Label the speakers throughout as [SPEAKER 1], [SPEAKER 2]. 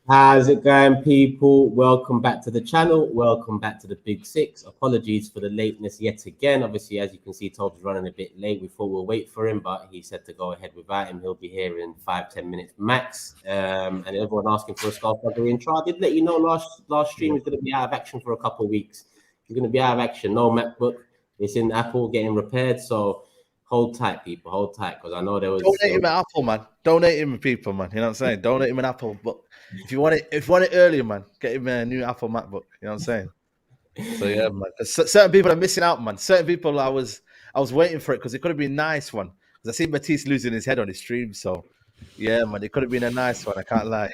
[SPEAKER 1] How's it going, people? Welcome back to the channel. Welcome back to the Big Six. Apologies for the lateness yet again. Obviously, as you can see, TOBS is running a bit late. We thought we'll wait for him, but he said to go ahead without him. He'll be here in 5-10 minutes max. And everyone asking for a THUGGEry intro. I did let you know last stream is going to be out of action for a couple of weeks. He's going to be out of action. No MacBook. It's in Apple getting repaired. So hold tight, people. Hold tight, because I know there was.
[SPEAKER 2] Donate him at Apple, man. Donate him with people, man. You know what I'm saying? Donate him an Apple. But if you want it earlier, man, get him a new Apple MacBook. You know what I'm saying? So yeah, man. Certain people are missing out, man. Certain people, I was waiting for it because it could have been a nice one. Because I see Matisse losing his head on his stream. So yeah, man, it could have been a nice one. I can't lie.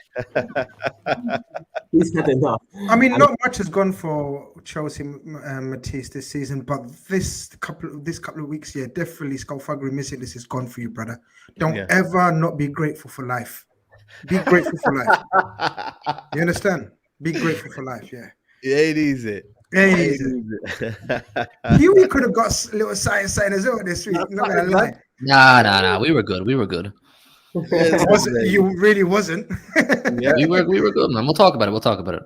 [SPEAKER 1] He's had enough.
[SPEAKER 3] I mean, not much has gone for Chelsea Matisse this season, but this couple of weeks, yeah, definitely THUGGEry missing this is gone for you, brother. Don't ever not be grateful for life. Be grateful for life. You understand? Be grateful for life, yeah.
[SPEAKER 2] Yeah, it is it.
[SPEAKER 3] You could have got a little sign as well this week. Not gonna lie.
[SPEAKER 4] Nah. We were good.
[SPEAKER 3] You really wasn't.
[SPEAKER 4] Yeah, we were good, man. We'll talk about it.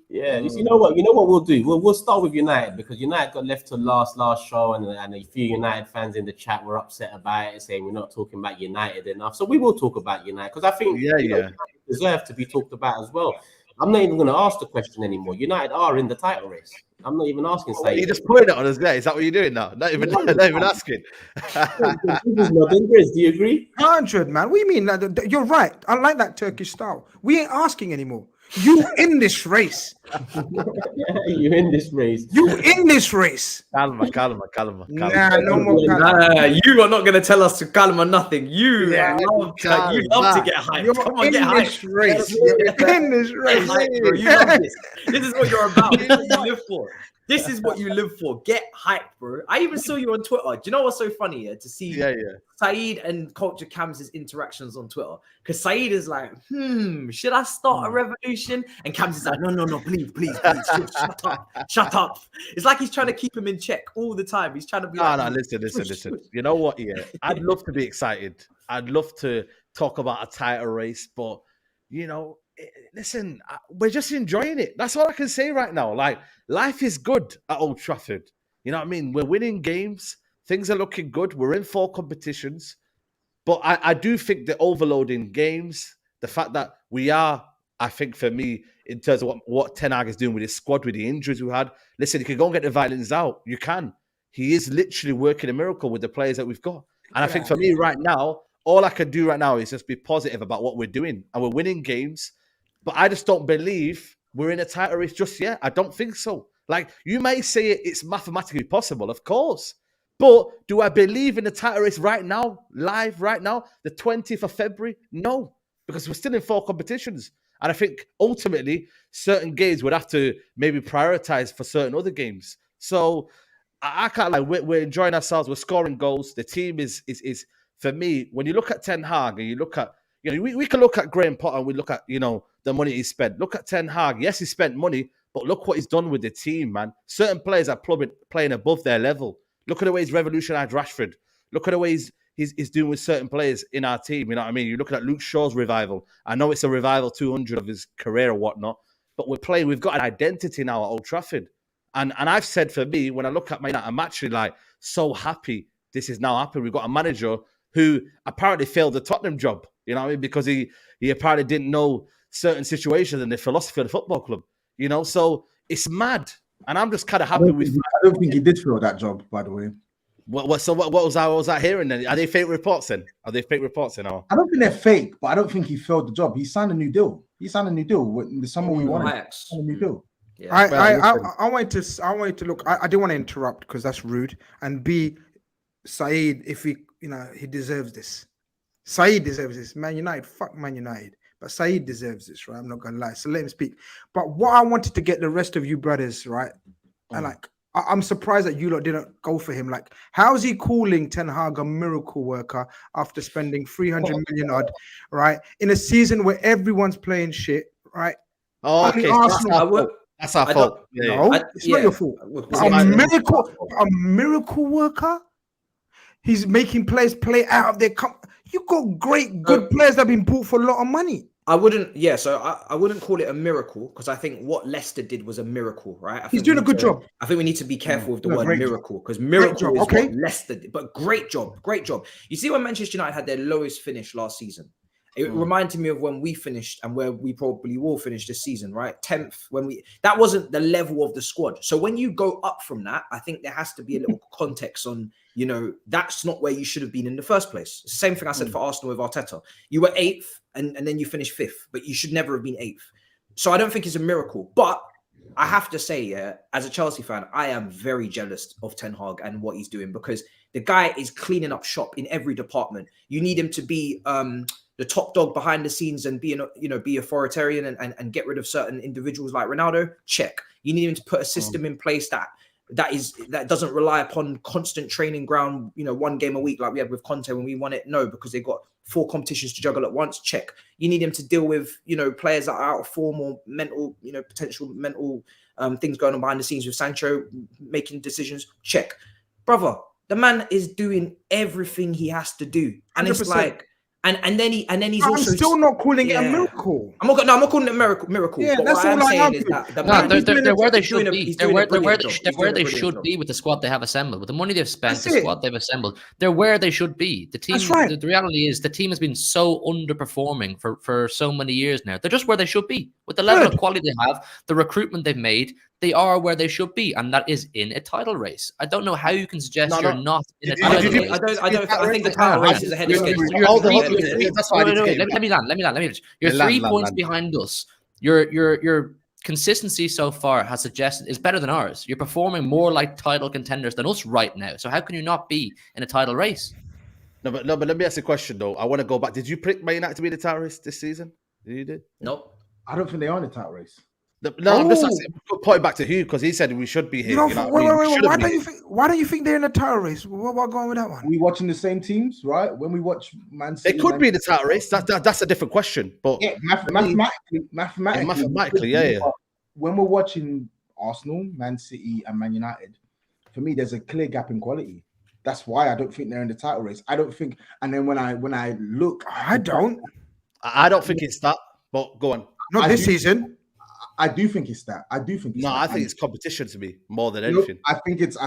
[SPEAKER 1] Yeah, you know what we'll do? We'll start with United, because United got left to last show, and a few United fans in the chat were upset about it, saying we're not talking about United enough. So we will talk about United, because I think United deserve to be talked about as well. I'm not even going to ask the question anymore. United are in the title race. I'm not even asking.
[SPEAKER 2] You just putting it on us, guys. Is that what you're doing now? Not even asking.
[SPEAKER 1] GRIZZ, do you agree?
[SPEAKER 3] 100, man. What do you mean? You're right. I like that Turkish style. We ain't asking anymore. You in this race.
[SPEAKER 1] You in this race.
[SPEAKER 3] You in this race.
[SPEAKER 2] Calma.
[SPEAKER 3] Nah, no more calma.
[SPEAKER 5] You are not going to tell us to calma nothing. You love to get hyped.
[SPEAKER 3] You're
[SPEAKER 5] Come on, get hyped.
[SPEAKER 3] You're in this race.
[SPEAKER 5] Bro. You love this. This is what you're about. This is what you live for. This is what you live for. Get hyped, bro. I even saw you on Twitter. Do you know what's so funny? To see SAEED and Culture Cams' interactions on Twitter. Because SAEED is like, should I start a revolution? And Cams is like, no, please, shut up. It's like he's trying to keep him in check all the time. He's trying to be
[SPEAKER 2] listen. You know what? Yeah, I'd love to be excited. I'd love to talk about a title race, but listen, we're just enjoying it. That's all I can say right now. Like, life is good at Old Trafford. You know what I mean? We're winning games. Things are looking good. We're in 4 competitions. But I do think the overloading games, the fact that we are, I think for me, in terms of what Ten Hag is doing with his squad, with the injuries we had, listen, you can go and get the violins out. You can. He is literally working a miracle with the players that we've got. And I think for me right now, all I can do right now is just be positive about what we're doing. And we're winning games. But I just don't believe we're in a title race just yet. I don't think so. Like, you may say it's mathematically possible, of course. But do I believe in the title race right now, live right now, the 20th of February? No, because we're still in 4 competitions. And I think ultimately certain games would have to maybe prioritize for certain other games. So I can't lie, we're enjoying ourselves. We're scoring goals. The team is for me, when you look at Ten Hag and you look at, we can look at Graham Potter and we look at, the money he spent. Look at Ten Hag. Yes, he spent money, but look what he's done with the team, man. Certain players are playing above their level. Look at the way he's revolutionized Rashford. Look at the way he's doing with certain players in our team. You know what I mean? You're looking at Luke Shaw's revival. I know it's a revival 200 of his career or whatnot, but we've got an identity now at Old Trafford. And I've said for me, when I look at Man United, I'm actually like so happy this is now happening. We've got a manager who apparently failed the Tottenham job, you know what I mean? Because he apparently didn't know certain situations and the philosophy of the football club, So it's mad. And I'm just kind of happy with.
[SPEAKER 6] I don't think he did fail that job, by the way.
[SPEAKER 2] What was I hearing then? Are they fake reports then? Or? I
[SPEAKER 6] don't think they're fake, but I don't think he failed the job. He signed a new deal. With someone we wanted. Signed a new deal.
[SPEAKER 3] Yeah. I wanted to look. I didn't want to interrupt because that's rude. And B, SAEED, if he deserves this. SAEED deserves this. Man United, fuck Man United. But SAEED deserves this, right? I'm not gonna lie. So let him speak. But what I wanted to get the rest of you brothers, right? And I'm surprised that you lot didn't go for him. Like, how's he calling Ten Hag a miracle worker after spending 300 million odd, right? In a season where everyone's playing shit, right?
[SPEAKER 2] Oh, okay. That's our fault.
[SPEAKER 3] No, it's not your fault. A miracle worker? He's making players play out of their You got good players that have been bought for a lot of money.
[SPEAKER 5] I wouldn't. Yeah, so I wouldn't call it a miracle because I think what Leicester did was a miracle, right?
[SPEAKER 3] He's doing a good job.
[SPEAKER 5] I think we need to be careful with the word miracle because miracle is what Leicester did. But great job. You see, when Manchester United had their lowest finish last season, it reminded me of when we finished and where we probably will finish this season, right? 10th, that wasn't the level of the squad. So when you go up from that, I think there has to be a little context on, that's not where you should have been in the first place. It's the same thing I said for Arsenal with Arteta. You were 8th and then you finished 5th, but you should never have been 8th. So I don't think it's a miracle. But I have to say, as a Chelsea fan, I am very jealous of Ten Hag and what he's doing because the guy is cleaning up shop in every department. You need him to be the top dog behind the scenes and be authoritarian and get rid of certain individuals like Ronaldo. Check. You need him to put a system in place that doesn't rely upon constant training ground, 1 game a week like we had with Conte when we won it. No, because they got 4 competitions to juggle at once. Check. You need him to deal with, players that are out of form or mental, potential mental things going on behind the scenes with Sancho making decisions. Check. Brother, the man is doing everything he has to do. And 100%. It's like, and then he's also
[SPEAKER 3] still not calling it a miracle.
[SPEAKER 5] I'm not calling it a miracle.
[SPEAKER 3] Yeah,
[SPEAKER 5] but
[SPEAKER 3] that's
[SPEAKER 5] what
[SPEAKER 3] all
[SPEAKER 5] I'm saying is that
[SPEAKER 4] they're where they should be. They're where they should be with the squad they have assembled. With the money they've spent, the squad they've assembled, they're where they should be. The team. That's right. The reality is the team has been so underperforming for so many years now. They're just where they should be. With the level of quality they have, the recruitment they've made, they are where they should be, and that is in a title race. I don't know how you can suggest you're not in a title race.
[SPEAKER 5] I think the title race is ahead of schedule.
[SPEAKER 4] Let me finish. You're 3 points behind us. Your consistency so far has suggested is better than ours. You're performing more like title contenders than us right now. So how can you not be in a title race?
[SPEAKER 2] No, but let me ask you a question though. I want to go back. Did you pick Man United to be the title race this season? You did?
[SPEAKER 5] Nope.
[SPEAKER 6] I don't think they are in the title race.
[SPEAKER 2] No, I'm just pointing back to Hugh because he said we should be here.
[SPEAKER 3] Wait. Why don't you think they're in the title race? What going with that one?
[SPEAKER 6] We watching the same teams, right? When we watch Man City,
[SPEAKER 2] they could be in the title race. That's a different question. But mathematically, yeah.
[SPEAKER 6] When we're watching Arsenal, Man City, and Man United, for me, there's a clear gap in quality. That's why I don't think they're in the title race. I don't think. And then when I look,
[SPEAKER 3] I don't
[SPEAKER 2] think it's that. But go on.
[SPEAKER 3] Not this season.
[SPEAKER 6] I do think it's that. I think
[SPEAKER 2] it's competition to me more than anything.
[SPEAKER 6] I think it's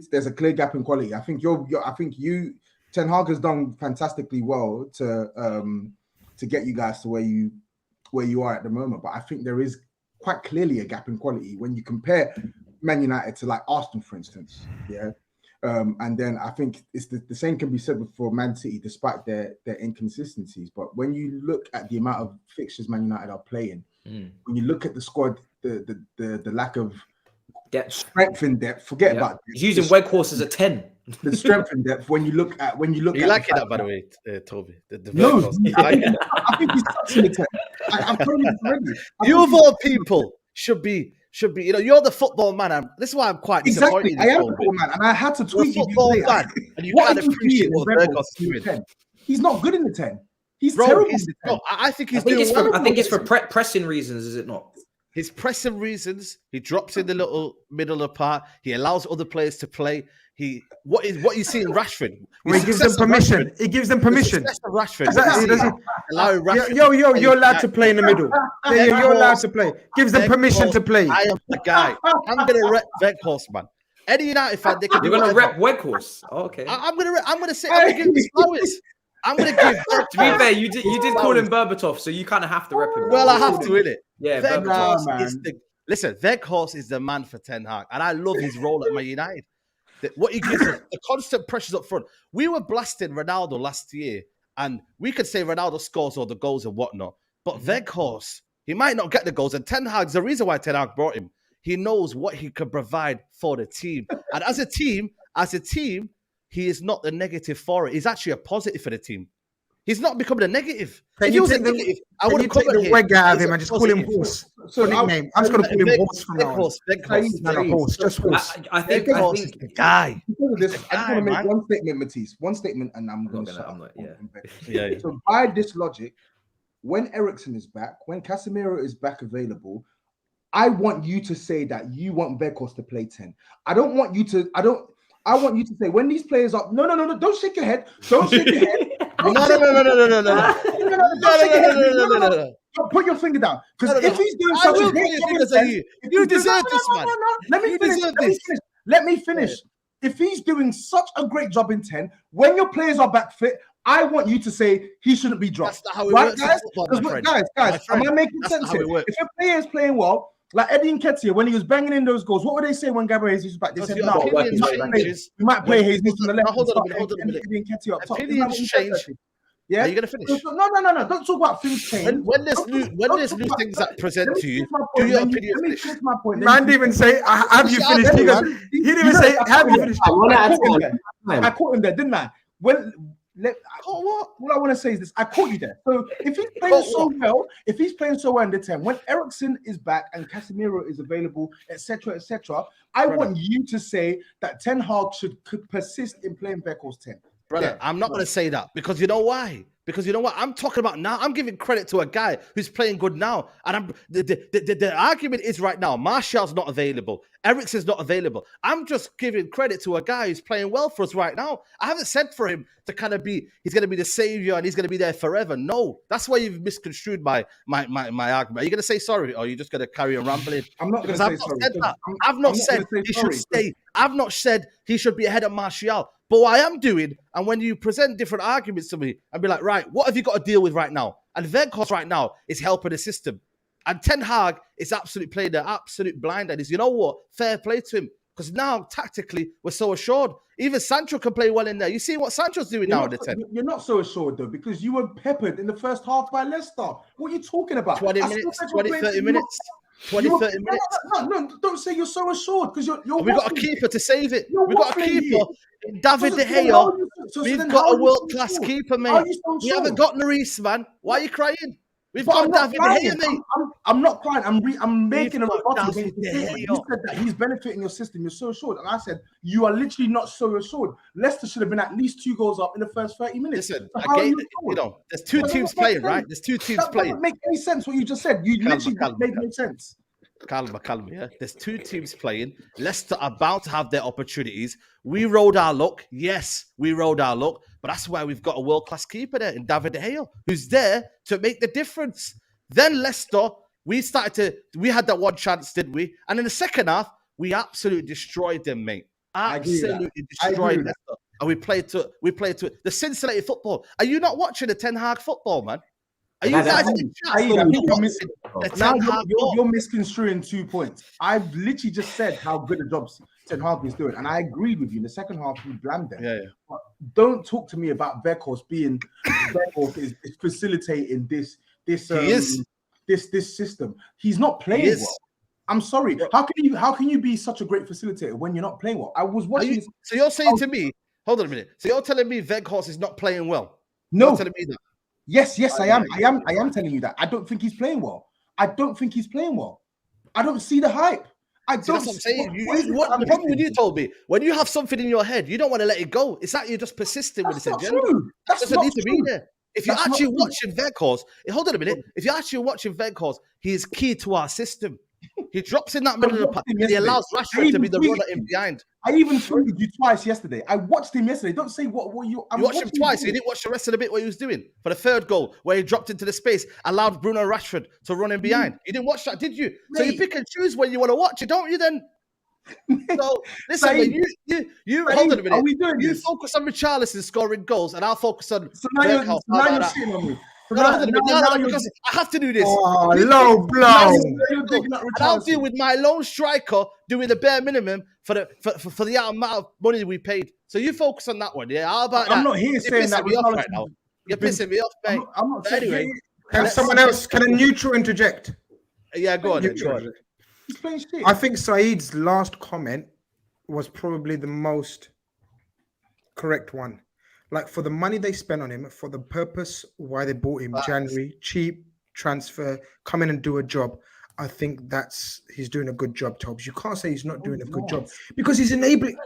[SPEAKER 6] there's a clear gap in quality. I think Ten Hag has done fantastically well to get you guys to where you are at the moment. But I think there is quite clearly a gap in quality when you compare Man United to like Arsenal, for instance. Yeah. And then I think it's the same can be said for Man City, despite their inconsistencies. But when you look at the amount of fixtures Man United are playing, when you look at the squad, the lack of strength in depth, forget about
[SPEAKER 5] he's using Weghorst as a 10.
[SPEAKER 6] The strength in depth. When you look at
[SPEAKER 2] you like it, by the way, Toby.
[SPEAKER 6] No, I think he's touching the 10. I'm telling you already.
[SPEAKER 2] You of all people should be. You're the football man. This is why I'm quite disappointed.
[SPEAKER 6] Exactly, I am a football man, and I had to tweet you.
[SPEAKER 2] Man, and you can't appreciate what Weghorst is doing.
[SPEAKER 6] He's not good in the 10. He's terrible.
[SPEAKER 2] I think he's
[SPEAKER 5] doing well. I think it's for pressing reasons, is it not?
[SPEAKER 2] His pressing reasons. He drops in the little middle of the part. He allows other players to play. What you see in Rashford?
[SPEAKER 3] He gives them permission. He gives them permission.
[SPEAKER 2] Rashford.
[SPEAKER 3] Allow Rashford. You're allowed to play in the middle. You're allowed to play. Gives them permission to play.
[SPEAKER 2] I am the guy. I'm gonna rep Weghorst, man. Any United fan, they can.
[SPEAKER 5] You're gonna rep Weghorst. Oh, okay.
[SPEAKER 2] I'm gonna say. I'm gonna give him flowers. I'm gonna give.
[SPEAKER 5] To be fair, you did call him Berbatov, so you kind of have to rep him.
[SPEAKER 2] Well, I have to, innit?
[SPEAKER 5] Yeah,
[SPEAKER 2] Weghorst is the man for Ten Hag, and I love his role at Man United. What he gives us, the constant pressures up front. We were blasting Ronaldo last year, and we could say Ronaldo scores all the goals and whatnot, but Weghorst, he might not get the goals, and Ten Hag's the reason why Ten Hag brought him. He knows what he can provide for the team, and as a team, he is not the negative for it. He's actually a positive for the team. He's not becoming a negative. If he was a negative, I would have come
[SPEAKER 3] the Weg out of him and just call him Horse. So nickname. I'm just going to call him Horse from now on. Horse, just Horse.
[SPEAKER 5] I think
[SPEAKER 2] the guy.
[SPEAKER 6] I just want to make one statement, Matisse. One statement, and I'm going to start. So by this logic, when Eriksen is back, when Casemiro is back available, I want you to say that you want Weghorst to play 10. I want you to say when these players are no, don't shake your head. Don't shake your head.
[SPEAKER 2] No.
[SPEAKER 6] Put your finger down. Because if he's doing such a great job,
[SPEAKER 2] you deserve this, man.
[SPEAKER 6] Let me finish. If he's doing such a great job in 10, when your players are back fit, I want you to say he shouldn't be dropped.
[SPEAKER 2] That's not how it works,
[SPEAKER 6] guys, am I making sense here? If a player is playing well, like Eddie Nketiah, when he was banging in those goals, what would they say when Gabriel Jesus was back? They said, no, we might play Jesus on the left.
[SPEAKER 2] Hold on a minute.
[SPEAKER 6] Eddie Nketiah up top.
[SPEAKER 2] Opinions change. Yeah, are you gonna finish?
[SPEAKER 6] No. Don't talk about things change.
[SPEAKER 2] When there's new things that present to you, do your opinion finish?
[SPEAKER 3] Man didn't even say, "Have you finished?" He didn't even say, "Have you finished?"
[SPEAKER 6] I caught him there, didn't I? All I want to say is this: I caught you there. So if he's playing so well in the 10, when Eriksen is back and Casemiro is available, etc., I want you to say that Ten Hag could persist in playing Weghorst 10.
[SPEAKER 2] Brother, I'm not going to say that because you know why? Because you know what? I'm talking about now. I'm giving credit to a guy who's playing good now. And the argument is right now, Martial's not available. Eriksen's not available. I'm just giving credit to a guy who's playing well for us right now. I haven't said for him to kind of be, he's going to be the savior and he's going to be there forever. No, that's why you've misconstrued my argument. Are you going to say sorry or are you just going to carry on rambling?
[SPEAKER 6] I'm not going to say sorry.
[SPEAKER 2] I've not said he should stay. I've not said he should be ahead of Martial. But what I am doing, and when you present different arguments to me and be like, right, what have you got to deal with right now? And Weghorst right now is helping the system. And Ten Hag is absolutely playing the absolute blind. And you know what? Fair play to him. Because now, tactically, we're so assured. Even Sancho can play well in there. You see what Sancho's doing now in the 10.
[SPEAKER 6] You're not so assured, though, because you were peppered in the first half by Leicester. What are you talking about?
[SPEAKER 2] 20 minutes, 30 minutes. 30 minutes.
[SPEAKER 6] No, don't say you're so assured because you're
[SPEAKER 2] we've got a keeper to save it. We've got a keeper. David De Gea. We've got a world-class keeper, mate. We haven't got Lloris, man. Why are you crying? We've got David De Gea, mate.
[SPEAKER 6] I'm not crying. I'm making a rebuttal. You said that he's benefiting your system. You're so assured. And I said, you are literally not so assured. Leicester should have been at least 2 goals up in the first 30 minutes.
[SPEAKER 2] Listen, there's 2 teams playing, right? There's 2 teams playing.
[SPEAKER 6] That doesn't make any sense what you just said. You literally made no sense.
[SPEAKER 2] Calma, yeah. There's 2 teams playing. Leicester are about to have their opportunities. We rode our luck. Yes, we rode our luck. But that's why we've got a world-class keeper there in David De Gea, who's there to make the difference. Then Leicester, we had that one chance, didn't we? And in the second half, we absolutely destroyed them, mate. Absolutely destroyed Leicester. And we played to the Cincinnati football. Are you not watching the Ten Hag football, man? Are you guys
[SPEAKER 6] you're misconstruing 2 points. I've literally just said how good a job Ten Hag is doing, and I agreed with you. In the second half, you blamed them.
[SPEAKER 2] Yeah.
[SPEAKER 6] But don't talk to me about Weghorst being is facilitating this system. He's not playing well. I'm sorry. How can you be such a great facilitator when you're not playing well? I was watching.
[SPEAKER 2] So you're saying to me, hold on a minute. So you're telling me Weghorst is not playing well?
[SPEAKER 6] No.
[SPEAKER 2] You're telling me that.
[SPEAKER 6] Yes, I am. I am telling you that. I don't think he's playing well. I don't see the hype.
[SPEAKER 2] That's what I'm saying. The problem with you, Toby, when you have something in your head, you don't want to let it go. It's like you're just persisting with this agenda. That doesn't need to be there. If you're actually watching Weghorst, hold on a minute. If you're actually watching Weghorst, he is key to our system. He drops in that middle of the pack. He allows Rashford to be the runner in behind.
[SPEAKER 6] I even tweeted you twice yesterday. I watched him yesterday. Don't say what you.
[SPEAKER 2] You watched him twice. You didn't watch the rest of the bit what he was doing for the third goal, where he dropped into the space, allowed Bruno Rashford to run in behind. You didn't watch that, did you? Mate. So you pick and choose when you want to watch it, don't you? Then. So listen, you hold on a minute.
[SPEAKER 6] Are we doing this?
[SPEAKER 2] Focus on Richarlison scoring goals, and I'll focus on.
[SPEAKER 6] So now you're shitting on me.
[SPEAKER 2] I have to do this.
[SPEAKER 3] Oh, low blow.
[SPEAKER 2] And I'll deal with my lone striker doing the bare minimum for the amount of money we paid. So you focus on that one, yeah? How about that?
[SPEAKER 6] I'm not here saying that.
[SPEAKER 2] Right now. You're pissing me off, mate.
[SPEAKER 6] I'm not
[SPEAKER 2] anyway.
[SPEAKER 3] Can someone else? Can a neutral interject?
[SPEAKER 2] Yeah, go on.
[SPEAKER 6] He's playing shit.
[SPEAKER 3] I think Saeed's last comment was probably the most correct one. Like, for the money they spent on him, for the purpose why they bought him, January, cheap transfer, come in and do a job. I think he's doing a good job, Tobs. You can't say he's not doing a good job because he's enabling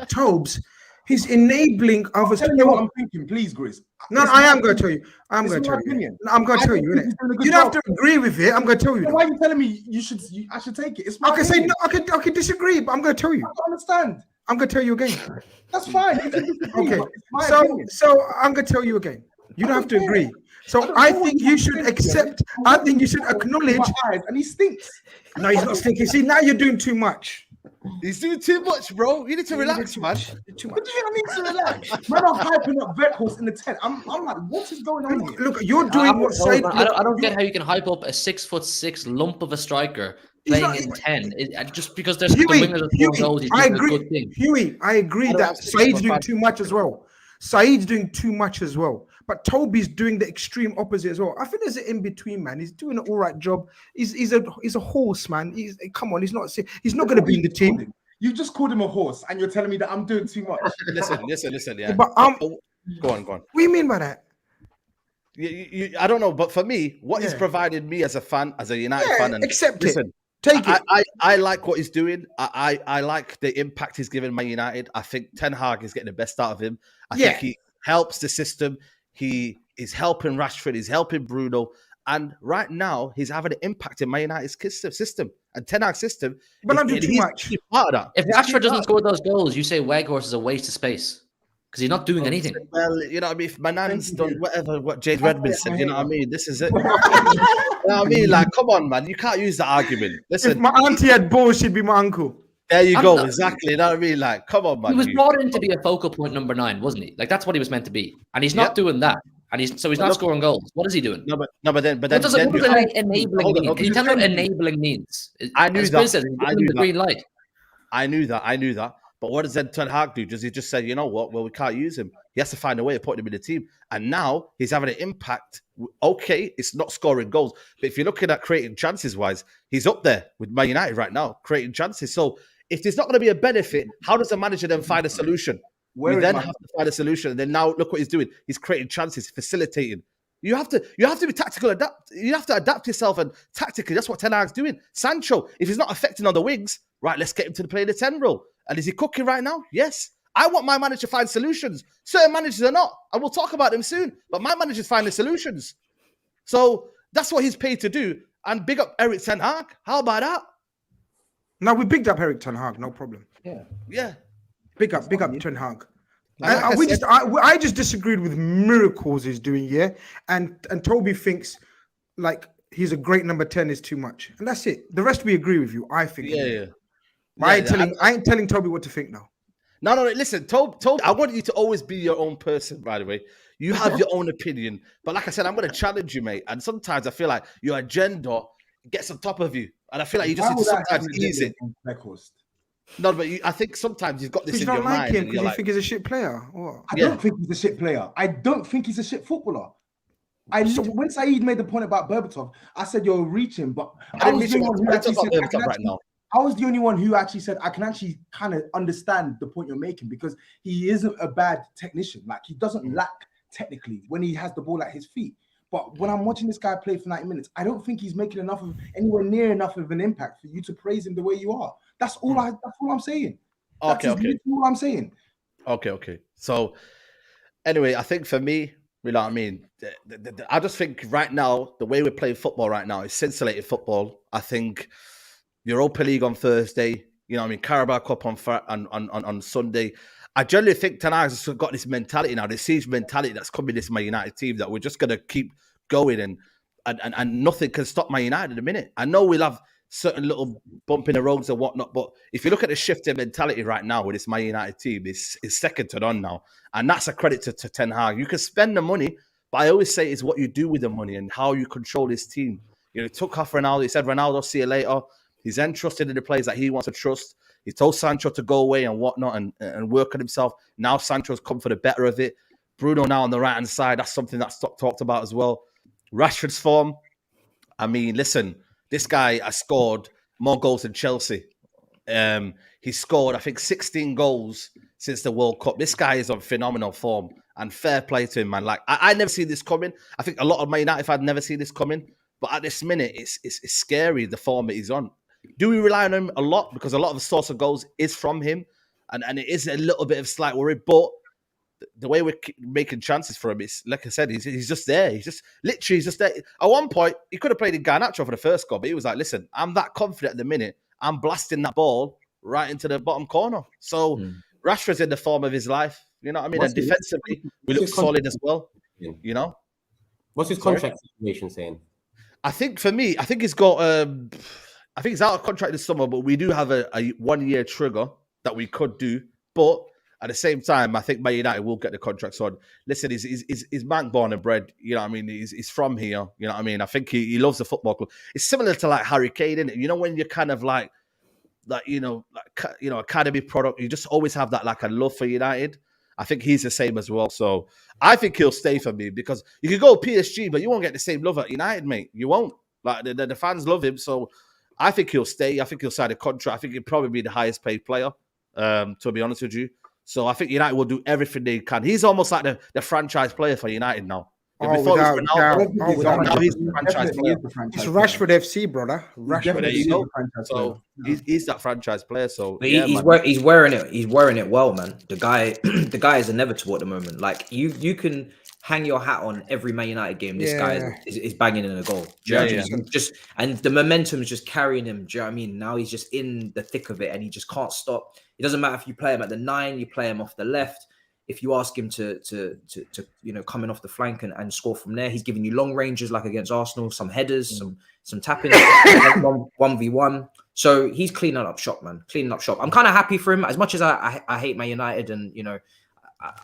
[SPEAKER 3] Tobs. He's enabling others.
[SPEAKER 6] Tell me what I'm thinking, please, Grizz.
[SPEAKER 3] No, I am going to tell you. I'm going to tell you. I'm going to tell you. You don't have to agree with it. I'm going to tell you.
[SPEAKER 6] Why are you telling me I should take it? It's my
[SPEAKER 3] opinion. Say no. I can disagree, but I'm going to tell you.
[SPEAKER 6] I don't understand.
[SPEAKER 3] I'm going to tell you again.
[SPEAKER 6] That's fine.
[SPEAKER 3] Okay. So I'm going to tell you again. You don't have to agree. So I think you should accept. I think you should acknowledge.
[SPEAKER 6] And he stinks.
[SPEAKER 3] No, he's not stinking. See, now you're doing too much.
[SPEAKER 2] He's doing too much, bro. You need to relax, man.
[SPEAKER 3] Too
[SPEAKER 6] What
[SPEAKER 3] much.
[SPEAKER 6] do you mean I need to relax? Man, I'm hyping up Weghorst in the tent. I'm like, what is going on here?
[SPEAKER 3] Look, you're doing what Saeed.
[SPEAKER 4] I don't get how you can hype up a 6'6" lump of a striker playing in 10 just because there's the wingers are throwing goals. He's doing a good thing.
[SPEAKER 3] Huey, I agree that Saeed's doing too much as well. Saeed's doing too much as well. But Toby's doing the extreme opposite as well. I think there's an in between, man. He's doing an all right job. He's a horse, man. Come on. He's not going to be in the team.
[SPEAKER 6] You just called him a horse, and you're telling me that I'm doing too much.
[SPEAKER 2] Listen. Yeah.
[SPEAKER 3] But
[SPEAKER 2] go on.
[SPEAKER 3] What do you mean by that?
[SPEAKER 2] I don't know, but for me, what he's provided me as a fan, as a United fan, and
[SPEAKER 3] accept
[SPEAKER 2] listen,
[SPEAKER 3] it. Take it.
[SPEAKER 2] I like what he's doing. I like the impact he's giving Man United. I think Ten Hag is getting the best out of him. I think he helps the system. He is helping Rashford. He's helping Bruno. And right now, he's having an impact in Man United's system and Ten Hag's system.
[SPEAKER 3] But not do too much.
[SPEAKER 2] Part of that.
[SPEAKER 4] If Rashford doesn't score those goals, you say Weghorst is a waste of space because he's not doing anything.
[SPEAKER 2] Well, you know what I mean? If Manan's done what James Redmond said, you know what I mean? This is it. You know what I mean? Like, come on, man. You can't use that argument. Listen.
[SPEAKER 3] If my auntie had balls, she'd be my uncle.
[SPEAKER 2] There you go. Exactly. You know what I mean? Like, come on, man.
[SPEAKER 4] He was brought in to be a focal point number 9, wasn't he? Like, that's what he was meant to be. And he's not doing that. And he's not scoring goals. What is he doing?
[SPEAKER 2] No, but then
[SPEAKER 4] what does enabling mean? Can you tell me what enabling means?
[SPEAKER 2] I knew that.
[SPEAKER 4] I knew the green light.
[SPEAKER 2] I knew that. But what does then Ten Hag do? Does he just say, you know what? Well, we can't use him. He has to find a way of putting him in the team. And now he's having an impact. Okay, it's not scoring goals. But if you're looking at creating chances wise, he's up there with Man United right now, creating chances. So if there's not going to be a benefit, how does the manager then find a solution? We then have to find a solution. And then now look what he's doing. He's creating chances, facilitating. You have to be tactical. You have to adapt yourself and tactically. That's what Ten Hag's doing. Sancho, if he's not affecting on the wings, right, let's get him to play the 10 role. And is he cooking right now? Yes. I want my manager to find solutions. Certain managers are not. And we'll talk about them soon. But my manager's finding solutions. So that's what he's paid to do. And big up Eric Ten Hag. How about that?
[SPEAKER 3] No, we bigged up Eric Ten Hag. No problem.
[SPEAKER 2] Yeah.
[SPEAKER 3] Big up Ten Hag. I just disagreed with miracles he's doing, and Toby thinks like he's a great number 10 is too much, and that's it. The rest we agree with you. I think. I ain't telling Toby what to think now.
[SPEAKER 2] No. Listen, Toby. I want you to always be your own person. By the way, you have your own opinion, but like I said, I'm going to challenge you, mate. And sometimes I feel like your agenda gets on top of you, and I feel like you just need to sometimes ease it. No, but I think sometimes you've got this in your mind.
[SPEAKER 3] Because you think he's a shit player. What?
[SPEAKER 6] I don't think he's a shit player. I don't think he's a shit footballer. When Saeed made the point about Berbatov, I said you're reaching, but I was the one who actually said I was the only one who actually said I can actually kind of understand the point you're making because he isn't a bad technician. Like he doesn't lack technically when he has the ball at his feet. But when I'm watching this guy play for 90 minutes, I don't think he's making anywhere near enough of an impact for you to praise him the way you are. That's all I'm saying.
[SPEAKER 2] Okay.
[SPEAKER 6] All I'm saying.
[SPEAKER 2] Okay. So anyway, I think for me, you know what I mean? I just think right now, the way we're playing football right now is scintillating football. I think Europa League on Thursday, you know what I mean? Carabao Cup on Sunday. I generally think Ten Hag has got this mentality now, this siege mentality that's coming this Man United team that we're just going to keep going and nothing can stop Man United in a minute. I know we'll have certain little bump in the roads and whatnot, but if you look at the shift in mentality right now with this Man United team, it's second to none now. And that's a credit to Ten Hag. You can spend the money, but I always say it's what you do with the money and how you control this team. You know, he took off Ronaldo. He said, Ronaldo, see you later. He's entrusted in the players that he wants to trust. He told Sancho to go away and whatnot and work on himself. Now Sancho's come for the better of it. Bruno now on the right-hand side. That's something that's talked about as well. Rashford's form. I mean, listen, this guy has scored more goals than Chelsea. He scored, I think, 16 goals since the World Cup. This guy is on phenomenal form and fair play to him, man. Like, I never seen this coming. I think a lot of Man United fans never see this coming. But at this minute, it's scary, the form that he's on. Do we rely on him a lot? Because a lot of the source of goals is from him. And it is a little bit of slight worry. But the way we're making chances for him, is like I said, he's just there. He's just there. At one point, he could have played in Garnacho for the first goal. But he was like, listen, I'm that confident at the minute. I'm blasting that ball right into the bottom corner. So Rashford's in the form of his life. You know what I mean? And defensively, we look solid as well. You know,
[SPEAKER 1] what's his contract situation saying?
[SPEAKER 2] I think for me, I think he's got. I think he's out of contract this summer, but we do have a 1 year trigger that we could do. But at the same time, I think Man United will get the contract on. Listen, he's man born and bred. You know what I mean? He's from here. You know what I mean? I think he loves the football club. It's similar to like Harry Kane, isn't it? You know, when you're kind of like academy product, you just always have that like a love for United. I think he's the same as well. So I think he'll stay for me because you could go PSG, but you won't get the same love at United, mate. You won't. Like the fans love him. So I think he'll stay. I think he'll sign a contract. I think he'll probably be the highest paid player, to be honest with you. So I think United will do everything they can. He's almost like the franchise player for United now.
[SPEAKER 3] Now he's the franchise player. It's Rashford FC, brother. Rashford.
[SPEAKER 2] There you go. So he's that franchise player. So
[SPEAKER 5] he's wearing it. He's wearing it well, man. The guy is inevitable at the moment. Like you can hang your hat on every Man United game. This guy is banging in a goal. And the momentum is just carrying him. Do you know what I mean? Now he's just in the thick of it, and he just can't stop. It doesn't matter if you play him at the 9, you play him off the left. If you ask him to come in off the flank and score from there, he's giving you long ranges like against Arsenal, some headers, some tapping, 1v1. So he's cleaning up shop, man. Cleaning up shop. I'm kind of happy for him. As much as I hate Man United and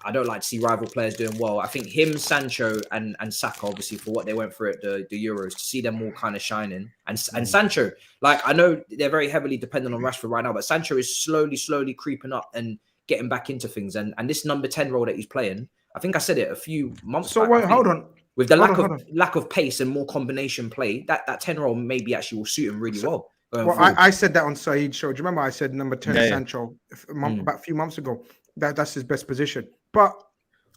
[SPEAKER 5] I don't like to see rival players doing well. I think him, Sancho, and Saka, obviously, for what they went through at the Euros, to see them all kind of shining. And Sancho, like, I know they're very heavily dependent on Rashford right now, but Sancho is slowly creeping up and getting back into things. And this number 10 role that he's playing, I think I said it a few months back.
[SPEAKER 3] So wait, hold on.
[SPEAKER 5] With the lack of pace and more combination play, that 10 role maybe actually will suit him really well.
[SPEAKER 3] I said that on SAEED show. Do you remember I said number 10 Sancho about a few months ago? That's his best position. But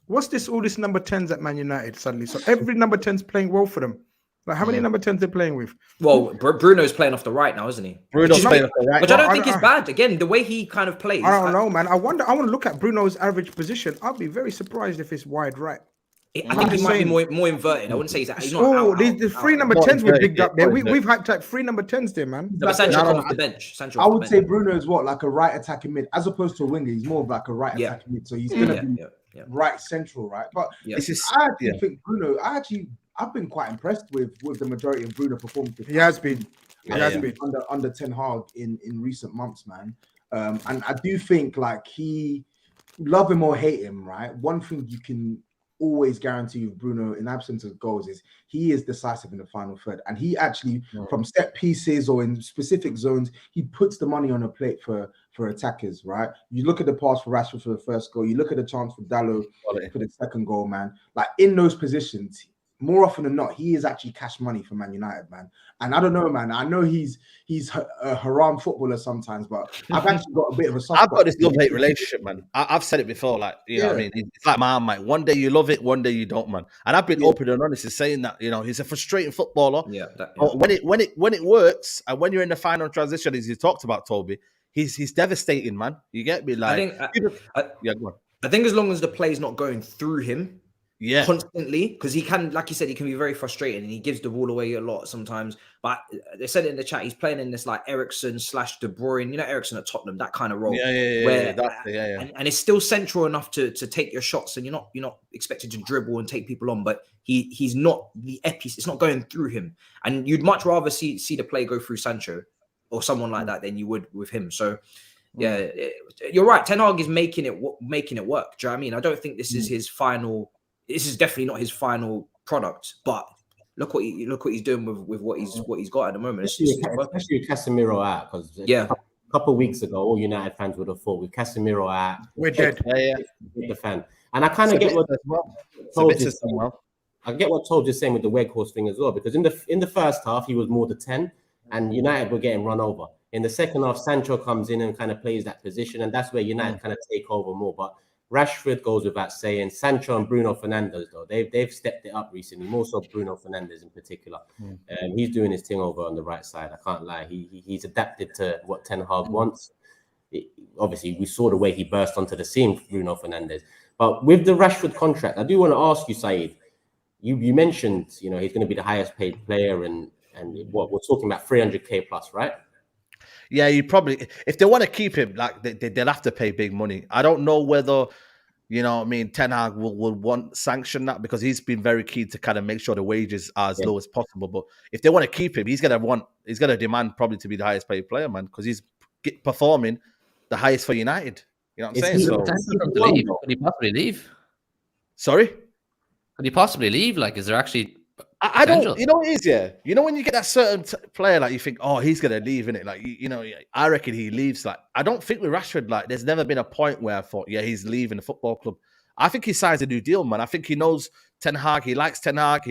[SPEAKER 3] what's this? All this number 10s at Man United suddenly. So every number 10's playing well for them. Like how many number 10s they're playing with?
[SPEAKER 5] Well, Bruno's playing off the right now, isn't he?
[SPEAKER 2] Bruno's playing off the right,
[SPEAKER 5] which I don't think is bad. Again, the way he kind of plays.
[SPEAKER 3] I don't know, man. I want to look at Bruno's average position. I'll be very surprised if it's wide right.
[SPEAKER 5] I think he might be more inverted. I wouldn't say he's not.
[SPEAKER 3] The three number 10s were bigged up there. We've hyped up 3 number 10s there, man.
[SPEAKER 5] Sancho off the bench.
[SPEAKER 6] I would say Bruno is like a right attacking mid, as opposed to a winger. He's more of like a right attacking mid, so he's gonna be right central, right? But I actually think Bruno. I've been quite impressed with the majority of Bruno performances.
[SPEAKER 3] He has been.
[SPEAKER 6] Under Ten Hag in recent months, man. And I do think like love him or hate him, right? One thing you can always guarantee with Bruno in absence of goals is he is decisive in the final third, and he actually from set pieces or in specific zones he puts the money on a plate for attackers, right? You look at the pass for Rashford for the first goal, you look at the chance for Dalot for the second goal, man. Like in those positions, more often than not, he is actually cash money for Man United, man. And I don't know, man. I know he's a haram footballer sometimes, but I've actually got a bit of a soft.
[SPEAKER 2] I've got this love-hate relationship, man. I've said it before, like you know what I mean. It's like my arm, mate. One day you love it, one day you don't, man. And I've been open and honest in saying that. You know, he's a frustrating footballer. But when it works, and when you're in the final transition, as you talked about, Toby, he's devastating, man. You get me? Like, go on.
[SPEAKER 5] I think as long as the play's not going through him. Constantly, because he can, like you said, he can be very frustrating and he gives the ball away a lot sometimes. But they said it in the chat, he's playing in this like Eriksen / De Bruyne, you know, Eriksen at Tottenham, that kind of role. And it's still central enough to take your shots, and you're not expected to dribble and take people on, but he's not the epic. It's not going through him, and you'd much rather see the play go through Sancho or someone like that than you would with him. So. Yeah, you're right. Ten Hag is making it work. Do you know what I mean? I don't think this is his final. This is definitely not his final product, but look what he's doing with what he's got at the moment.
[SPEAKER 1] Especially with Casemiro out, because a couple of weeks ago, all United fans would have thought with Casemiro out,
[SPEAKER 3] we're dead.
[SPEAKER 1] The fan, and I kind of get what I get what Told is saying with the Weghorst thing as well, because in the first half he was more the 10, and United were getting run over. In the second half, Sancho comes in and kind of plays that position, and that's where United kind of take over more. But Rashford goes without saying. Sancho and Bruno Fernandes, though, they've stepped it up recently, more so Bruno Fernandes in particular. He's doing his thing over on the right side. I can't lie. He's adapted to what Ten Hag wants. Obviously, we saw the way he burst onto the scene, Bruno Fernandes. But with the Rashford contract, I do want to ask you, Saeed. You mentioned, he's going to be the highest paid player, and what we're talking about 300k plus, right?
[SPEAKER 2] Yeah, you probably, if they want to keep him, like they'll have to pay big money. I don't know whether you know what I mean, Ten Hag will want sanction that because he's been very keen to kind of make sure the wages are as low as possible. But if they want to keep him, he's gonna demand probably to be the highest paid player, man, because he's performing the highest for United. You know what I'm saying? So,
[SPEAKER 4] could he possibly leave?
[SPEAKER 2] Sorry?
[SPEAKER 4] Could he possibly leave? Like, is there actually...
[SPEAKER 2] I don't, you know what it is, yeah? You know when you get that certain player, like you think, oh, he's going to leave, innit? Like, you know, I reckon he leaves. Like, I don't think with Rashford, like, there's never been a point where I thought, yeah, he's leaving the football club. I think he signs a new deal, man. I think he knows Ten Hag. He likes Ten Hag.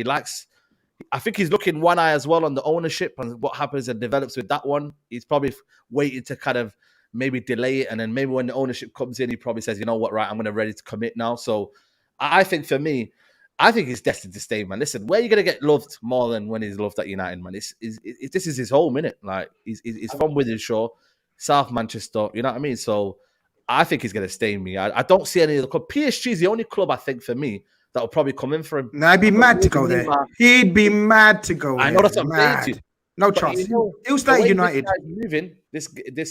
[SPEAKER 2] I think he's looking one eye as well on the ownership and what happens and develops with that one. He's probably waiting to kind of maybe delay it. And then maybe when the ownership comes in, he probably says, you know what, right, I'm ready to commit now. So I think for me, I think he's destined to stay, man. Listen, where are you going to get loved more than when he's loved at United, man? This is his home, innit? Like, he's from Withenshaw, South Manchester, you know what I mean? So I think he's going to stay in me. I don't see any other club. PSG is the only club, I think, for me, that will probably come in for him.
[SPEAKER 3] No, I'd be mad to go there. He'd be mad to go there.
[SPEAKER 2] I know that's what I'm saying to you.
[SPEAKER 3] No chance. You know, he'll stay at United.
[SPEAKER 2] Moving this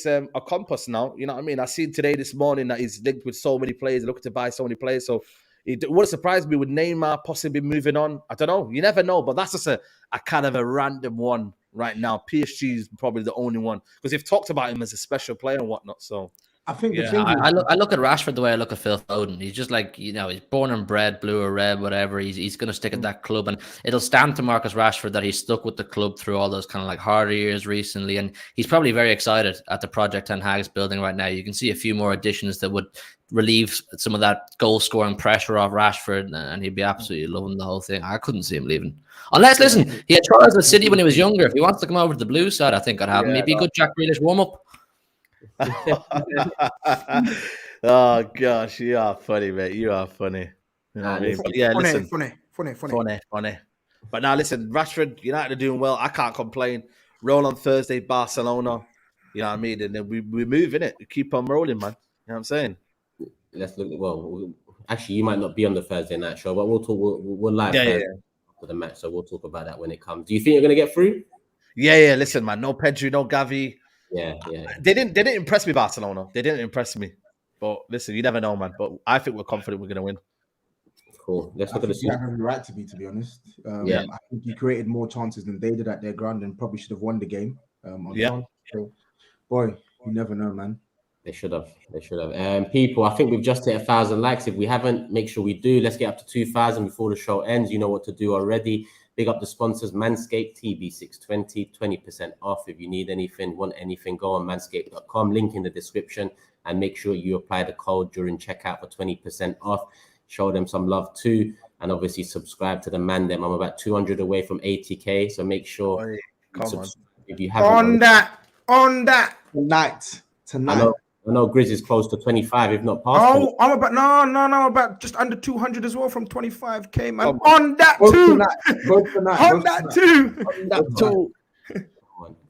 [SPEAKER 2] a compass now. You know what I mean? I seen today, this morning, that he's linked with so many players, looking to buy so many players. So it wouldn't surprise me with Neymar possibly moving on. I don't know. You never know. But that's just a kind of a random one right now. PSG is probably the only one because they've talked about him as a special player and whatnot. So
[SPEAKER 6] I think the
[SPEAKER 4] yeah,
[SPEAKER 6] thing
[SPEAKER 4] I look at Rashford the way I look at Phil Foden. He's just like, you know, he's born and bred, blue or red, whatever. He's going to stick at that club, and it'll stand to Marcus Rashford that he's stuck with the club through all those kind of like harder years recently, and he's probably very excited at the project Ten Hag is building right now. You can see a few more additions that would relieve some of that goal-scoring pressure off Rashford, and he'd be absolutely loving the whole thing. I couldn't see him leaving. Unless, listen, he had trials at City when he was younger. If he wants to come over to the blue side, I think I'd have him. He'd be a good Jack Grealish warm-up.
[SPEAKER 2] Oh gosh, you are funny, mate. You are funny. You know what I mean? But yeah, listen, funny. But now, listen, Rashford, United are doing well. I can't complain. Roll on Thursday, Barcelona. You know what I mean? And then we move in it. We keep on rolling, man. You know what I'm saying?
[SPEAKER 1] Let's look. Well, actually, you might not be on the Thursday night show, but we'll talk. We'll live after the match, so we'll talk about that when it comes. Do you think you're gonna get through?
[SPEAKER 2] Yeah. Listen, man. No Pedri, no Gavi.
[SPEAKER 1] Yeah.
[SPEAKER 2] They didn't impress me, Barcelona. They didn't impress me. But listen, you never know, man. But I think we're confident we're going to win.
[SPEAKER 6] Cool. Let's look at the. You have every right to be honest. I think you created more chances than they did at their ground, and probably should have won the game. So, boy, you never know, man.
[SPEAKER 1] They should have. People, I think we've just hit 1,000 likes. If we haven't, make sure we do. Let's get up to 2,000 before the show ends. You know what to do already. Big up the sponsors, Manscaped, TB620, 20% off. If you need anything, want anything, go on manscaped.com, link in the description, and make sure you apply the code during checkout for 20% off. Show them some love too, and obviously subscribe to the Mandem. I'm about 200 away from 80K, so make sure if you haven't.
[SPEAKER 3] On that.
[SPEAKER 6] Tonight.
[SPEAKER 1] I know GRIZZ is close to 25, if not past.
[SPEAKER 3] Oh, I'm about no, about just under 200 as well from 25K, man. On that too. On that too.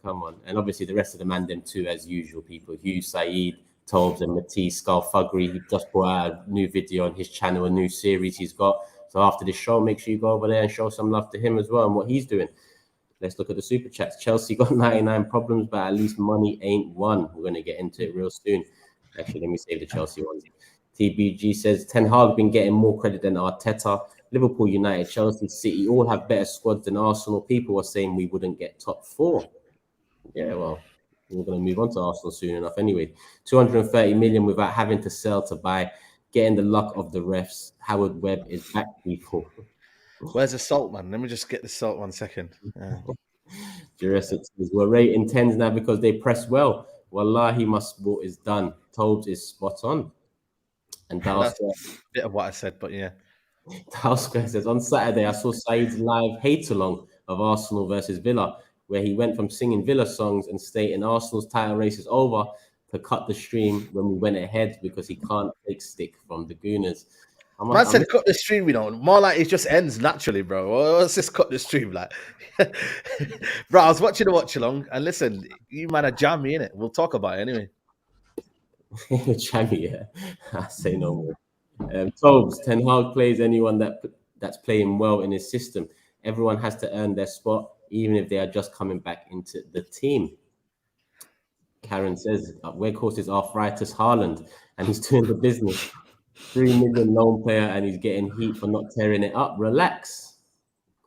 [SPEAKER 1] Come on. And obviously the rest of the Mandem too, as usual, people. HUGH, SAEED, TOBS, and MATISSE, THUGGERY. He just brought out a new video on his channel, a new series he's got. So after this show, make sure you go over there and show some love to him as well and what he's doing. Let's look at the super chats. Chelsea got 99 problems, but at least money ain't one. We're going to get into it real soon. Actually, let me save the Chelsea ones. TBG says, Ten Hag been getting more credit than Arteta. Liverpool, United, Chelsea, City all have better squads than Arsenal. People are saying we wouldn't get top 4. Yeah, well, we're going to move on to Arsenal soon enough anyway. 230 million without having to sell to buy. Getting the luck of the refs. Howard Webb is back, people.
[SPEAKER 2] Where's the salt, man? Let me just get the salt 1 second.
[SPEAKER 1] Jurassic says, we're rating 10s now because they press well. Wallahi, my sport is done. TOBS is spot on. And
[SPEAKER 2] that's a bit of what I said, but yeah.
[SPEAKER 1] Dalsquare says, on Saturday, I saw Saeed's live hate-along of Arsenal versus Villa, where he went from singing Villa songs and stating Arsenal's title race is over to cut the stream when we went ahead because he can't take stick from the Gooners.
[SPEAKER 2] Man said cut the stream, more like it just ends naturally, bro. Let's just cut the stream, like. Bro, I was watching the watch along, and listen, you man are jammy, innit? We'll talk about it anyway.
[SPEAKER 1] Jammy, yeah. I say no more. TOBS, Ten Hag plays anyone that's playing well in his system. Everyone has to earn their spot, even if they are just coming back into the team. Karen says, Weghorst is arthritis Haaland, and he's doing the business. 3 million loan player, and he's getting heat for not tearing it up. Relax.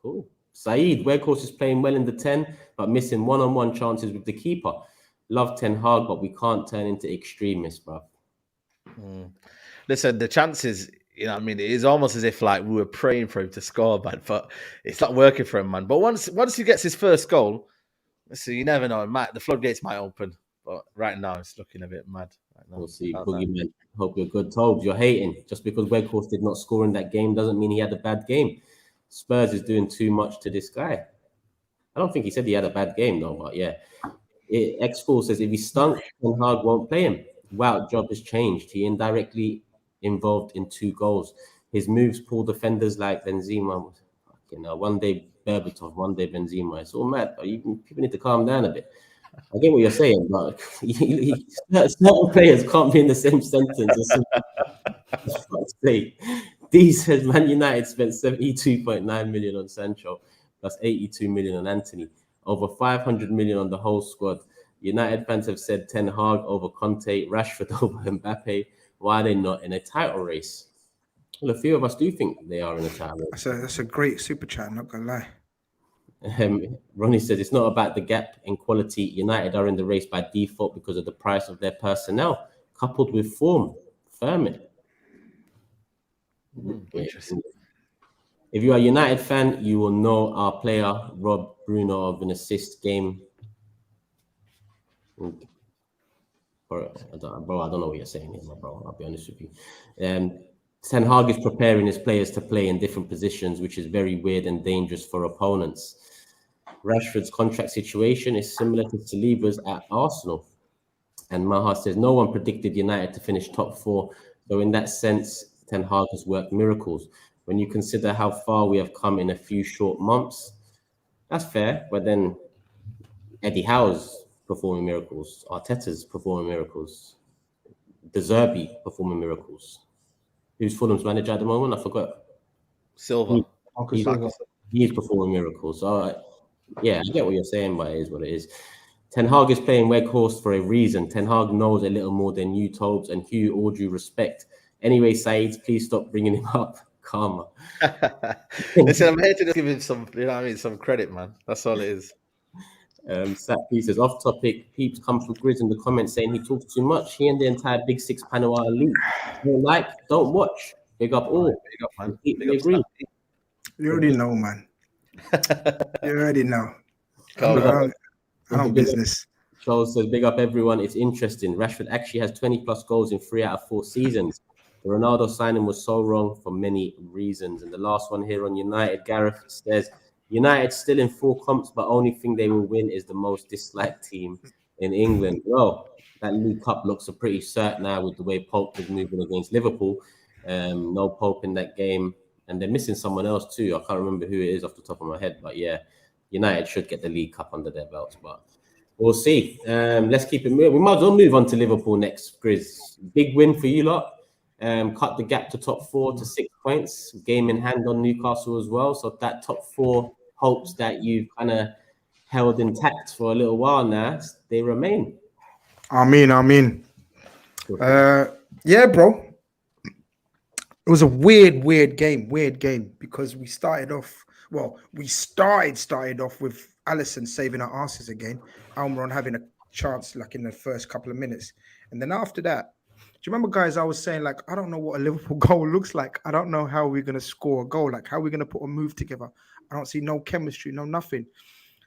[SPEAKER 1] Cool. SAEED, Weghorst is playing well in the 10, but missing one-on-one chances with the keeper. Love Ten Hag, but we can't turn into extremists, bro.
[SPEAKER 2] Listen, the chances, you know what I mean, it is almost as if like we were praying for him to score, man, but it's not working for him, man. But once he gets his first goal, so you never know, the floodgates might open. But right now, it's looking a bit mad. Right now.
[SPEAKER 1] We'll see. Boogeyman, hope you're good. Tobes, you're hating. Just because Weghorst did not score in that game doesn't mean he had a bad game. Spurs is doing too much to this guy. I don't think he said he had a bad game, though, but yeah. X4 says if he stunk, Ten Hag won't play him. Wow, job has changed. He indirectly involved in 2 goals. His moves pull defenders like Benzema. You know, one day Berbatov, one day Benzema. It's all mad. But people need to calm down a bit. I get what you're saying, but certain players can't be in the same sentence. D says Man United spent 72.9 million on Sancho, plus 82 million on Anthony, over 500 million on the whole squad. United fans have said Ten Hag over Conte, Rashford over Mbappe. Why are they not in a title race? Well, a few of us do think they are in a title race.
[SPEAKER 3] That's a great super chat, not gonna lie.
[SPEAKER 1] Ronnie says it's not about the gap in quality. United are in the race by default because of the price of their personnel, coupled with form. Firm it.
[SPEAKER 2] Interesting.
[SPEAKER 1] If you are a United fan, you will know our player robbed Bruno of an assist game. Bro, I don't know what you're saying here, my bro. I'll be honest with you. Ten Hag is preparing his players to play in different positions, which is very weird and dangerous for opponents. Rashford's contract situation is similar to Saliba's at Arsenal. And Maha says no one predicted United to finish top 4. So in that sense, Ten Hag has worked miracles. When you consider how far we have come in a few short months, that's fair. But then Eddie Howe's performing miracles. Arteta's performing miracles. De Zerbi performing miracles. Who's Fulham's manager at the moment? I forgot.
[SPEAKER 2] Silva.
[SPEAKER 1] He's performing miracles. So, yeah, I get what you're saying, but it is what it is. Ten Hag is playing Weghorst for a reason. Ten Hag knows a little more than you, Tobes, and Hugh, all due respect. Anyway, Saeed, please stop bringing him up. Karma.
[SPEAKER 2] Listen, I'm here to just give him some, you know what I mean, some credit, man. That's all it is.
[SPEAKER 1] Sat pieces off topic. Peeps come from GRIZZ in the comments saying he talks too much. He and the entire Big Six panel are elite. Don't like, don't watch. Big up all.
[SPEAKER 2] Big up, man.
[SPEAKER 1] Big agree.
[SPEAKER 3] You already know, man. You already know. I don't business.
[SPEAKER 1] Charles says, big up everyone. It's interesting. Rashford actually has 20 plus goals in 3 out of 4 seasons. The Ronaldo signing was so wrong for many reasons. And the last one here on United, Gareth says, United still in 4 comps, but only thing they will win is the most disliked team in England. Well, that League Cup looks pretty certain now with the way Pope is moving against Liverpool. No Pope in that game. And they're missing someone else too. I can't remember who it is off the top of my head. But yeah, United should get the League Cup under their belts. But we'll see. Let's keep it moving. We might as well move on to Liverpool next, GRIZZ. Big win for you lot. Cut the gap to top 4 to 6 points. Game in hand on Newcastle as well. So that top 4 hopes that you've kind of held intact for a little while now, they remain.
[SPEAKER 3] Amen. Yeah, bro. It was a weird game because we started off off with Alisson saving our asses again. Almiron having a chance like in the first couple of minutes. And then after that, do you remember, guys, I was saying, like, I don't know what a Liverpool goal looks like. I don't know how we're going to score a goal. Like, how are we going to put a move together? I don't see no chemistry, no nothing.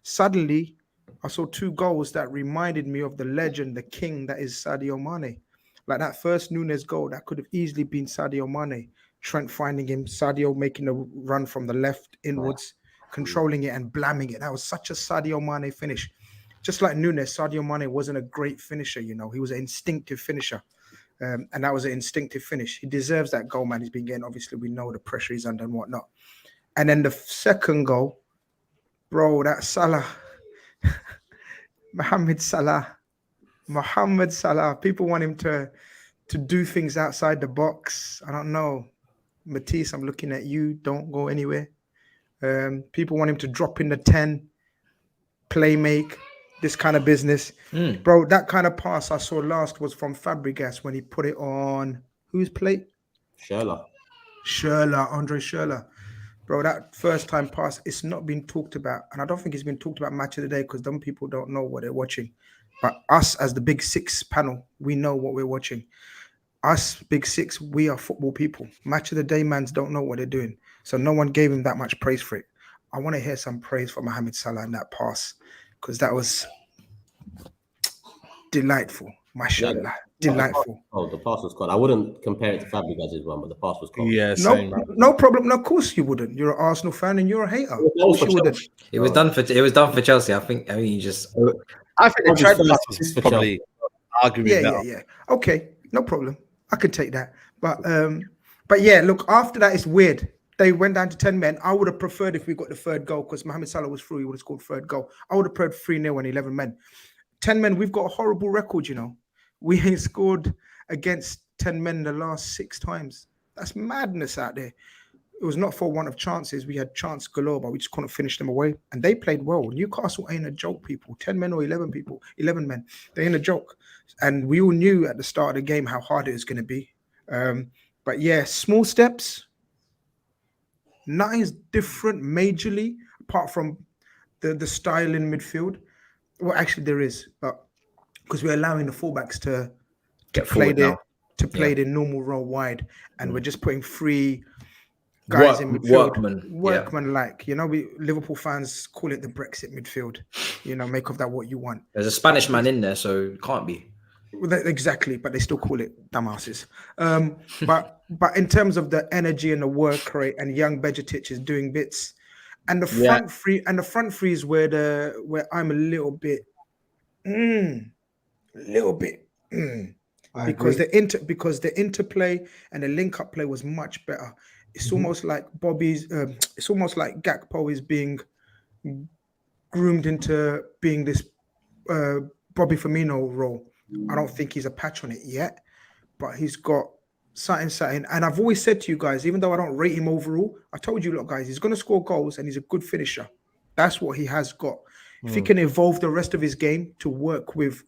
[SPEAKER 3] Suddenly, I saw 2 goals that reminded me of the legend, the king that is Sadio Mane. Like that first Nunes goal, that could have easily been Sadio Mane. Trent finding him, Sadio making a run from the left inwards, controlling it and blamming it. That was such a Sadio Mane finish. Just like Nunes, Sadio Mane wasn't a great finisher, you know. He was an instinctive finisher. And that was an instinctive finish. He deserves that goal, man. He's been getting, obviously, we know the pressure he's under and whatnot. And then the second goal, bro, that Salah, Mohamed Salah. People want him to do things outside the box. I don't know. Matisse, I'm looking at you. Don't go anywhere. People want him to drop in the 10, play make, this kind of business. Bro, that kind of pass I saw last was from Fabregas when he put it on whose plate? Andre Schürrle. Bro, that first time pass, it's not been talked about. And I don't think it's been talked about match of the day because some people don't know what they're watching. But us as the Big Six panel, we know what we're watching. Us, Big Six, we are football people. Match of the day mans don't know what they're doing. So no one gave him that much praise for it. I want to hear some praise for Mohamed Salah in that pass because that was delightful. Mashallah. Yeah. Delightful.
[SPEAKER 1] The pass was cold. I wouldn't compare it to Fabregas's one, but the pass was cold.
[SPEAKER 2] Yeah,
[SPEAKER 3] no problem. No, of course you wouldn't. You're an Arsenal fan and you're a hater. Of course you wouldn't.
[SPEAKER 7] It was done for Chelsea. I think you just.
[SPEAKER 2] I think the trend was probably arguing that.
[SPEAKER 3] Yeah. Okay, no problem. I could take that. But yeah, look. After that, it's weird. They went down to 10 men. I would have preferred if we got the third goal because Mohamed Salah was through. He would have scored third goal. I would have preferred 3-0 and 11 men. 10 men. We've got a horrible record, you know. We ain't scored against 10 men the last 6 times. That's madness out there. It was not for want of chances. We had chance galore, but we just couldn't finish them away. And they played well. Newcastle ain't a joke, people. 10 men or 11 men. They ain't a joke. And we all knew at the start of the game how hard it was going to be. But yeah, small steps. Nothing's different majorly, apart from the style in midfield. Well, actually there is, but because we're allowing the fullbacks to play their normal role wide, and we're just putting 3 guys in midfield, workman-like. You know, Liverpool fans call it the Brexit midfield. You know, make of that what you want.
[SPEAKER 7] There's a Spanish man in there, so it can't be.
[SPEAKER 3] Exactly, but they still call it dumbasses. But in terms of the energy and the work rate, and young Bejitic is doing bits, and the front three is where I'm a little bit. Because the interplay and the link up play was much better. It's almost like it's almost like Gakpo is being groomed into being this Bobby Firmino role. I don't think he's a patch on it yet, but he's got something. And I've always said to you guys, even though I don't rate him overall, I told you, look, guys, he's going to score goals and he's a good finisher. That's what he has got. If he can evolve the rest of his game to work with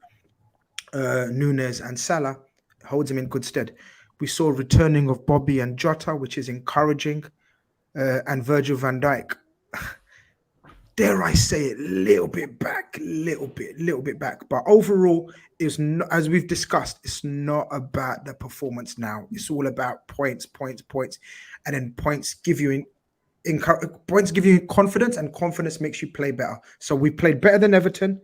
[SPEAKER 3] Nunes and Salah, holds him in good stead. We saw returning of Bobby and Jota, which is encouraging, and Virgil van Dijk. Dare I say it, little bit back. But overall, it's not, as we've discussed, it's not about the performance now. It's all about points, and then points give you confidence, and confidence makes you play better. So we played better than Everton.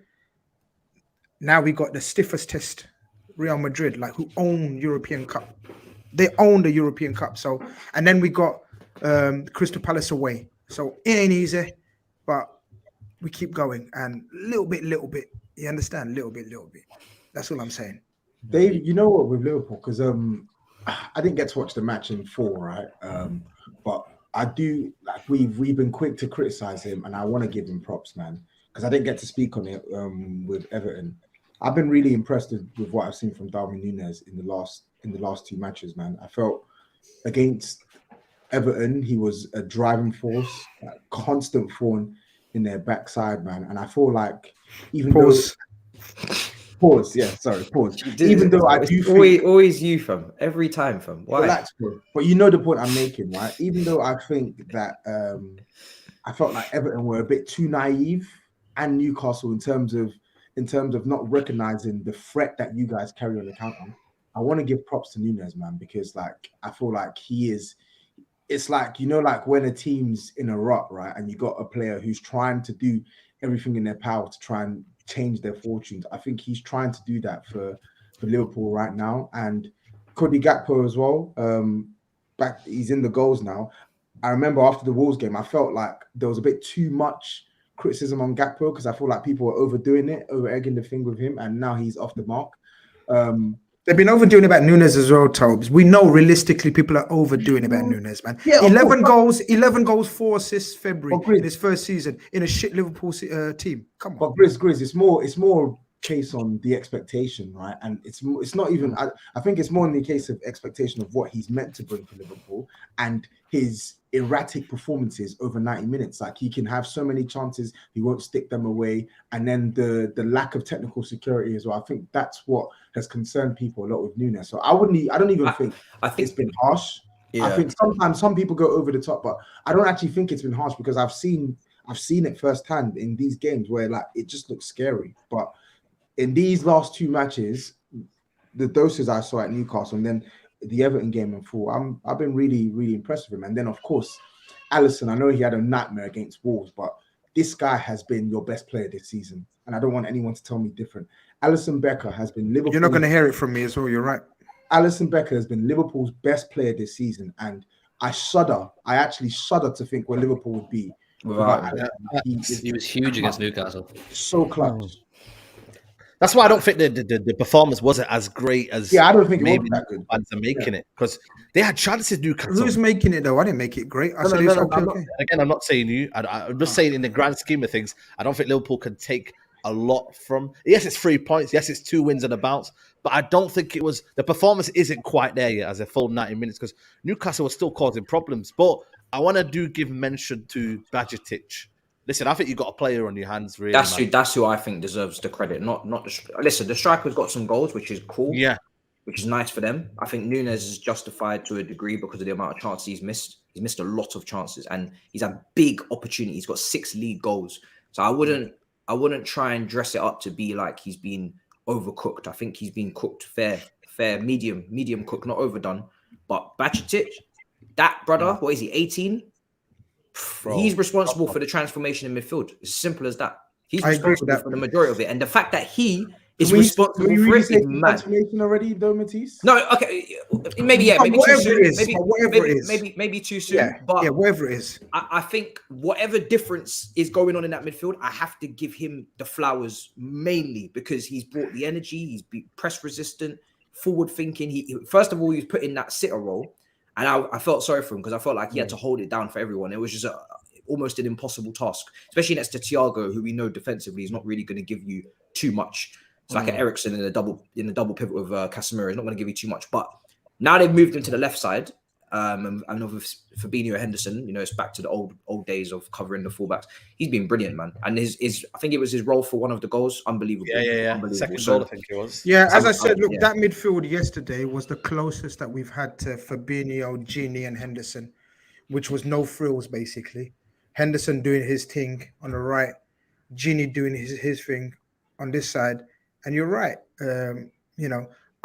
[SPEAKER 3] Now we got the stiffest test, Real Madrid, like who own European Cup. They own the European Cup. So, and then we got Crystal Palace away. So it ain't easy, but we keep going, and little bit. You understand? Little bit. That's all I'm saying.
[SPEAKER 6] Dave, you know what with Liverpool, because I didn't get to watch the match in full, right? But I do, like, we've been quick to criticize him, and I want to give him props, man, because I didn't get to speak on it with Everton. I've been really impressed with what I've seen from Darwin Núñez in the last 2 matches, man. I felt against Everton, he was a driving force, like constant thorn in their backside, man. And I feel like even pause. Even though I do
[SPEAKER 7] always you from every time from why?
[SPEAKER 6] Relax, bro. But you know the point I'm making, right? Even though I think that I felt like Everton were a bit too naive, and Newcastle in terms of not recognizing the threat that you guys carry on the counter. I want to give props to Núñez, man, because like I feel like he is. It's like, you know, like when a team's in a rut, right, and you got a player who's trying to do everything in their power to try and change their fortunes. I think he's trying to do that for Liverpool right now, and Cody Gakpo as well. He's in the goals now. I remember after the Wolves game, I felt like there was a bit too much criticism on Gakpo because I feel like people were overdoing it, over-egging the thing with him, and now he's off the mark.
[SPEAKER 3] They've been overdoing about Núñez as well, Tobes. We know realistically people are overdoing about Núñez, man. Yeah, 11 goals, 4 assists February in his first season in a shit Liverpool team. Come on.
[SPEAKER 6] But Grizz, it's more case on the expectation, right? And it's not even. I think it's more in the case of expectation of what he's meant to bring for Liverpool and his erratic performances over 90 minutes. Like he can have so many chances, he won't stick them away, and then the lack of technical security as well. I think that's what has concerned people a lot with Núñez. So I don't even think it's been harsh. I think sometimes some people go over the top, but I don't actually think it's been harsh because I've seen it firsthand in these games where like it just looks scary. But in these last 2 matches, the doses I saw at Newcastle and then the Everton game in full, I've been really, really impressed with him. And then of course, Alisson, I know he had a nightmare against Wolves, but this guy has been your best player this season. And I don't want anyone to tell me different. Alisson Becker has been Liverpool.
[SPEAKER 3] You're not going to hear it from me as well. You're right.
[SPEAKER 6] Alisson Becker has been Liverpool's best player this season. And I actually shudder to think where Liverpool would be.
[SPEAKER 4] He was huge against Newcastle.
[SPEAKER 6] So clutch.
[SPEAKER 2] That's why I don't think the performance wasn't as great as
[SPEAKER 6] I don't think
[SPEAKER 2] maybe
[SPEAKER 6] it was that good.
[SPEAKER 2] fans are making it because they had chances. Newcastle.
[SPEAKER 3] Who's making it though? I didn't make it great. I said it's okay.
[SPEAKER 2] Again, I'm not saying you. I'm just saying in the grand scheme of things, I don't think Liverpool can take a lot from. Yes, it's 3 points. Yes, it's 2 wins and a bounce. But I don't think it was the performance isn't quite there yet as a full 90 minutes because Newcastle was still causing problems. But I want to give mention to Bajcetic. Listen, I think you got a player on your hands. Really,
[SPEAKER 7] that's who I think deserves the credit. Not listen. The striker's got some goals, which is cool.
[SPEAKER 2] Yeah,
[SPEAKER 7] which is nice for them. I think Nunes is justified to a degree because of the amount of chances he's missed. He's missed a lot of chances, and he's had big opportunities. He's got 6 league goals. So I wouldn't try and dress it up to be like he's been overcooked. I think he's been cooked fair, medium cooked, not overdone. But Bajcetic, that brother, what is he? 18. Bro, he's responsible for the transformation in midfield. It's simple as that. He's responsible for the majority of it. And the fact that he is responsible for it is mad.
[SPEAKER 6] Transformation already, though, Matisse?
[SPEAKER 7] No, okay. Maybe too soon. Maybe too soon.
[SPEAKER 3] Yeah,
[SPEAKER 7] but
[SPEAKER 3] whatever it is.
[SPEAKER 7] I think whatever difference is going on in that midfield, I have to give him the flowers mainly because he's brought the energy, he's been press resistant, forward thinking. He first of all, he was put in that sitter role. And I felt sorry for him because I felt like he had to hold it down for everyone. It was just almost an impossible task, especially next to Thiago, who we know defensively is not really going to give you too much. It's like an Eriksen in the double pivot with Casemiro. It's not going to give you too much. But now they've moved him to the left side. And with Fabinho and Henderson, it's back to the old days of covering the fullbacks. He's been brilliant, man. And I think it was his role for one of the goals. Unbelievable.
[SPEAKER 2] Yeah.
[SPEAKER 7] Unbelievable.
[SPEAKER 2] Second goal, I think it was.
[SPEAKER 3] Yeah, as I said, look, that midfield yesterday was the closest that we've had to Fabinho, Gini, and Henderson, which was no frills, basically. Henderson doing his thing on the right, Gini doing his thing on this side. And you're right.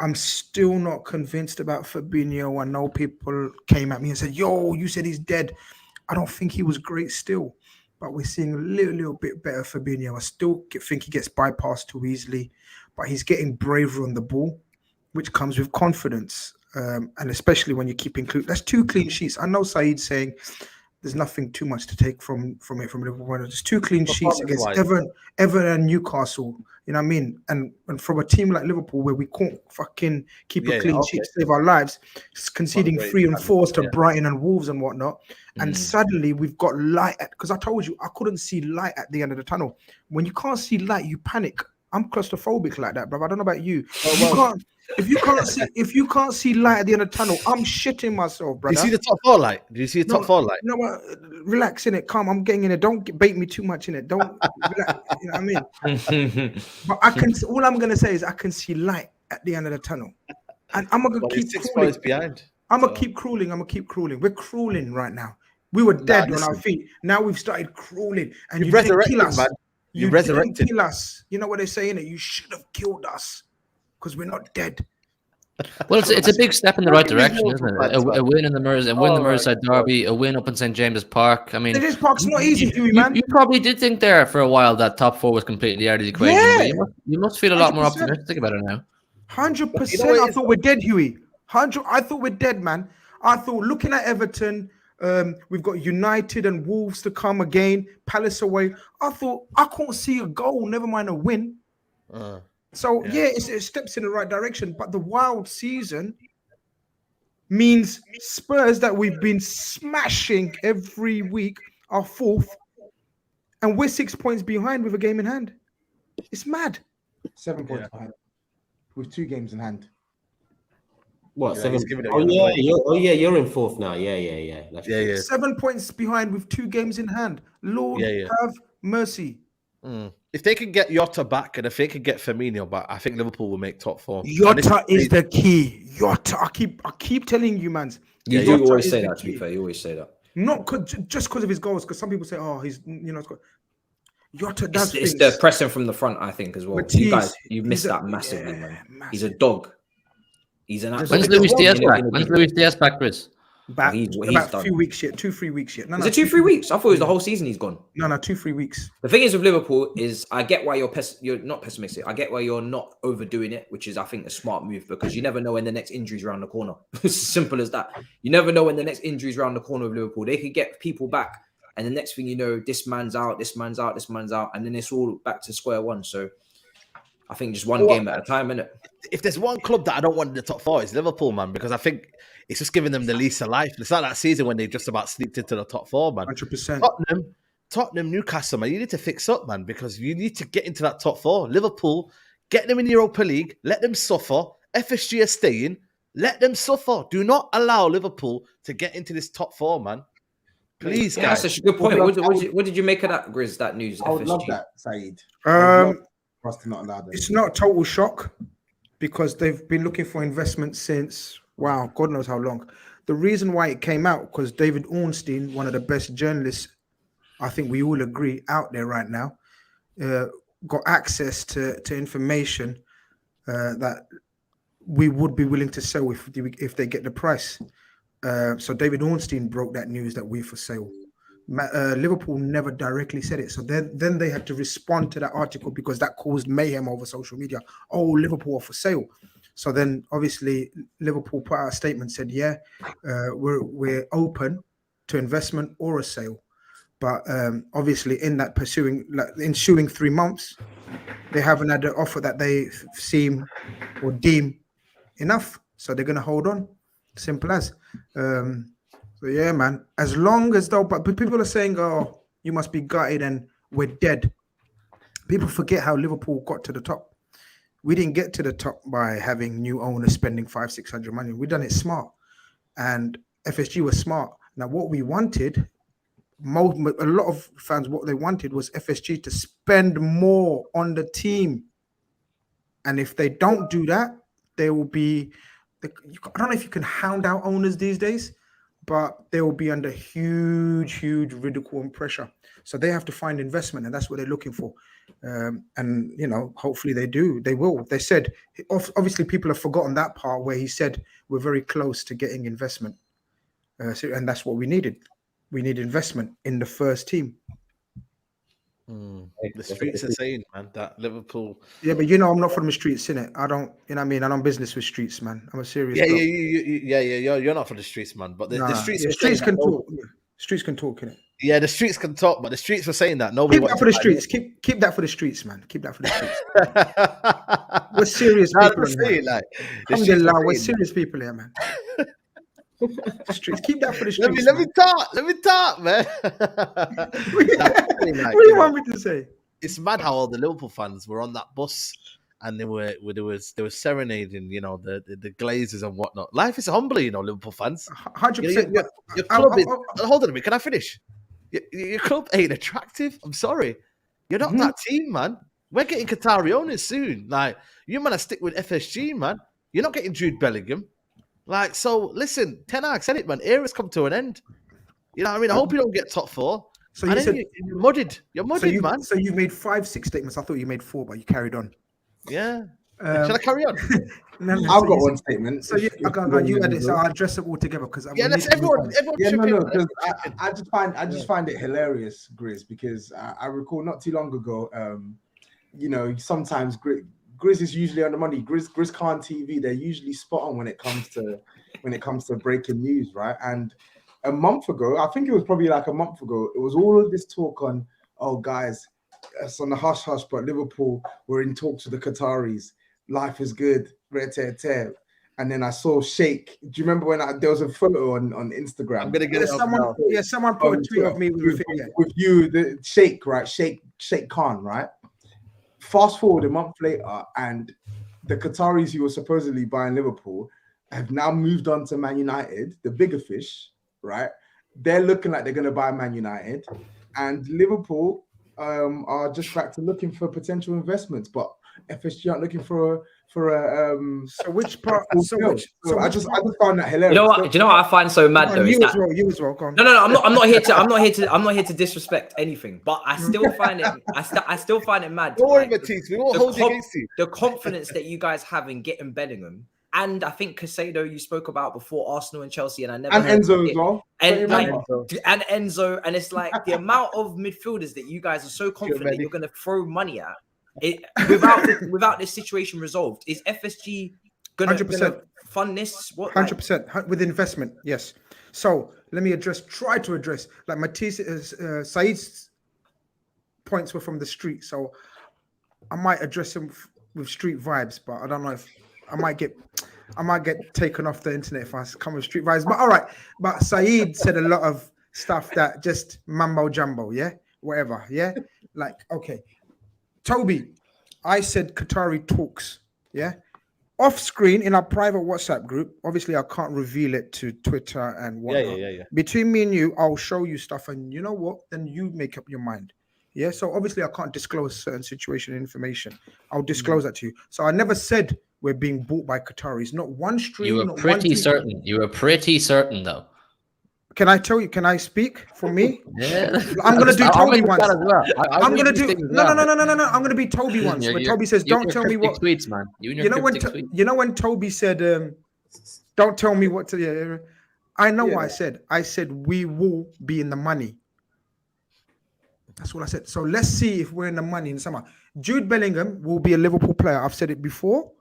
[SPEAKER 3] I'm still not convinced about Fabinho. I know people came at me and said, yo, you said he's dead. I don't think he was great still, but we're seeing a little bit better Fabinho. I still think he gets bypassed too easily, but he's getting braver on the ball, which comes with confidence. And especially when you keep including, that's 2 clean sheets. I know SAEED saying there's nothing too much to take from Liverpool. There's 2 clean sheets against Everton and Newcastle. You know what I mean? And from a team like Liverpool, where we can't fucking keep a clean sheet to save our lives, conceding 3 and 4s to Brighton and Wolves and whatnot. And suddenly we've got light. Because I told you, I couldn't see light at the end of the tunnel. When you can't see light, you panic. I'm claustrophobic like that, bro. I don't know about you. If you can't see light at the end of the tunnel, I'm shitting myself, brother.
[SPEAKER 2] Do you see the top 4 light? Do you see the top 4 light?
[SPEAKER 3] You know what? Relax in it. Calm. I'm getting in it. Don't bait me too much in it. Don't. Relax, you know what I mean? But I can. All I'm gonna say is I can see light at the end of the tunnel, and I'm gonna keep
[SPEAKER 2] 6
[SPEAKER 3] crawling.
[SPEAKER 2] points behind.
[SPEAKER 3] I'm gonna keep crawling. We're crawling right now. We were dead on our feet. Now we've started crawling, and you resurrected us. Man. You resurrected. Kill us. You know what they're saying? You should have killed us because we're not dead.
[SPEAKER 4] Well, it's a big step in the right direction, isn't it? A win in the Merseyside derby, a win up in St James's Park. I mean,
[SPEAKER 3] St James's Park's not easy, Hughie, man.
[SPEAKER 4] You probably did think there for a while that top 4 was completely out of the equation.
[SPEAKER 3] Yeah.
[SPEAKER 4] You must feel a lot more optimistic about it now.
[SPEAKER 3] 100%. I thought we're dead, Hughie. I thought we're dead, man. I thought looking at Everton, we've got United and Wolves to come again, Palace away. I thought I can't see a goal, never mind a win. So, it steps in the right direction. But the wild season means Spurs that we've been smashing every week are 4th. And we're 6 points behind with a game in hand. It's mad.
[SPEAKER 6] 7 points behind with 2 games in hand.
[SPEAKER 1] What, 7? You're in 4th now. Yeah.
[SPEAKER 3] 7 points behind with 2 games in hand. Lord have mercy.
[SPEAKER 2] If they can get Jota back and if they can get Firmino back, I think Liverpool will make top 4.
[SPEAKER 3] Jota is the key. Jota, I keep telling you, man.
[SPEAKER 5] You do always say that, to be fair. You always say that.
[SPEAKER 3] Not just because of his goals, because some people say, oh, he's, you know, Jota does
[SPEAKER 5] it's the pressing from the front, I think, as well.
[SPEAKER 3] Matisse,
[SPEAKER 5] you guys, you missed that massively, man. Massive. He's a dog. He's an absolute.
[SPEAKER 4] When's Luis Diaz back? When's Luis Diaz back, Grizz?
[SPEAKER 3] About a few weeks yet, 2-3 weeks yet.
[SPEAKER 5] Is it 2-3 weeks? I thought it was the whole season he's gone.
[SPEAKER 3] No, 2-3 weeks.
[SPEAKER 5] The thing is with Liverpool is I get why you're not pessimistic. I get why you're not overdoing it, which is I think a smart move because you never know when the next injury's around the corner. It's as simple as that. You never know when the next injury's around the corner of Liverpool. They could get people back, and the next thing you know, this man's out, and then it's all back to square one. So I think just one game at a time, innit?
[SPEAKER 2] If there's one club that I don't want in the top 4, it's Liverpool, man, because I think it's just giving them the lease of life. It's like that season when they just about sneaked into the top 4, man.
[SPEAKER 3] 100%.
[SPEAKER 2] Tottenham, Newcastle, man, you need to fix up, man, because you need to get into that top 4. Liverpool, get them in the Europa League, let them suffer. FSG are staying, let them suffer. Do not allow Liverpool to get into this top 4, man. Please, guys.
[SPEAKER 5] That's a good point. What did you make of that, Grizz, that news?
[SPEAKER 6] I would love that, SAEED.
[SPEAKER 3] It's not a total shock because they've been looking for investment since, wow, God knows how long. The reason why it came out, because David Ornstein, one of the best journalists, I think we all agree, out there right now, got access to information that we would be willing to sell if they get the price. So David Ornstein broke that news that we're for sale. Liverpool never directly said it. So then they had to respond to that article because that caused mayhem over social media. Oh, Liverpool are for sale. So then obviously Liverpool put out a statement, said, yeah, we're open to investment or a sale. But obviously in that ensuing 3 months, they haven't had an offer that they seem or deem enough. So they're going to hold on. Simple as. So yeah, man. As long as though, but people are saying, "Oh, you must be gutted and we're dead." People forget how Liverpool got to the top. We didn't get to the top by having new owners spending 500-600 million. We done it smart, and FSG was smart. Now, what we wanted, a lot of fans, what they wanted was FSG to spend more on the team, and if they don't do that, they will be. I don't know if you can hound out owners these days, but they will be under huge ridicule and pressure. So they have to find investment, and that's what they're looking for. And, you know, hopefully they do. They will. They said, obviously people have forgotten that part where he said we're very close to getting investment. And that's what we needed. We need investment in the first team.
[SPEAKER 2] The streets are saying, man, that Liverpool.
[SPEAKER 3] Yeah, but you know, I'm not from the streets, innit? I don't, you know what I mean? I don't business with streets, man. I'm a serious.
[SPEAKER 2] You're not from the streets, man. But the streets
[SPEAKER 3] can talk. Streets can talk, innit?
[SPEAKER 2] Yeah, the streets can talk, but the streets were saying that nobody.
[SPEAKER 3] Keep that for the streets. Keep that for the streets, man. Keep that for the streets. We're serious people. Alhamdulillah, we're serious people here, man. Streets. Keep that for the streets.
[SPEAKER 2] Let me talk, man.
[SPEAKER 3] What do you want me to say?
[SPEAKER 2] It's mad how all the Liverpool fans were on that bus and they were serenading, you know, the Glazers and whatnot. Life is humbling, you know, Liverpool fans.
[SPEAKER 3] 100%.
[SPEAKER 2] Your club is. Hold on a minute. Can I finish? Your club ain't attractive. I'm sorry. You're not that team, man. We're getting Qatari owners soon. Like, you man, stick with FSG, man. You're not getting Jude Bellingham. Like, so listen, Ten Hag said it, man. Era's come to an end. You know what I mean? I hope you don't get top 4. So you said, you're muddied. You're muddied, man.
[SPEAKER 3] So you've made 5-6 statements. I thought you made 4, but you carried on.
[SPEAKER 2] Yeah. Shall I carry on?
[SPEAKER 6] I've got one statement.
[SPEAKER 3] So you had it. So I'll address it all together because
[SPEAKER 2] everyone.
[SPEAKER 6] I just find it hilarious, Grizz, because I recall not too long ago. You know, sometimes Grizz is usually on the money. Grizz Khan TV, they're usually spot on when it comes to breaking news, right? And a month ago, I think it was probably like a month ago, it was all of this talk on, oh guys, it's on the hush hush, but Liverpool were in talks with the Qataris. Life is good, and then I saw Sheikh. Do you remember when there was a photo on Instagram?
[SPEAKER 2] I'm gonna get it.
[SPEAKER 3] Someone put a tweet of me with
[SPEAKER 6] you, the Sheikh, right? Sheikh Khan, right? Fast forward a month later, and the Qataris who were supposedly buying Liverpool have now moved on to Man United, the bigger fish, right? They're looking like they're going to buy Man United, and Liverpool are just back to looking for potential investments. But FSG aren't looking for a
[SPEAKER 3] So which part?
[SPEAKER 6] I just found that hilarious.
[SPEAKER 5] You know what I find so mad though?
[SPEAKER 3] You as well. Go on.
[SPEAKER 5] No. I'm not here to disrespect anything, but I still find it. I still find it mad.
[SPEAKER 2] Don't worry, Matisse. We won't hold you against you.
[SPEAKER 5] The confidence that you guys have in getting Bellingham, and I think Caicedo you spoke about before Arsenal and Chelsea, and I never
[SPEAKER 6] and Enzo as well.
[SPEAKER 5] And Enzo, and it's like the amount of midfielders that you guys are so confident that you're going to throw money at. Without this situation resolved, is FSG gonna fund this?
[SPEAKER 3] 100% with investment, yes. So let me try to address like Matisse, Saeed's points were from the street, so I might address them with street vibes, but I don't know if I might get taken off the internet if I come with street vibes. But all right, but Saeed said a lot of stuff that just mambo jumbo, yeah, whatever, yeah, like okay. Toby, I said Qatari talks, yeah? Off screen in our private WhatsApp group, obviously I can't reveal it to Twitter and whatnot.
[SPEAKER 2] Yeah.
[SPEAKER 3] Between me and you, I'll show you stuff and you know what? Then you make up your mind. Yeah, so obviously I can't disclose certain situation information. I'll disclose that to you. So I never said we're being bought by Qataris. Not one stream.
[SPEAKER 4] You were pretty certain. You were pretty certain though.
[SPEAKER 3] Can I tell you? Can I speak for me?
[SPEAKER 4] Yeah.
[SPEAKER 3] I'm gonna do Toby once. I'm gonna do no. I'm gonna be Toby once. When Toby says, "Don't tell me what."
[SPEAKER 4] Tweets, man.
[SPEAKER 3] You know when Toby said, "Don't tell me what to." Yeah, I know what I said. I said we will be in the money. That's what I said. So let's see if we're in the money in summer. Jude Bellingham will be a Liverpool player. I've said it before.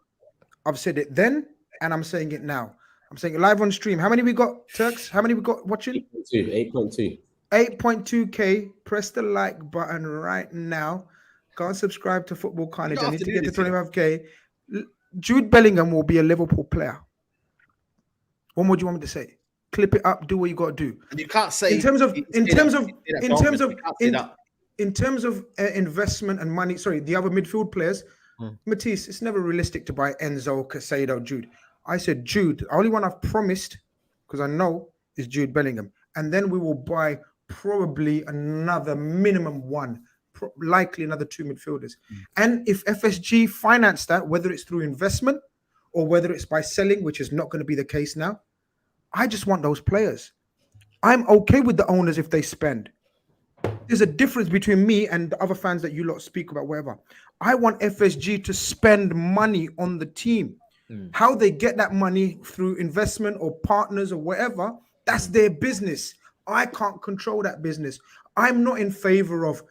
[SPEAKER 3] I've said it then, and I'm saying it now. I'm saying live on stream. How many we got, Turks? How many we got watching?
[SPEAKER 1] 8.2.
[SPEAKER 3] 8.2K. Press the like button right now. Go and subscribe to Football Carnage. I need to get to 25K. Jude Bellingham will be a Liverpool player. What more do you want me to say? Clip it up. Do what you got to do.
[SPEAKER 2] And you can't say
[SPEAKER 3] in terms of investment and money. Sorry, the other midfield players. Matisse, it's never realistic to buy Enzo, Caicedo, Jude. I said Jude. The only one I've promised, because I know, is Jude Bellingham. And then we will buy probably another minimum one, likely another two midfielders. And if FSG finance that, whether it's through investment or whether it's by selling, which is not going to be the case now, I just want those players. I'm okay with the owners if they spend. There's a difference between me and the other fans that you lot speak about, whatever. I want FSG to spend money on the team. How they get that money through investment or partners or whatever, that's their business. I can't control that business. I'm not in favor of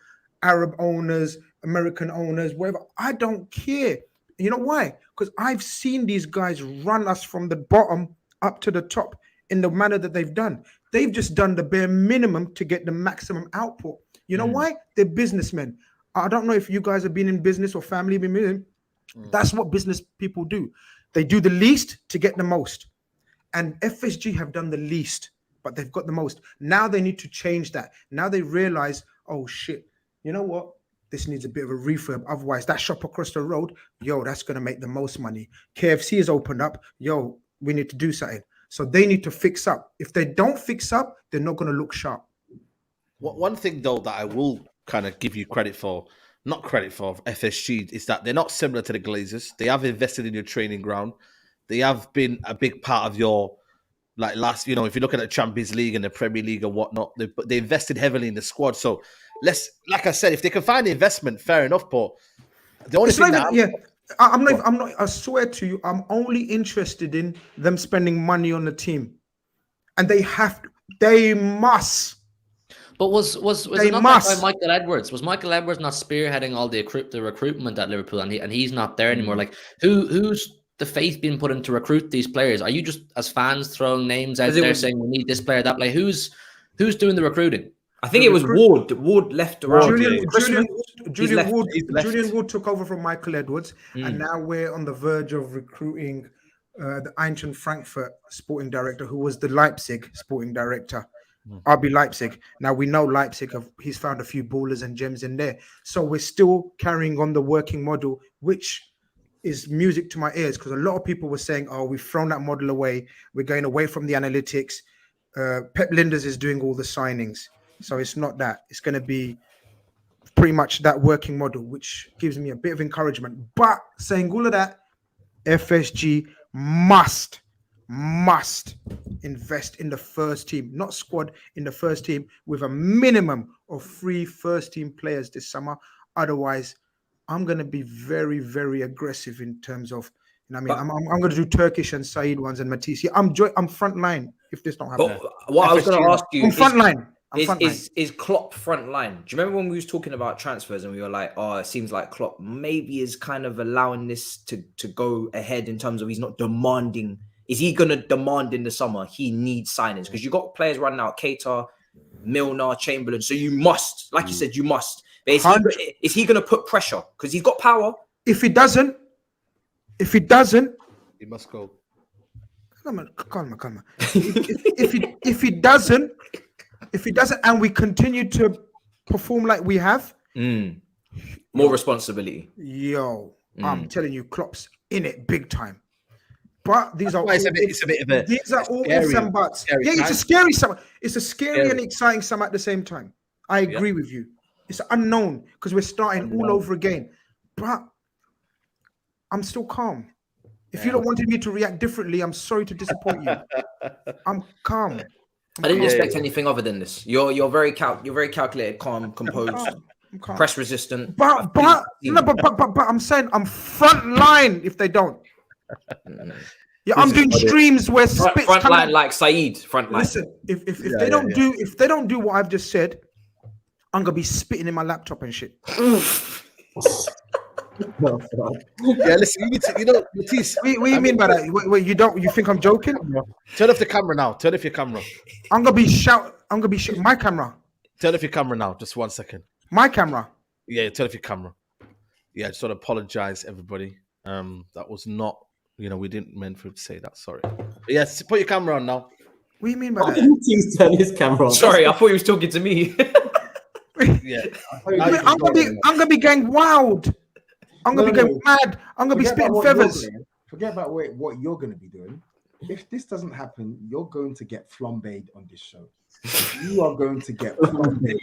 [SPEAKER 3] Arab owners, American owners, whatever. I don't care. You know why? Because I've seen these guys run us from the bottom up to the top in the manner that they've done. They've just done the bare minimum to get the maximum output. You know why? They're businessmen. I don't know if you guys have been in business or family been in. That's what business people do. They do the least to get the most. And FSG have done the least, but they've got the most. Now they need to change that. Now they realize, oh shit, you know what? This needs a bit of a refurb. Otherwise, that shop across the road, yo, that's going to make the most money. KFC has opened up. Yo, we need to do something. So they need to fix up. If they don't fix up, they're not going to look sharp.
[SPEAKER 2] One thing, though, that I will kind of give you credit for, not credit for FSG, is that they're not similar to the Glazers. They have invested in your training ground. They have been a big part of your, like last, you know, if you look at the Champions League and the Premier League and whatnot, they invested heavily in the squad. So like I said, if they can find the investment, fair enough. But the only thing
[SPEAKER 3] I swear to you, I'm only interested in them spending money on the team. And they must.
[SPEAKER 4] But was it not by Michael Edwards? Was Michael Edwards not spearheading all the recruitment at Liverpool, and he's not there anymore? Like, who's the faith being put in to recruit these players? Are you just as fans throwing names out there saying we need this player, that player? Who's doing the recruiting?
[SPEAKER 5] I think it was Ward. Ward left around.
[SPEAKER 3] Julian Ward took over from Michael Edwards, and now we're on the verge of recruiting the Eintracht Frankfurt sporting director, who was the Leipzig sporting director. RB Leipzig. Now we know Leipzig he's found a few ballers and gems in there. So we're still carrying on the working model, which is music to my ears, because a lot of people were saying, oh, we've thrown that model away. We're going away from the analytics. Pep Linders is doing all the signings. So it's not that. It's going to be pretty much that working model, which gives me a bit of encouragement. But saying all of that, FSG must invest in the first team, not squad, in the first team with a minimum of 3 first-team players this summer. Otherwise, I'm going to be very, very aggressive in terms of, you know what I mean? I'm going to do Turkish and SAEED ones and Matisse. I'm front line if this don't happen.
[SPEAKER 7] What I was going to ask you,
[SPEAKER 3] I'm front line.
[SPEAKER 7] Is Klopp front line? Do you remember when we was talking about transfers and we were like, oh, it seems like Klopp maybe is kind of allowing this to go ahead in terms of he's not demanding. Is he going to demand in the summer? He needs signings because you got players running out, Keita, Milner, Chamberlain. So you must, like you said, you must. But is he going to put pressure? Because he's got power.
[SPEAKER 3] If he doesn't,
[SPEAKER 2] he must go.
[SPEAKER 3] Calm on. If he doesn't, and we continue to perform like we have,
[SPEAKER 7] more responsibility.
[SPEAKER 3] I'm telling you, Klopp's in it big time. But these are all,
[SPEAKER 2] it's a bit of a
[SPEAKER 3] these are all ifs and buts. Yeah, it's a scary summer. It's a scary and exciting summer at the same time. I agree with you. It's unknown because we're starting all over again. But I'm still calm. If you don't wanted me to react differently, I'm sorry to disappoint you. I'm calm.
[SPEAKER 7] I didn't expect anything other than this. You're very calculated, calm, composed, press resistant.
[SPEAKER 3] But I'm saying I'm front line if they don't. Yeah, I'm doing streams where spits
[SPEAKER 7] front line like SAEED. Front line.
[SPEAKER 3] Listen, if they don't do what I've just said, I'm gonna be spitting in my laptop and shit.
[SPEAKER 2] Listen, you know, Matisse.
[SPEAKER 3] What do you mean by that? Wait, you think I'm joking?
[SPEAKER 2] Turn off the camera now. Turn off your camera.
[SPEAKER 3] I'm gonna be shouting. My camera.
[SPEAKER 2] Turn off your camera now. Just 1 second.
[SPEAKER 3] My camera.
[SPEAKER 2] Yeah, turn off your camera. Yeah, I just want to apologize, everybody. That was not, we didn't mean for it to say that. Sorry. But yes, put your camera on now.
[SPEAKER 3] What do you mean by that?
[SPEAKER 1] Matisse turn his camera on.
[SPEAKER 7] Sorry, I thought he was talking to me.
[SPEAKER 2] Yeah.
[SPEAKER 3] I'm gonna be going wild. I'm gonna be going mad. I'm gonna be spitting feathers.
[SPEAKER 6] Forget about what you're gonna be doing. If this doesn't happen, you're going to get flambéed on this show. You are going to get flambéed.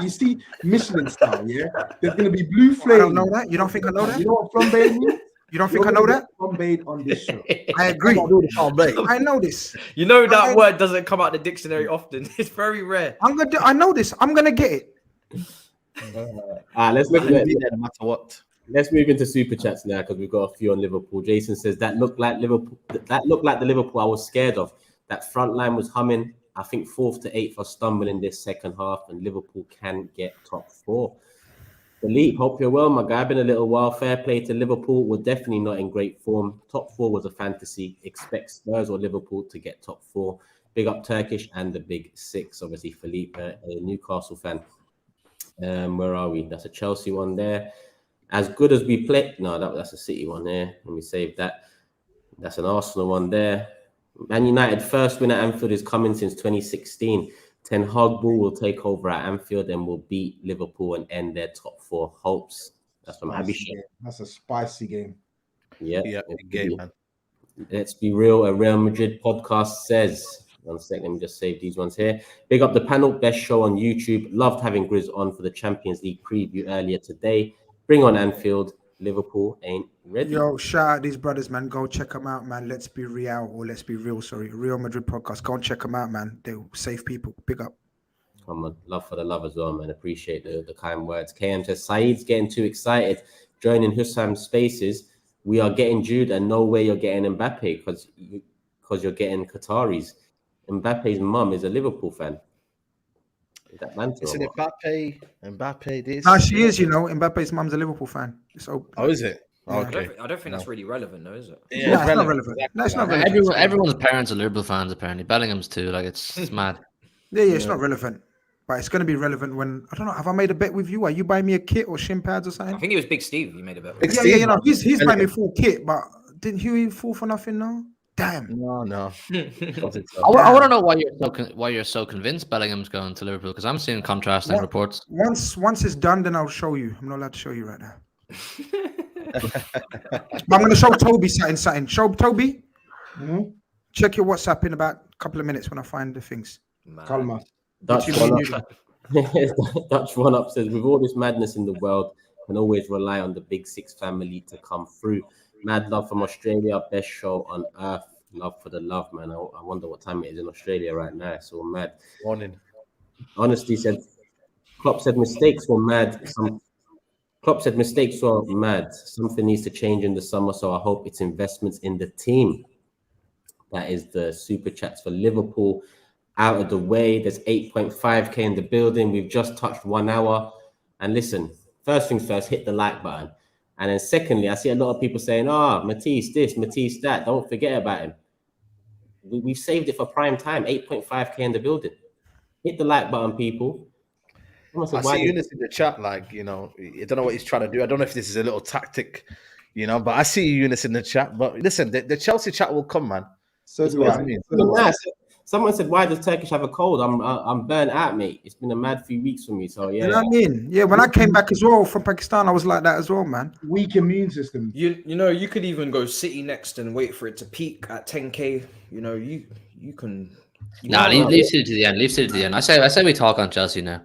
[SPEAKER 6] You see Michelin style, yeah? There's gonna be blue flame.
[SPEAKER 3] I don't know that. You don't think I know that?
[SPEAKER 6] You know what flambéed means?
[SPEAKER 3] You don't think I know that?
[SPEAKER 6] Flambéed on this show.
[SPEAKER 3] I agree. I know this.
[SPEAKER 7] You know that word doesn't come out the dictionary often. It's very rare.
[SPEAKER 3] I know this. I'm gonna get it.
[SPEAKER 1] Let's look at it.
[SPEAKER 2] No matter what.
[SPEAKER 1] Let's move into super chats now because we've got a few on Liverpool. Jason says that looked like Liverpool. That looked like the Liverpool I was scared of. That front line was humming. I think 4th to 8th are stumbling this second half, and Liverpool can get top 4. Philippe, hope you're well, my guy. Been a little while. Fair play to Liverpool. We're definitely not in great form. Top 4 was a fantasy. Expect Spurs or Liverpool to get top 4. Big up Turkish and the Big 6. Obviously, Philippe, a Newcastle fan. Where are we? That's a Chelsea one there. As good as we play, no, that's a City one there. Let me save that. That's an Arsenal one there. Man United first win at Anfield is coming since 2016. Ten Hag Ball will take over at Anfield and will beat Liverpool and end their top 4 hopes. That's from Abhishek.
[SPEAKER 6] That's a spicy game.
[SPEAKER 1] Yeah,
[SPEAKER 2] game, man.
[SPEAKER 1] Let's be real. A Real Madrid podcast says. 1 second, let me just save these ones here. Big up the panel, best show on YouTube. Loved having GRIZZ on for the Champions League preview earlier today. Bring on Anfield. Liverpool ain't ready.
[SPEAKER 3] Yo, shout out these brothers, man. Go check them out, man. Let's be real. Sorry, Real Madrid podcast. Go and check them out, man. They're safe people. Big up.
[SPEAKER 1] Come on, love for the love as well, man. Appreciate the kind words. KM says SAEED's getting too excited. Joining Hussam's spaces. We are getting Jude, and no way you're getting Mbappe because you're getting Qataris. Mbappe's mum is a Liverpool fan. Is that Manta?
[SPEAKER 2] Isn't it Mbappe this?
[SPEAKER 3] No, she is, Mbappe's mum's a Liverpool fan.
[SPEAKER 2] Oh, is it?
[SPEAKER 7] Yeah. Okay. I don't think that's really relevant, though, is it?
[SPEAKER 3] Yeah, no, it's not relevant. No, it's not relevant.
[SPEAKER 4] Everyone's parents are Liverpool fans, apparently. Bellingham's too. Like, it's mad.
[SPEAKER 3] Yeah, it's not relevant. But it's going to be relevant when, I don't know, have I made a bet with you? Are you buying me a kit or shin pads or something?
[SPEAKER 7] I think it was Big Steve you made a bet
[SPEAKER 3] with. Yeah, he's buying me full kit, but didn't Hughie fall for nothing now? Damn.
[SPEAKER 2] No.
[SPEAKER 4] I want to know why you're so convinced Bellingham's going to Liverpool, because I'm seeing contrasting reports.
[SPEAKER 3] Once it's done, then I'll show you. I'm not allowed to show you right now. But I'm going to show Toby something. Show Toby. Mm-hmm. Check your WhatsApp in about a couple of minutes when I find the things.
[SPEAKER 6] Calma.
[SPEAKER 1] Dutch Dutch One Up says, with all this madness in the world, can always rely on the Big Six family to come through. Mad love from Australia, best show on earth. Love for the love, man. I wonder what time it is in Australia right now. It's all mad.
[SPEAKER 2] Morning.
[SPEAKER 1] Honestly said, Klopp said mistakes were mad. Klopp said mistakes were mad. Something needs to change in the summer, so I hope it's investments in the team. That is the super chats for Liverpool out of the way. There's 8.5k in the building. We've just touched 1 hour. And listen, first things first, hit the like button. And then secondly, I see a lot of people saying, Matisse this, Matisse that. Don't forget about him. We've saved it for prime time. 8.5k in the building. Hit the like button, people.
[SPEAKER 2] I see Eunice in the chat, like, I don't know what he's trying to do. I don't know if this is a little tactic, but I see Eunice in the chat. But listen, the Chelsea chat will come, man.
[SPEAKER 6] So do I.
[SPEAKER 1] Someone said, "Why does Turkish have a cold?" I'm burnt out, mate. It's been a mad few weeks for me. So yeah,
[SPEAKER 3] you know what I mean. Yeah, when I came back as well from Pakistan, I was like that as well, man.
[SPEAKER 6] Weak immune system.
[SPEAKER 7] You could even go City next and wait for it to peak at 10k. You can.
[SPEAKER 4] Leave City to the end. Leave City to the end. I say we talk on Chelsea now.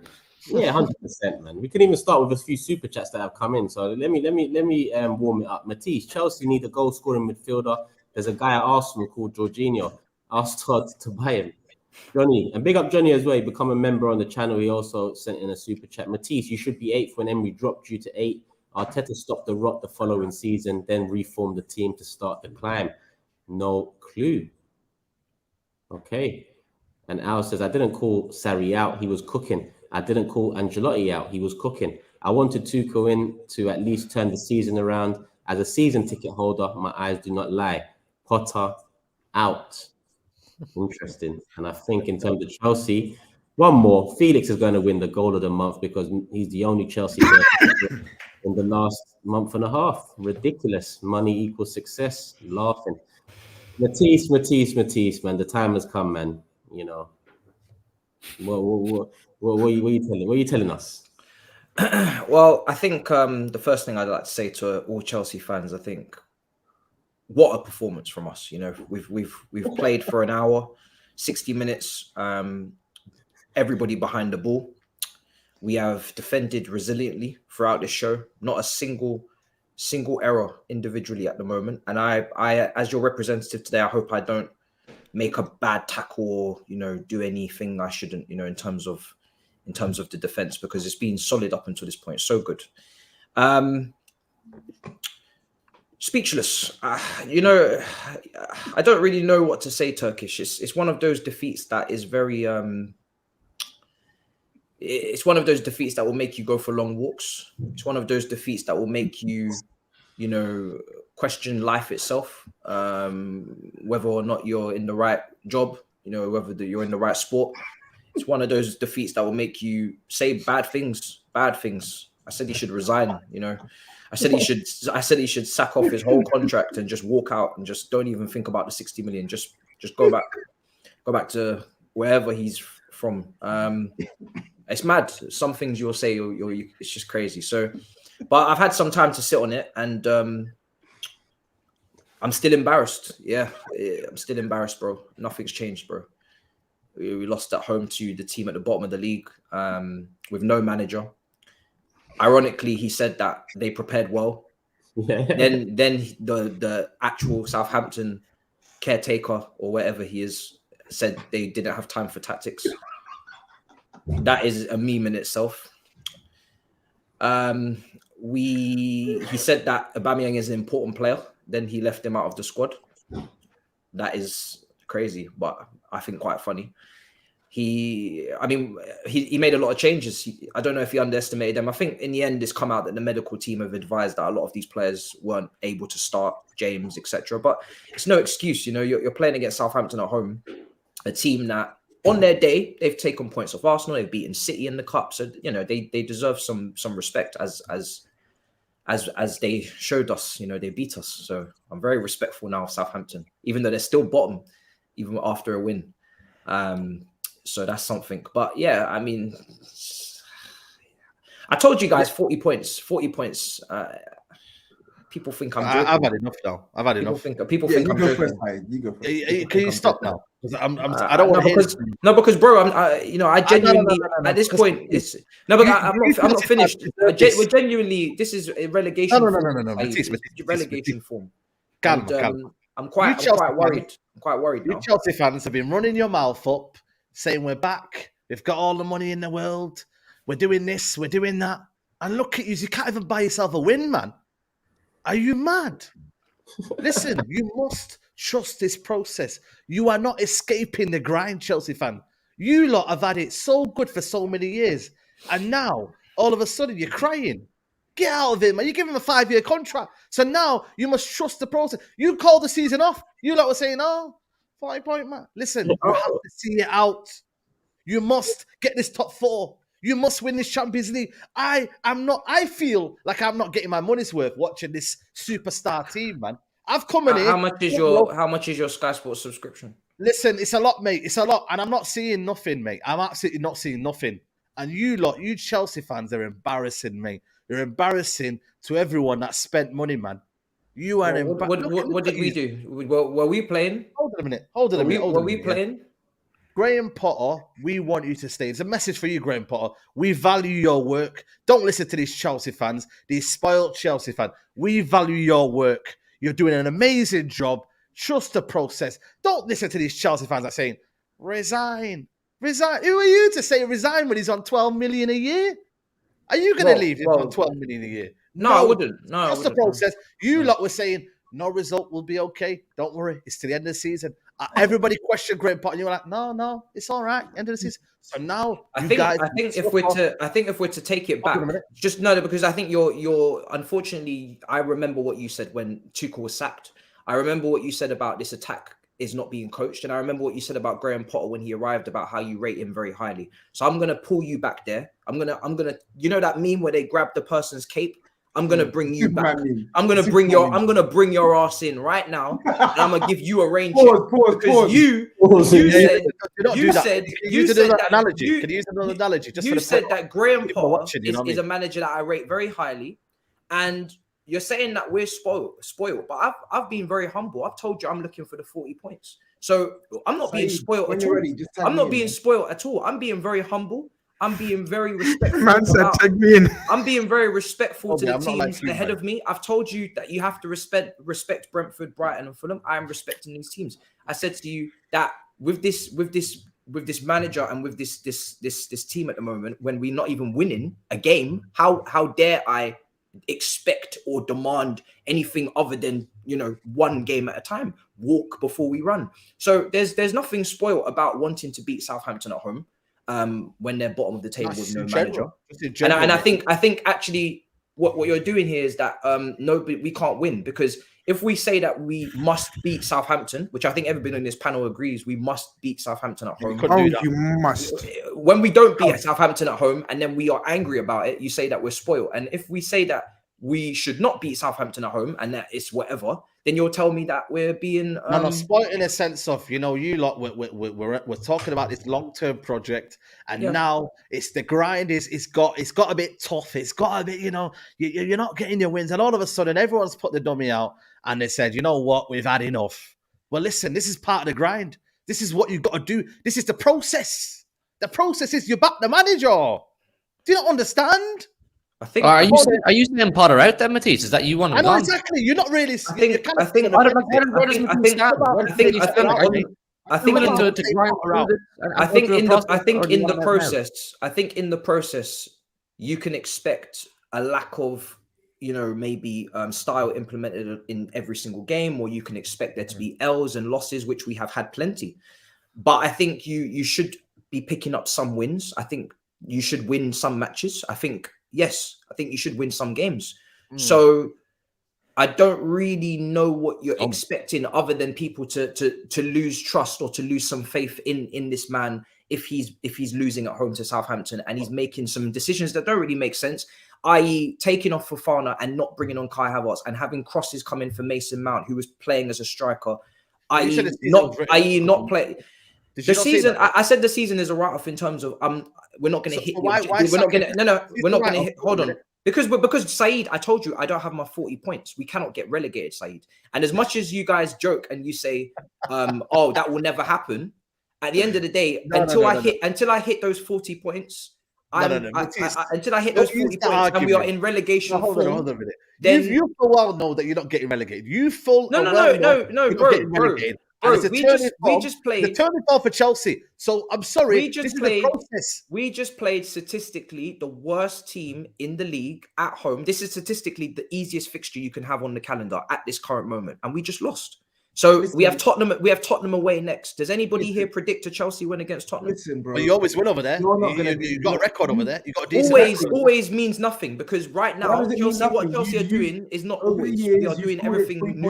[SPEAKER 1] Yeah, 100%, man. We can even start with a few super chats that have come in. So let me warm it up. Matisse, Chelsea need a goal scoring midfielder. There's a guy at Arsenal called Jorginho. Asked Todd to buy him. Johnny, and big up Johnny as well. He become a member on the channel. He also sent in a super chat. Matisse, you should be 8th when Emery dropped you to 8. Arteta stopped the rot the following season, then reformed the team to start the climb. No clue. Okay. And Al says, I didn't call Sarri out. He was cooking. I didn't call Ancelotti out. He was cooking. I wanted Tuchel in to at least turn the season around. As a season ticket holder, my eyes do not lie. Potter out. Interesting. And I think in terms of Chelsea, one more. Felix is going to win the goal of the month because he's the only Chelsea player in the last month and a half. Ridiculous. Money equals success. Laughing. Matisse, man. The time has come, man. What are you telling us?
[SPEAKER 7] Well, I think the first thing I'd like to say to all Chelsea fans, I think, what a performance from us. We've played for an hour, 60 minutes. Everybody behind the ball. We have defended resiliently throughout this show. Not a single error individually at the moment. And I as your representative today, I hope I don't make a bad tackle or do anything I shouldn't. In terms of the defense, because it's been solid up until this point. So good. Speechless. I don't really know what to say. Turkish. It's one of those defeats that is very. It's one of those defeats that will make you go for long walks. It's one of those defeats that will make you, question life itself. Whether or not you're in the right job, whether you're in the right sport. It's one of those defeats that will make you say bad things. I said he should resign. I said he should sack off his whole contract and just walk out and just don't even think about the 60 million. Just go back to wherever he's from. It's mad. Some things you'll say, it's just crazy. So, but I've had some time to sit on it, and I'm still embarrassed. Yeah, I'm still embarrassed, bro. Nothing's changed, bro. We lost at home to the team at the bottom of the league with no manager. Ironically, he said that they prepared well. Yeah. Then the actual Southampton caretaker or whatever he is said they didn't have time for tactics. That is a meme in itself. He said that Aubameyang is an important player. Then he left him out of the squad. That is crazy, but I think quite funny. He made a lot of changes. I don't know if he underestimated them. I think in the end, it's come out that the medical team have advised that a lot of these players weren't able to start, James, etc. But it's no excuse. You're playing against Southampton at home, a team that on their day they've taken points off Arsenal. They've beaten City in the cup, so they deserve some respect as they showed us. They beat us. So I'm very respectful now of Southampton, even though they're still bottom, even after a win. So that's something. But yeah, I told you guys 40 points. People think I'm joking.
[SPEAKER 2] I've had enough now. I've had enough.
[SPEAKER 7] People think I'm joking.
[SPEAKER 6] You go first.
[SPEAKER 2] Can you stop now? I don't want to hear.
[SPEAKER 7] No, because bro, I genuinely at this point it's no, but I'm not finished. We're genuinely. This is a relegation.
[SPEAKER 2] No.
[SPEAKER 7] Relegation form.
[SPEAKER 2] Calm.
[SPEAKER 7] I'm quite worried. I'm quite worried now.
[SPEAKER 2] You Chelsea fans have been running your mouth up, saying we're back. We've got all the money in the world. We're doing this. We're doing that. And look at you. You can't even buy yourself a win, man. Are you mad? Listen, you must trust this process. You are not escaping the grind, Chelsea fan. You lot have had it so good for so many years. And now, all of a sudden, you're crying. Get out of it, man. You give him a 5-year contract. So now, you must trust the process. You called the season off. You lot were saying, 40-point, man. Listen, you have to see it out. You must get this top 4. You must win this Champions League. I feel like I'm not getting my money's worth watching this superstar team, man. I've come in here. How
[SPEAKER 7] much is your Sky Sports subscription?
[SPEAKER 2] Listen, it's a lot, mate. It's a lot. And I'm not seeing nothing, mate. I'm absolutely not seeing nothing. And you Chelsea fans are embarrassing, mate. You're embarrassing to everyone that spent money, man. You are
[SPEAKER 7] what did we do? Were we playing?
[SPEAKER 2] Hold on a minute. Were
[SPEAKER 7] we playing?
[SPEAKER 2] Graham Potter, we want you to stay. It's a message for you, Graham Potter. We value your work. Don't listen to these Chelsea fans, these spoiled Chelsea fans. We value your work. You're doing an amazing job. Trust the process. Don't listen to these Chelsea fans that are saying, resign. Resign. Who are you to say resign when he's on 12 million a year? Are you going to leave him on 12 million a year?
[SPEAKER 7] No, I wouldn't. No,
[SPEAKER 2] trust the process. You lot were saying, no result will be okay. Don't worry. It's to the end of the season. Everybody questioned Graham Potter, and you were like, no, it's all right. End of the season. So now,
[SPEAKER 7] I think if we're to take it back, just no, because I think you're unfortunately. I remember what you said when Tuchel was sacked. I remember what you said about this attack is not being coached, and I remember what you said about Graham Potter when he arrived about how you rate him very highly. So I'm gonna pull you back there. I'm gonna. You know that meme where they grab the person's cape. I'm gonna bring you back. I'm gonna bring your ass in right now, and I'm gonna give you a rain check. Pause. You said that Graham Potter is a manager that I rate very highly, and you're saying that we're spoiled. But I've been very humble. I've told you I'm looking for the 40 points. So I'm not being spoiled at all. I'm not being spoiled at all. I'm being very humble. I'm being very respectful.
[SPEAKER 3] Man said, "Take me in."
[SPEAKER 7] I'm being very respectful to the teams ahead of me. I've told you that you have to respect Brentford, Brighton, and Fulham. I am respecting these teams. I said to you that with this manager and with this team at the moment, when we're not even winning a game, how dare I expect or demand anything other than one game at a time? Walk before we run. So there's nothing spoiled about wanting to beat Southampton at home. When they're bottom of the table with no manager, and I think actually what you're doing here is that we can't win, because if we say that we must beat Southampton, which I think everybody on this panel agrees, we must beat Southampton at home.
[SPEAKER 3] You must.
[SPEAKER 7] When we don't beat Southampton at home and then we are angry about it, you say that we're spoiled. And if we say that we should not beat Southampton at home and that it's whatever, then you'll tell me that we're being
[SPEAKER 2] spoiled in a sense of you lot. We're talking about this long-term project, and now it's the grind. It's got a bit tough. It's got a bit you're not getting your wins, and all of a sudden everyone's put the dummy out and they said, you know what, we've had enough. Well, listen, this is part of the grind. This is what you've got to do. This is the process. The process is you back the manager. Do you not understand?
[SPEAKER 7] I think.
[SPEAKER 4] Are you saying Potter out then, Matisse? Is that you want him?
[SPEAKER 2] I know exactly. You're not really.
[SPEAKER 7] I think in the process, you can expect a lack of, maybe style implemented in every single game, or you can expect there to be L's and losses, which we have had plenty. But I think you should be picking up some wins. I think you should win some matches. I think you should win some games. So I don't really know what you're expecting other than people to lose trust or to lose some faith in this man if he's losing at home to Southampton and he's making some decisions that don't really make sense, i.e. taking off Fofana and not bringing on Kai Havertz and having crosses come in for Mason Mount, who was playing as a striker, i.e. not play. The season, I said the season is a write-off in terms of we're not going to hit. We're not going to. Hold on. Because SAEED, I told you I don't have my 40 points. We cannot get relegated, SAEED. And as much as you guys joke and you say, oh, that will never happen. At the end of the day, until I hit those 40 points, until I hit those 40 points and we are in relegation.
[SPEAKER 2] Hold on a minute. Then you full well know that you're not getting relegated. You full
[SPEAKER 7] no, bro, we just played
[SPEAKER 2] the turning point for Chelsea. So I'm sorry,
[SPEAKER 7] we just played statistically the worst team in the league at home. This is statistically the easiest fixture you can have on the calendar at this current moment, and we just lost. So we have Tottenham away next. Does anybody here predict a Chelsea win against Tottenham?
[SPEAKER 6] Listen, bro.
[SPEAKER 2] But you always win over there. You got a record over there. You got a decent
[SPEAKER 7] always means nothing, because right now what Chelsea are doing is not always. We are doing everything new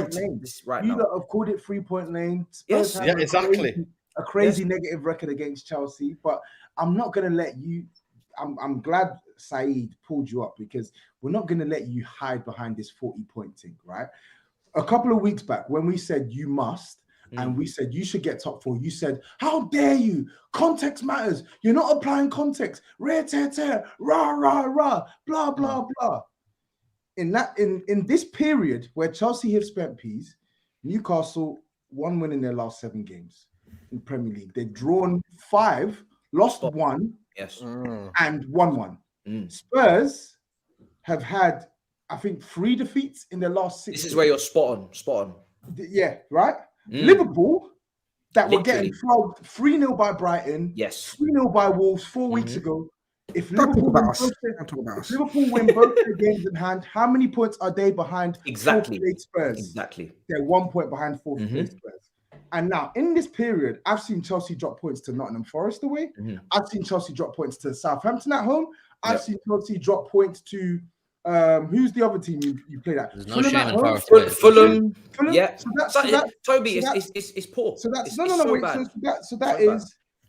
[SPEAKER 7] right now.
[SPEAKER 6] You have called it 3-point lane.
[SPEAKER 7] Yes,
[SPEAKER 2] yeah, exactly.
[SPEAKER 6] A crazy negative record against Chelsea, but I'm not gonna let you. I'm glad SAEED pulled you up, because we're not gonna let you hide behind this 40-point thing, right? A couple of weeks back, when we said you must, and we said you should get top 4, you said, how dare you? Context matters. You're not applying context. Rare tear, rah, rah, rah, blah, blah, blah. In this period where Chelsea have spent peas, Newcastle 1 win in their last 7 games in Premier League. They've drawn 5, lost 1, and won 1. Spurs have had, I think, 3 defeats in their last 6.
[SPEAKER 7] This is where you're spot on.
[SPEAKER 6] Yeah, right? Liverpool, that were getting flogged 3-0 by Brighton, 3-0 by Wolves 4 weeks ago. If Liverpool win both their games in hand, how many points are they behind fourth place Spurs?
[SPEAKER 7] Exactly.
[SPEAKER 6] They're 1 point behind fourth place Spurs. And now, in this period, I've seen Chelsea drop points to Nottingham Forest away. I've seen Chelsea drop points to Southampton at home. I've seen Chelsea drop points to who's the other team you played at?
[SPEAKER 4] There's no shame in Forest.
[SPEAKER 7] Fulham. Yeah.
[SPEAKER 6] Toby,
[SPEAKER 7] it's poor.
[SPEAKER 6] So that's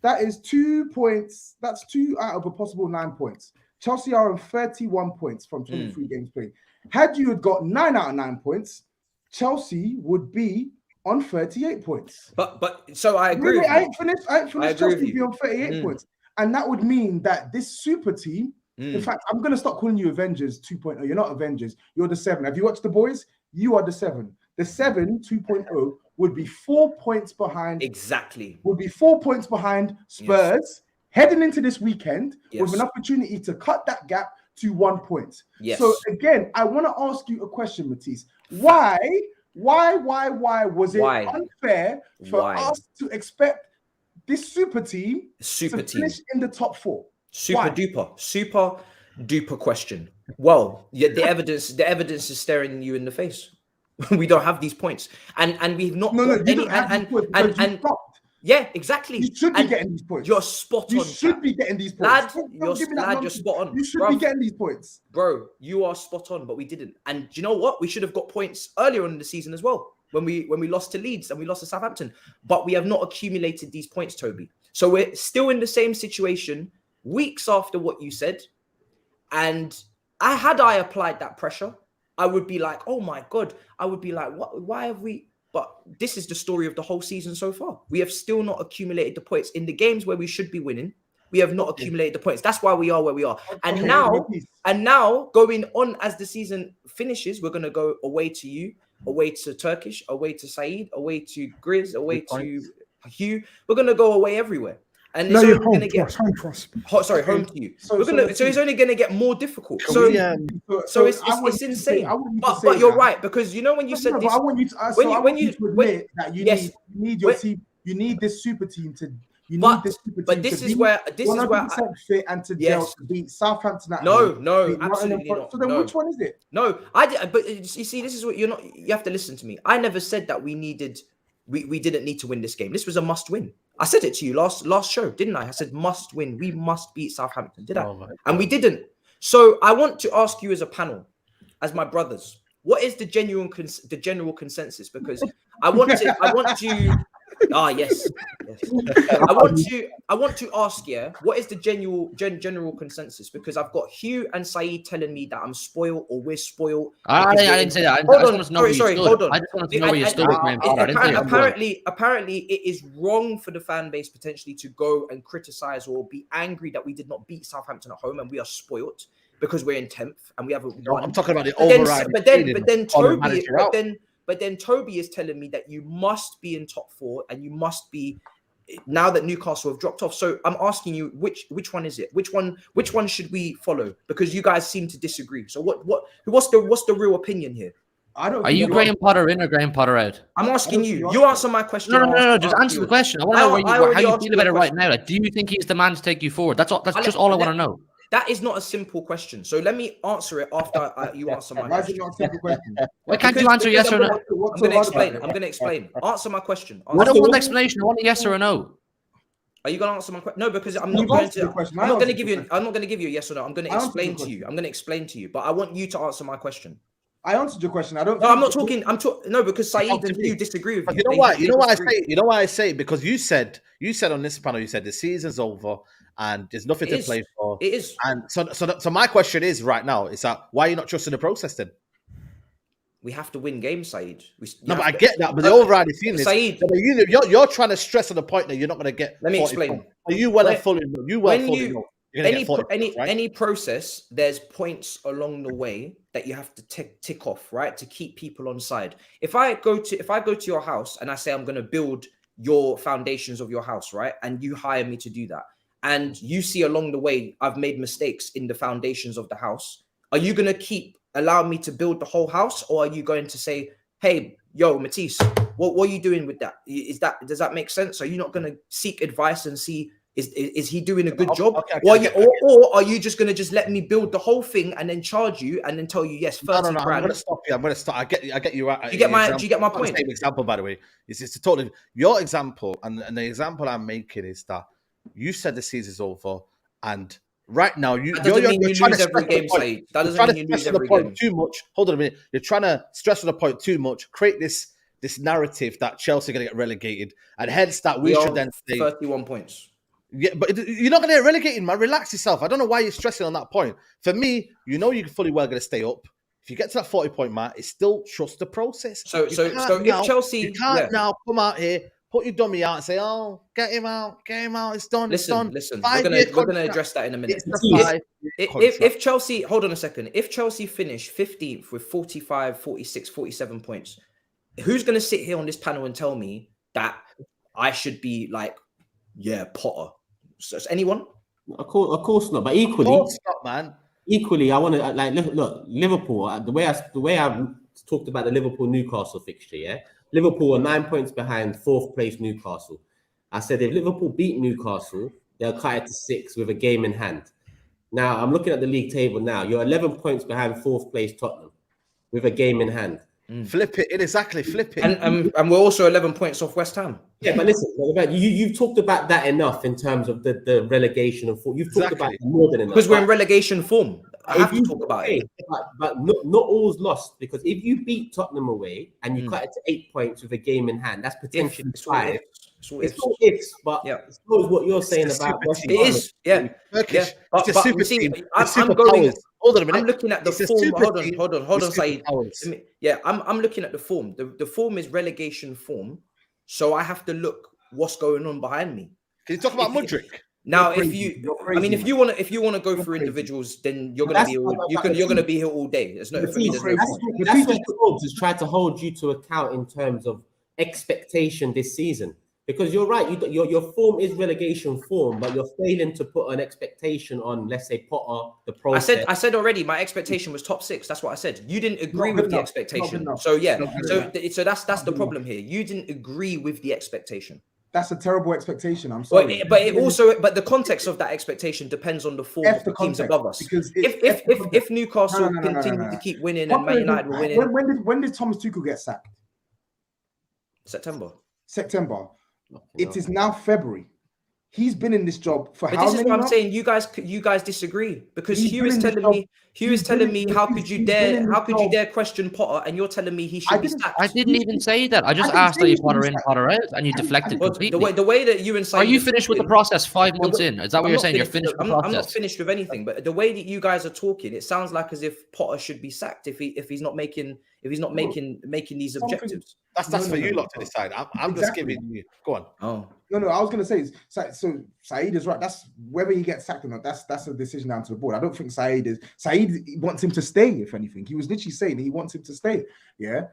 [SPEAKER 6] that is 2 points. That's 2 out of a possible 9 points. Chelsea are on 31 points from 23 games played. Had you got 9 out of 9 points, Chelsea would be on 38 points.
[SPEAKER 7] But so I agree.
[SPEAKER 6] I ain't finished. Chelsea would be on 38 points. And that would mean that this super team, in fact, I'm going to stop calling you Avengers 2.0. You're not Avengers. You're the 7. Have you watched The Boys? You are the 7. The 7 2.0 would be 4 points behind.
[SPEAKER 7] Exactly.
[SPEAKER 6] Would be 4 points behind Spurs heading into this weekend with an opportunity to cut that gap to 1 point.
[SPEAKER 7] Yes.
[SPEAKER 6] So again, I want to ask you a question, Matisse. Why was it unfair for us to expect this super team to finish in the top 4?
[SPEAKER 7] Super duper question. Well, the evidence is staring you in the face. We don't have these points, and we've not. Yeah, exactly.
[SPEAKER 6] You should be getting these points.
[SPEAKER 7] You're spot on.
[SPEAKER 6] You should be getting these points.
[SPEAKER 7] You're spot on.
[SPEAKER 6] You should be getting these points.
[SPEAKER 7] Bro, you are spot on, but we didn't. And do you know what? We should have got points earlier in the season as well, when we lost to Leeds and we lost to Southampton. But we have not accumulated these points, Toby. So we're still in the same situation weeks after what you said. And had I applied that pressure, I would be like, oh my God. I would be like, what? Why have we... But this is the story of the whole season so far. We have still not accumulated the points in the games where we should be winning. We have not accumulated the points. That's why we are where we are. And now going on as the season finishes, we're going to go away to you, away to Turkish, away to SAEED, away to GRIZZ, away to HUGH. We're going to go away everywhere. And it's only going to get home to you. So it's only going to get more difficult. So it's insane. But you're right, because you know when you said this,
[SPEAKER 6] I want you to admit that you need your team. You need this super team to.
[SPEAKER 7] But this is where
[SPEAKER 6] fit and to beat Southampton.
[SPEAKER 7] No, absolutely not.
[SPEAKER 6] So then, which one is it?
[SPEAKER 7] No, I did. But you see, this is what you're not. You have to listen to me. I never said that we didn't need to win this game. This was a must win. I said it to you last show, didn't I? I said must win. We must beat Southampton, did I? And we didn't. So I want to ask you as a panel, as my brothers, what is the general consensus? Because I want to. Yes. I want to ask, what is the general consensus? Because I've got HUGH and SAEED telling me that I'm spoiled or we're spoiled. I didn't say that. Hold on. I just wanted to know where you stood. Apparently, it is wrong for the fan base potentially to go and criticize or be angry that we did not beat Southampton at home and we are spoiled. because we're in 10th and we have a.
[SPEAKER 2] No, I'm talking about the overriding.
[SPEAKER 7] But then Toby is telling me that you must be in top 4 and you must be. Now that Newcastle have dropped off, so I'm asking you, which one is it? Which one should we follow? Because you guys seem to disagree. So what's the real opinion here?
[SPEAKER 6] I don't.
[SPEAKER 4] Are you Graham Potter in or Graham Potter out?
[SPEAKER 7] I'm asking you. You answer my question.
[SPEAKER 4] No. Just answer the question. I want to know how you feel about it right now. Like, do you think he's the man to take you forward? That's all. That's just all I want to know.
[SPEAKER 7] That is not a simple question. So let me answer it after you answer my question.
[SPEAKER 6] Why is it not a simple question?
[SPEAKER 4] Why can't you answer yes or no?
[SPEAKER 7] I'm going to explain. I'm going to explain. Answer my question.
[SPEAKER 4] I don't want an explanation. I want a yes or a no.
[SPEAKER 7] Are you going to answer my question? No, because I'm not going to. I'm not going to give you. I'm not going to give you a yes or no. I'm going to explain to you. I'm going to explain to you. But I want you to answer my question.
[SPEAKER 6] I answered your question. I don't.
[SPEAKER 7] No, I'm not talking. No, because SAEED and you disagree with you.
[SPEAKER 2] You know why? You know why I say? You know why I say it? Because you said on this panel, you said the season's over and there's nothing to play for.
[SPEAKER 7] It is.
[SPEAKER 2] And so my question is right now is that why are you not trusting the process then?
[SPEAKER 7] We have to win games, SAEED.
[SPEAKER 2] No, but I get that. But the overriding thing is,
[SPEAKER 7] SAEED,
[SPEAKER 2] you're trying to stress on the point that you're not going to get.
[SPEAKER 7] Let me explain.
[SPEAKER 2] Are you well and fully? You well fully know.
[SPEAKER 7] Any process, there's points along the way that you have to tick off, right, to keep people on side. If I go to your house and I say I'm going to build your foundations of your house, right, and you hire me to do that, and you see along the way I've made mistakes in the foundations of the house, are you going to allow me to build the whole house, or are you going to say, hey, yo, Matisse, what are you doing with that? Does that make sense? Are you not going to seek advice and see? Is he doing a good job? Or are you just going to just let me build the whole thing and then charge you and then tell you, yes, 30 grand?
[SPEAKER 2] I'm going to stop you. I'm going to stop. I get you right.
[SPEAKER 7] Do you get my point?
[SPEAKER 2] Same example, by the way. It's totally your example. And the example I'm making is that you said the season's over. And right now, you're trying to
[SPEAKER 7] every game, SAEED. That doesn't mean you lose every game.
[SPEAKER 2] Too much. Hold on a minute. You're trying to stress on the point too much. Create this narrative that Chelsea are going to get relegated. And hence that we should then say
[SPEAKER 7] 31 points.
[SPEAKER 2] Yeah, but you're not going to get relegated, man. Relax yourself. I don't know why you're stressing on that point. For me, you're fully well going to stay up. If you get to that 40-point mark, it's still trust the process.
[SPEAKER 7] So if Chelsea...
[SPEAKER 2] You can't now come out here, put your dummy out and say, oh, get him out, it's done,
[SPEAKER 7] Listen, we're going to address that in a minute. If Chelsea... Hold on a second. If Chelsea finish 15th with 45, 46, 47 points, who's going to sit here on this panel and tell me that I should be like, yeah, Potter? So is anyone?
[SPEAKER 1] Of course not. But equally,
[SPEAKER 2] stop, man.
[SPEAKER 1] Equally, I want to look Liverpool. The way I've talked about the Liverpool Newcastle fixture. Yeah, Liverpool are 9 points behind 4th place Newcastle. I said if Liverpool beat Newcastle, they'll cut it to 6 with a game in hand. Now I'm looking at the league table now. You're 11 points behind 4th place Tottenham with a game in hand.
[SPEAKER 2] Flip it, exactly. Flip it,
[SPEAKER 7] and we're also 11 points off West Ham.
[SPEAKER 1] Yeah, but listen, you've talked about that enough in terms of the relegation and form. You've talked about it more than enough
[SPEAKER 7] because we're in relegation form. I have to talk about it,
[SPEAKER 1] but not all's lost, because if you beat Tottenham away and you cut it to 8 points with a game in hand, that's potentially 5. It's all ifs, but I suppose what you're saying about
[SPEAKER 7] it is, yeah.
[SPEAKER 2] Turkish.
[SPEAKER 7] But
[SPEAKER 2] super
[SPEAKER 7] team.
[SPEAKER 2] I'm going. Hold on a minute.
[SPEAKER 7] I'm looking at the form. Hold on, SAEED. Yeah, I'm looking at the form. The form is relegation form, so I have to look what's going on behind me.
[SPEAKER 2] Can you talk about Mudryk?
[SPEAKER 7] Now, if you want to go through individuals, then you're gonna be here all day. There's no. That's
[SPEAKER 1] what TOBS is trying to hold you to account in terms of expectation this season. Because you're right, your form is relegation form, but you're failing to put an expectation on, let's say, Potter, the process.
[SPEAKER 7] I said already, my expectation was top 6. That's what I said. You didn't agree with the expectation. So yeah, so that's the problem here. You didn't agree with the expectation.
[SPEAKER 6] That's a terrible expectation. I'm sorry,
[SPEAKER 7] but the context of that expectation depends on the form of the teams above us. Because if Newcastle continue to keep winning and Man United were winning,
[SPEAKER 6] when did Thomas Tuchel get sacked?
[SPEAKER 7] September.
[SPEAKER 6] It is now February. He's been in this job for
[SPEAKER 7] how
[SPEAKER 6] many
[SPEAKER 7] months? This is what I'm
[SPEAKER 6] months?
[SPEAKER 7] saying. You guys disagree, because Hugh is telling me how could you dare question Potter, and you're telling me he should be sacked.
[SPEAKER 4] I didn't even say that. I just asked, are you Potter in, Potter out, and you deflected completely.
[SPEAKER 7] The way that you and
[SPEAKER 4] are you finished with the process 5 months in? Is that what you're saying? You're finished with the process?
[SPEAKER 7] I'm not finished with anything, but the way that you guys are talking, it sounds like as if Potter should be sacked if he's not making these objectives.
[SPEAKER 2] That's for you lot to decide. I'm just giving you. Go on.
[SPEAKER 7] Oh.
[SPEAKER 6] No, I was going to say, so SAEED is right. That's whether he gets sacked or not. That's a decision down to the board. I don't think SAEED wants him to stay. If anything, he was literally saying he wants him to stay. Yeah.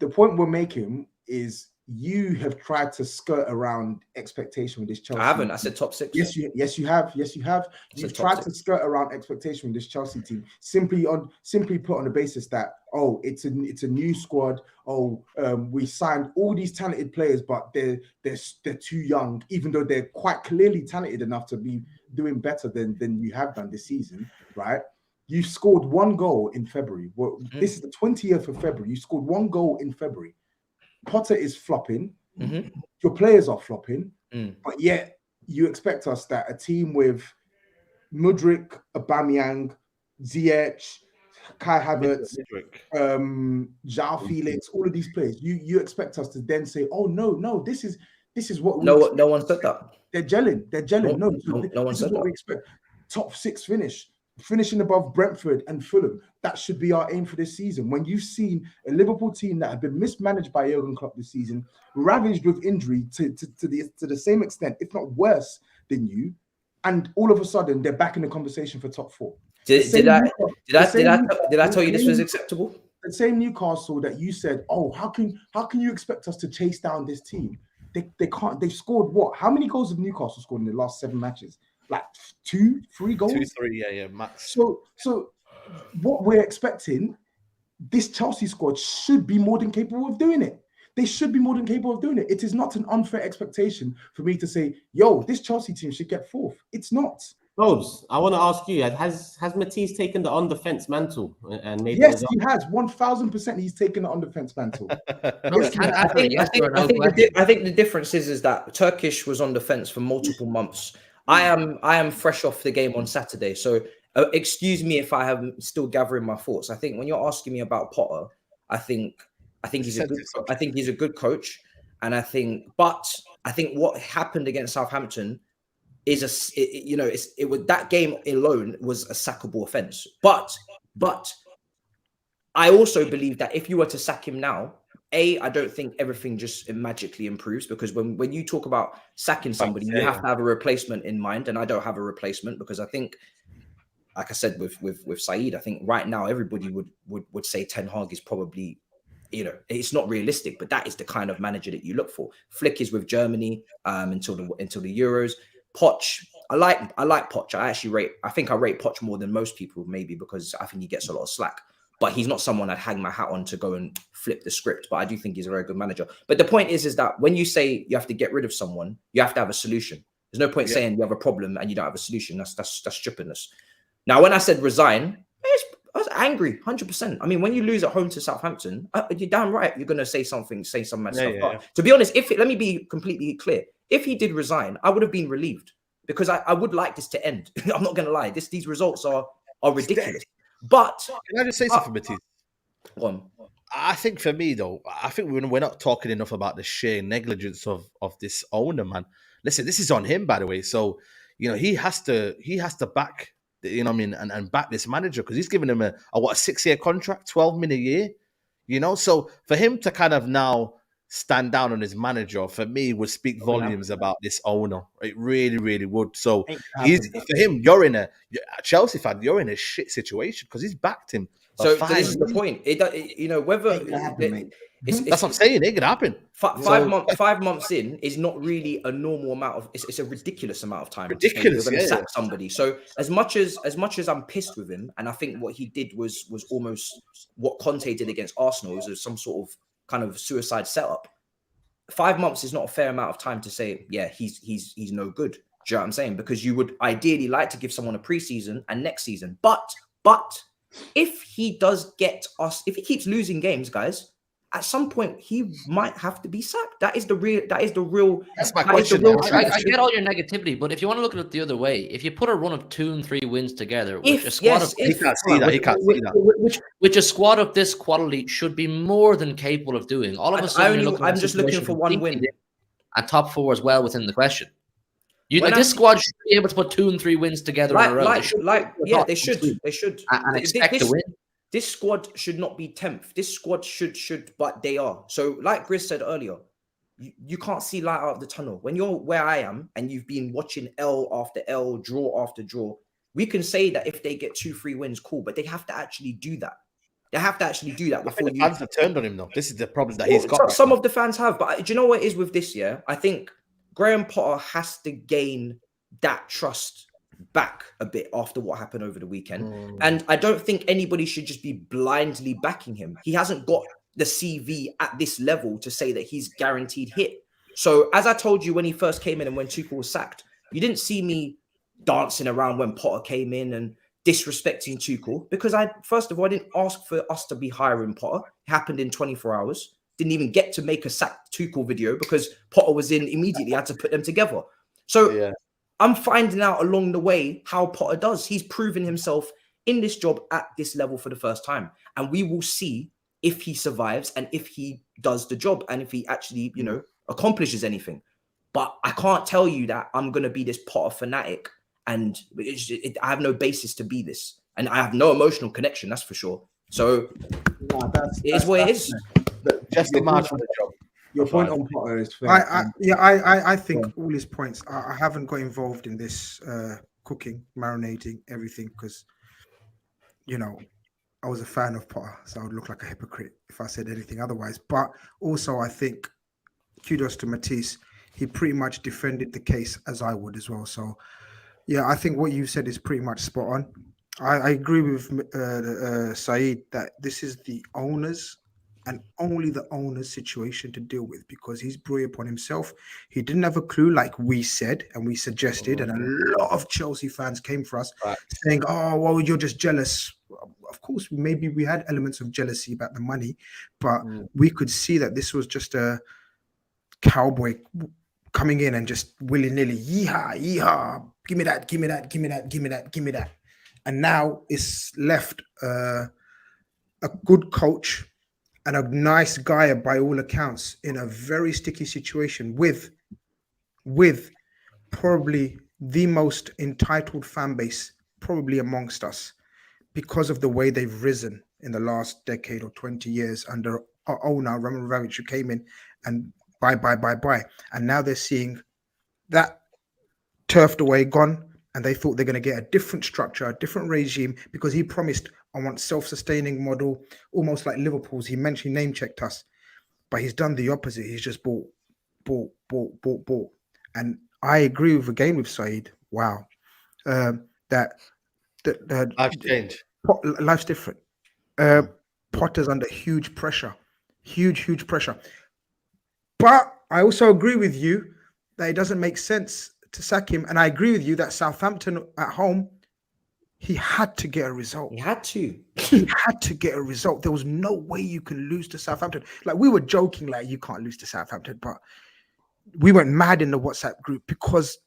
[SPEAKER 6] The point we're making is you have tried to skirt around expectation with this Chelsea.
[SPEAKER 7] I haven't. I said top 6.
[SPEAKER 6] Yes, you have. You've tried to skirt around expectation with this Chelsea team simply put on the basis that it's a new squad. We signed all these talented players, but they're too young, even though they're quite clearly talented enough to be doing better than you have done this season, right? You scored 1 goal in February. Well, this is the 20th of February. You scored 1 goal in February. Potter is flopping. Your players are flopping, but yet you expect us that a team with Mudryk, Aubameyang, Ziyech, Kai Havertz, João Felix, all of these players, you expect us to then say, "Oh no, this is what we expect."
[SPEAKER 7] No one said that.
[SPEAKER 6] They're gelling. No one said what we expect. Top 6 finish. Finishing above Brentford and Fulham, that should be our aim for this season. When you've seen a Liverpool team that had been mismanaged by Jurgen Klopp this season, ravaged with injury to the same extent, if not worse than you, and all of a sudden they're back in the conversation for top 4.
[SPEAKER 7] Did I tell you this was acceptable?
[SPEAKER 6] The same Newcastle that you said, how can you expect us to chase down this team? They can't. They've scored what? How many goals have Newcastle scored in the last 7 matches? Like 2, 3 goals?
[SPEAKER 2] 2, 3, yeah, max.
[SPEAKER 6] So what we're expecting, this Chelsea squad should be more than capable of doing it. They should be more than capable of doing it. It is not an unfair expectation for me to say, this Chelsea team should get 4th. It's not.
[SPEAKER 1] TOBS, I want to ask you, has Matisse taken the on-defense mantle? And maybe
[SPEAKER 6] yes, he has. 1,000% he's taken the on-defense mantle.
[SPEAKER 7] I think the difference is that Turkish was on defense for multiple months. I am fresh off the game on Saturday, so excuse me if I am still gathering my thoughts. I think when you're asking me about Potter, I think he's a good coach, and I think what happened against Southampton is that game alone was a sackable offense. But I also believe that if you were to sack him now, I don't think everything just magically improves, because when you talk about sacking somebody, you have to have a replacement in mind, and I don't have a replacement, because I think, like I said with SAEED, I think right now everybody would say Ten Hag is probably, it's not realistic, but that is the kind of manager that you look for. Flick is with Germany until the Euros. Poch, I like Poch. I think I rate Poch more than most people, maybe because I think he gets a lot of slack. But he's not someone I'd hang my hat on to go and flip the script. But I do think he's a very good manager. But the point is that when you say you have to get rid of someone, you have to have a solution. There's no point saying you have a problem and you don't have a solution. That's stupidness. Now, when I said resign, I was angry, 100%. I mean, when you lose at home to Southampton, you're damn right you're going to say some mad stuff. But to be honest, let me be completely clear. If he did resign, I would have been relieved, because I would like this to end. I'm not going to lie. These results are ridiculous. But
[SPEAKER 2] can I just say something, Matisse?
[SPEAKER 7] Go on.
[SPEAKER 2] I think for me, though, I think we're not talking enough about the sheer negligence of this owner, man. Listen, this is on him, by the way. So, he has to back, and back this manager, because he's given him a 6-year contract, 12 million a year, So for him to kind of now stand down on his manager, for me, would speak volumes about this owner. It really, really would. So for him, Chelsea fan, you're in a shit situation, because he's backed him.
[SPEAKER 7] So this is the point.
[SPEAKER 2] That's what I'm saying. It could happen.
[SPEAKER 7] 5 months in is not really a normal amount of. It's a ridiculous amount of time.
[SPEAKER 2] Ridiculous.
[SPEAKER 7] To sack somebody. So as much as I'm pissed with him, and I think what he did was almost what Conte did against Arsenal, was some sort of kind of suicide setup. 5 months is not a fair amount of time to say, he's no good. Do you know what I'm saying? Because you would ideally like to give someone a preseason and next season. But if he keeps losing games, guys, at some point he might have to be sacked. That's my question.
[SPEAKER 4] I get all your negativity, but if you want to look at it the other way, if you put a run of 2 and 3 wins together, with a squad which a squad of this quality should be more than capable of doing. All of a sudden,
[SPEAKER 7] I'm just looking for one win.
[SPEAKER 4] And top 4 as well within the question. This squad should be able to put 2 and 3 wins together in a row.
[SPEAKER 7] They should.
[SPEAKER 4] And expect to win.
[SPEAKER 7] this squad should not be 10th. This squad should, but they are. So, like Grizz said earlier, you can't see light out of the tunnel. When you're where I am and you've been watching L after L, draw after draw, we can say that if they get 2-3 wins, cool, but they have to actually do that. They have to actually do that before
[SPEAKER 2] the fans have turned on him, though. This is the problem that he's got.
[SPEAKER 7] Some of the fans have, but do you know what it is with this year? I think Graham Potter has to gain that trust back a bit after what happened over the weekend. And I don't think anybody should just be blindly backing him. He hasn't got the CV at this level to say that he's guaranteed hit. So as I told you when he first came in and when Tuchel was sacked, you didn't see me dancing around when Potter came in and disrespecting Tuchel, because first of all, I didn't ask for us to be hiring Potter. It happened in 24 hours. Didn't even get to make a sacked Tuchel video because Potter was in immediately. I had to put them together. So I'm finding out along the way how Potter does. He's proven himself in this job at this level for the first time. And we will see if he survives and if he does the job and if he actually, accomplishes anything. But I can't tell you that I'm going to be this Potter fanatic and I have no basis to be this. And I have no emotional connection, that's for sure. So it is what it is.
[SPEAKER 2] Just imagine the job.
[SPEAKER 6] Your point on Potter is fair.
[SPEAKER 3] I think all his points. I haven't got involved in this cooking, marinating, everything because, I was a fan of Potter, so I would look like a hypocrite if I said anything otherwise. But also, I think kudos to Matisse. He pretty much defended the case as I would as well. So, yeah, I think what you said is pretty much spot on. I agree with SAEED that this is the owners and only the owner's situation to deal with because he's brought upon himself. He didn't have a clue, like we said and we suggested, and a lot of Chelsea fans came for us saying, "Oh, well, you're just jealous." Of course, maybe we had elements of jealousy about the money, but we could see that this was just a cowboy coming in and just willy-nilly, yeehaw, yeehaw, give me that, give me that, give me that, give me that, give me that. And now it's left a good coach and a nice guy by all accounts in a very sticky situation with probably the most entitled fan base probably amongst us because of the way they've risen in the last decade or 20 years under our owner, Roman Abramovich, who came in and buy. And now they're seeing that turfed away, gone, and they thought they're going to get a different structure, a different regime, because he promised, I want self-sustaining model, almost like Liverpool's. He mentioned, name-checked us, but he's done the opposite. He's just bought. And I agree with SAEED. Wow.
[SPEAKER 2] Life's changed.
[SPEAKER 3] Life's different. Potter's under huge pressure. Huge pressure. But I also agree with you that it doesn't make sense to sack him. And I agree with you that Southampton at home, he had to get a result.
[SPEAKER 7] He had to.
[SPEAKER 3] He had to get a result. There was no way you can lose to Southampton. Like, we were joking, like, you can't lose to Southampton. But we went mad in the WhatsApp group because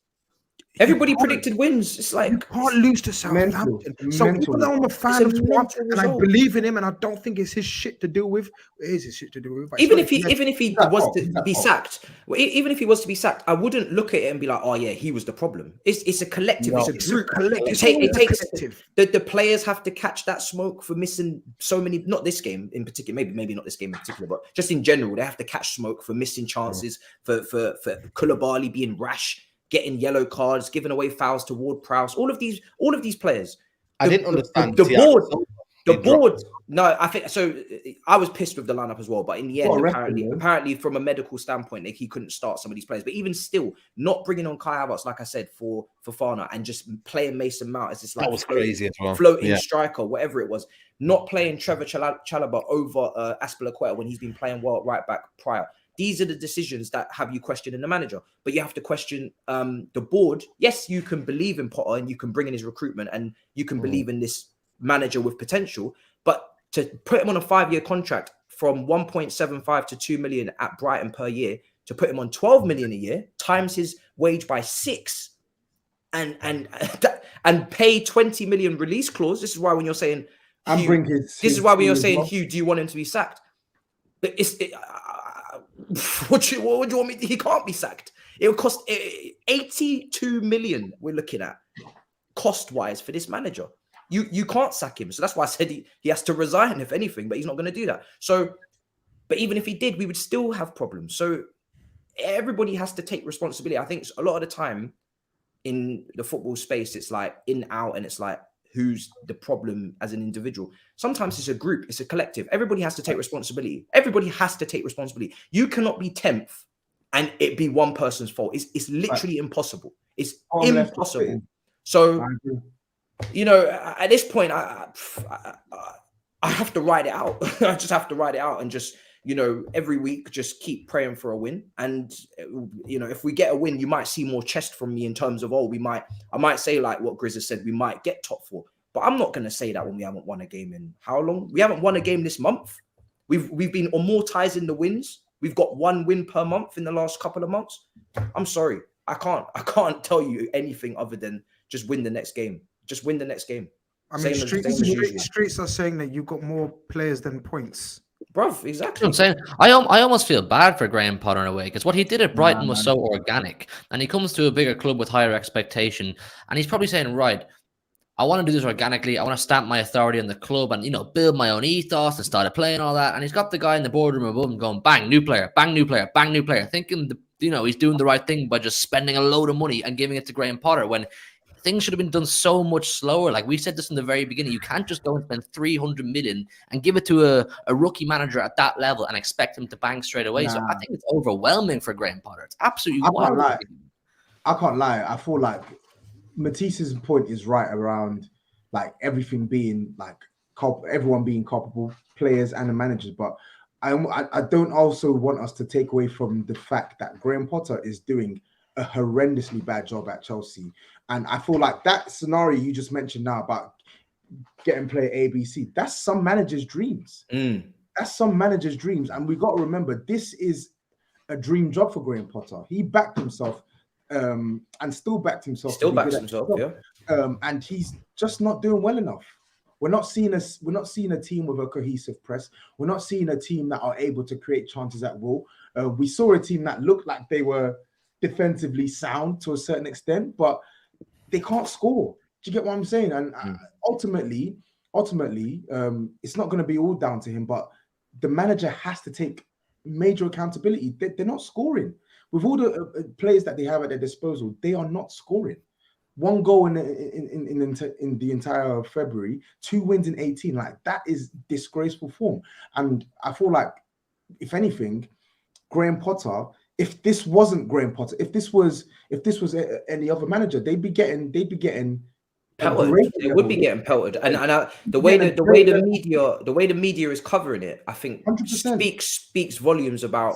[SPEAKER 7] everybody predicted wins. It's like,
[SPEAKER 3] you can't lose to Southampton. Even though I'm a fan of Swamp and I believe in him, and I don't think it's his shit to deal with. It is his shit to deal with.
[SPEAKER 7] Even if he was to be sacked, even if he was to be sacked, I wouldn't look at it and be like, "Oh yeah, he was the problem." It's a collective.
[SPEAKER 3] No,
[SPEAKER 7] it's a group.
[SPEAKER 3] It takes
[SPEAKER 7] the players have to catch that smoke for missing so many. Not this game in particular. Maybe not this game in particular, but just in general, they have to catch smoke for missing chances, for Koulibaly being rash, getting yellow cards, giving away fouls to Ward-Prowse, all of these players.
[SPEAKER 2] I didn't understand
[SPEAKER 7] the board. No, I think so. I was pissed with the lineup as well, but in the end, apparently, from a medical standpoint, like, he couldn't start some of these players. But even still, not bringing on Kai Havertz, like I said, for Fofana, and just playing Mason Mount as this like
[SPEAKER 2] that was crazy as well,
[SPEAKER 7] floating striker, whatever it was. Not playing Trevor Chalobah over Azpilicueta when he's been playing well at right back prior. These are the decisions that have you questioning the manager, but you have to question the board. Yes, you can believe in Potter and you can bring in his recruitment and you can believe in this manager with potential, but to put him on a 5-year contract from 1.75 to 2 million at Brighton per year, to put him on 12 million a year, times his wage by 6, and pay 20 million release clause. This is why when you're saying, Hugh, Hugh, do you want him to be sacked? But what do you want me to? He can't be sacked. It would cost 82 million. We're looking at cost-wise for this manager. You can't sack him. So that's why I said he has to resign, if anything, but he's not going to do that. So, but even if he did, we would still have problems. So everybody has to take responsibility. I think a lot of the time in the football space, it's like in, out, and it's like, who's the problem as an individual? Sometimes it's a group, it's a collective. Everybody has to take responsibility. Everybody has to take responsibility. You cannot be 10th and it be one person's fault. It's literally impossible. It's impossible. So, you know, at this point, I have to ride it out. I just have to ride it out and just, you know, every week, just keep praying for a win. And, you know, if we get a win, you might see more chest from me in terms of, I might say like what GRIZZ has said, we might get top 4. But I'm not going to say that when we haven't won a game in how long? We haven't won a game this month. We've been amortizing the wins. We've got 1 win per month in the last couple of months. I'm sorry. I can't tell you anything other than just win the next game. Just win the next game.
[SPEAKER 3] I mean, streets are saying that you've got more players than points.
[SPEAKER 7] Bruv, exactly.
[SPEAKER 4] I'm saying I almost feel bad for Graham Potter in a way, because what he did at Brighton was so organic, and he comes to a bigger club with higher expectation, and he's probably saying, right, I want to do this organically. I want to stamp my authority on the club and, you know, build my own ethos and start playing all that. And he's got the guy in the boardroom above him going, bang, new player, bang, new player, bang, new player, thinking, you know, he's doing the right thing by just spending a load of money and giving it to Graham Potter when things should have been done so much slower. Like we said this in the very beginning, you can't just go and spend 300 million and give it to a rookie manager at that level and expect him to bang straight away. So I think it's overwhelming for Graham Potter. It's absolutely wild.
[SPEAKER 6] I can't lie. I feel like Matisse's point is right around like everything being like everyone being culpable, players and the managers. But I don't also want us to take away from the fact that Graham Potter is doing a horrendously bad job at Chelsea. And I feel like that scenario you just mentioned now about getting player ABC, that's some managers' dreams. That's some managers' dreams. And we got to remember, this is a dream job for Graham Potter. He backed himself and still backed himself. And he's just not doing well enough. We're not seeing a team with a cohesive press. We're not seeing a team that are able to create chances at will. We saw a team that looked like they were defensively sound to a certain extent, but they can't score. Do you get what I'm saying? And ultimately, it's not going to be all down to him, but the manager has to take major accountability. They're not scoring. With all the players that they have at their disposal, they are not scoring. 1 goal in the entire February, 2 wins in 18. Like, that is disgraceful form. And I feel like, if anything, Graham Potter, if this wasn't Graham Potter, if this was any other manager, they'd be getting
[SPEAKER 7] pelted. They would be getting pelted, and the way the media is covering it, I think 100%. speaks volumes about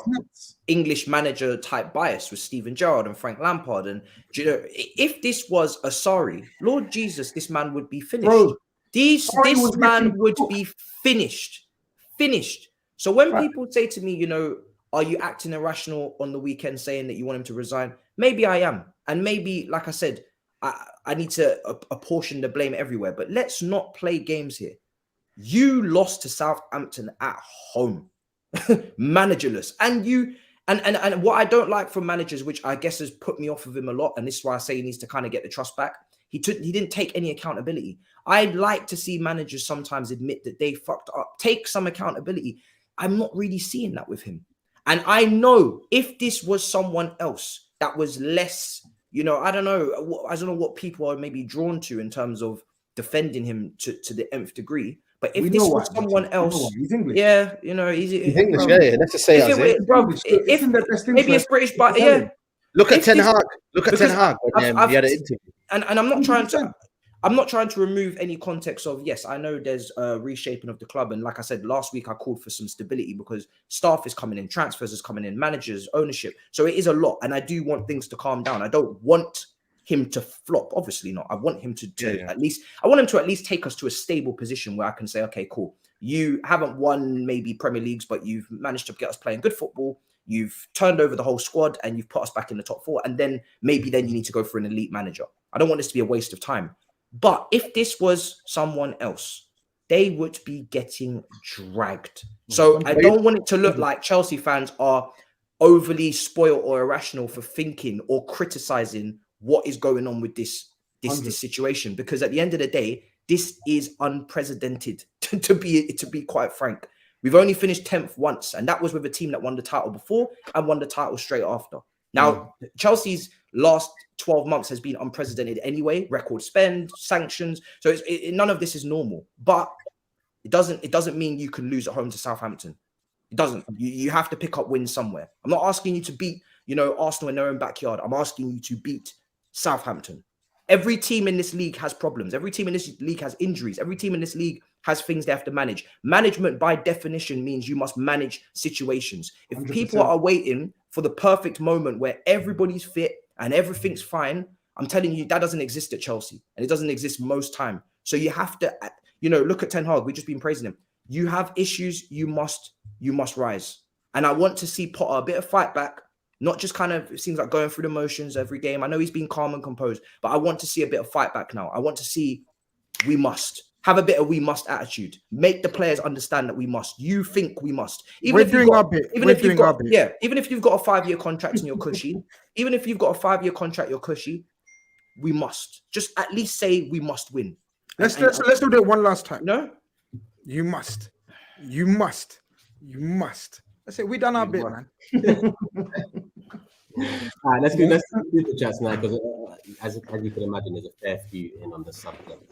[SPEAKER 7] English manager type bias with Steven Gerrard and Frank Lampard. And you know, if this was Asari, Lord Jesus, this man would be finished. Bro, this man would be finished. So when people say to me, you know, are you acting irrational on the weekend saying that you want him to resign? Maybe I am. And maybe, like I said, I need to apportion the blame everywhere. But let's not play games here. You lost to Southampton at home. Managerless. And what I don't like from managers, which I guess has put me off of him a lot, and this is why I say he needs to kind of get the trust back, he didn't take any accountability. I'd like to see managers sometimes admit that they fucked up, take some accountability. I'm not really seeing that with him. And I know if this was someone else that was less, you know, I don't know what people are maybe drawn to in terms of defending him to the nth degree. But if this was someone else,
[SPEAKER 6] he's English.
[SPEAKER 7] Yeah, you know, he's
[SPEAKER 2] English. Yeah, let's just say
[SPEAKER 7] if maybe it's British, but yeah.
[SPEAKER 2] Look at Ten Hag. Look at Ten Hag when he had an interview.
[SPEAKER 7] And I'm not trying to. I'm not trying to remove any context of, yes, I know there's a reshaping of the club. And like I said, last week I called for some stability because staff is coming in, transfers is coming in, managers, ownership. So it is a lot. And I do want things to calm down. I don't want him to flop. Obviously not. I want him to at least take us to a stable position where I can say, okay, cool. You haven't won maybe Premier Leagues, but you've managed to get us playing good football. You've turned over the whole squad and you've put us back in the top 4. And then maybe you need to go for an elite manager. I don't want this to be a waste of time. But if this was someone else, they would be getting dragged. So I don't want it to look like Chelsea fans are overly spoiled or irrational for thinking or criticizing what is going on with this situation. Because at the end of the day, This is unprecedented, to be quite frank. We've only finished 10th once, and that was with a team that won the title before and won the title straight after. Now, Chelsea's last 12 months has been unprecedented anyway. Record spend, sanctions. So none of this is normal. But it doesn't mean you can lose at home to Southampton. It doesn't. You have to pick up wins somewhere. I'm not asking you to beat, Arsenal in their own backyard. I'm asking you to beat Southampton. Every team in this league has problems. Every team in this league has injuries. Every team in this league has things they have to manage. Management, by definition, means you must manage situations. If
[SPEAKER 6] 100%.
[SPEAKER 7] People are waiting for the perfect moment where everybody's fit and everything's fine, I'm telling you, that doesn't exist at Chelsea. And it doesn't exist most time. So you have to, look at Ten Hag. We've just been praising him. You have issues, you must rise. And I want to see Potter a bit of fight back. Not just kind of, it seems like going through the motions every game. I know he's been calm and composed, but I want to see a bit of fight back now. I want to see we must. Have a bit of we must attitude. Make the players understand that we must. You think we must. Even if you've got a 5-year contract and you're cushy, we must. Just at least say we must win.
[SPEAKER 3] Let's do it one last time.
[SPEAKER 7] No?
[SPEAKER 3] You must. I say we done our bit, man.
[SPEAKER 1] All right, let's do the chats now, because as you can imagine, there's a fair few in on the subject.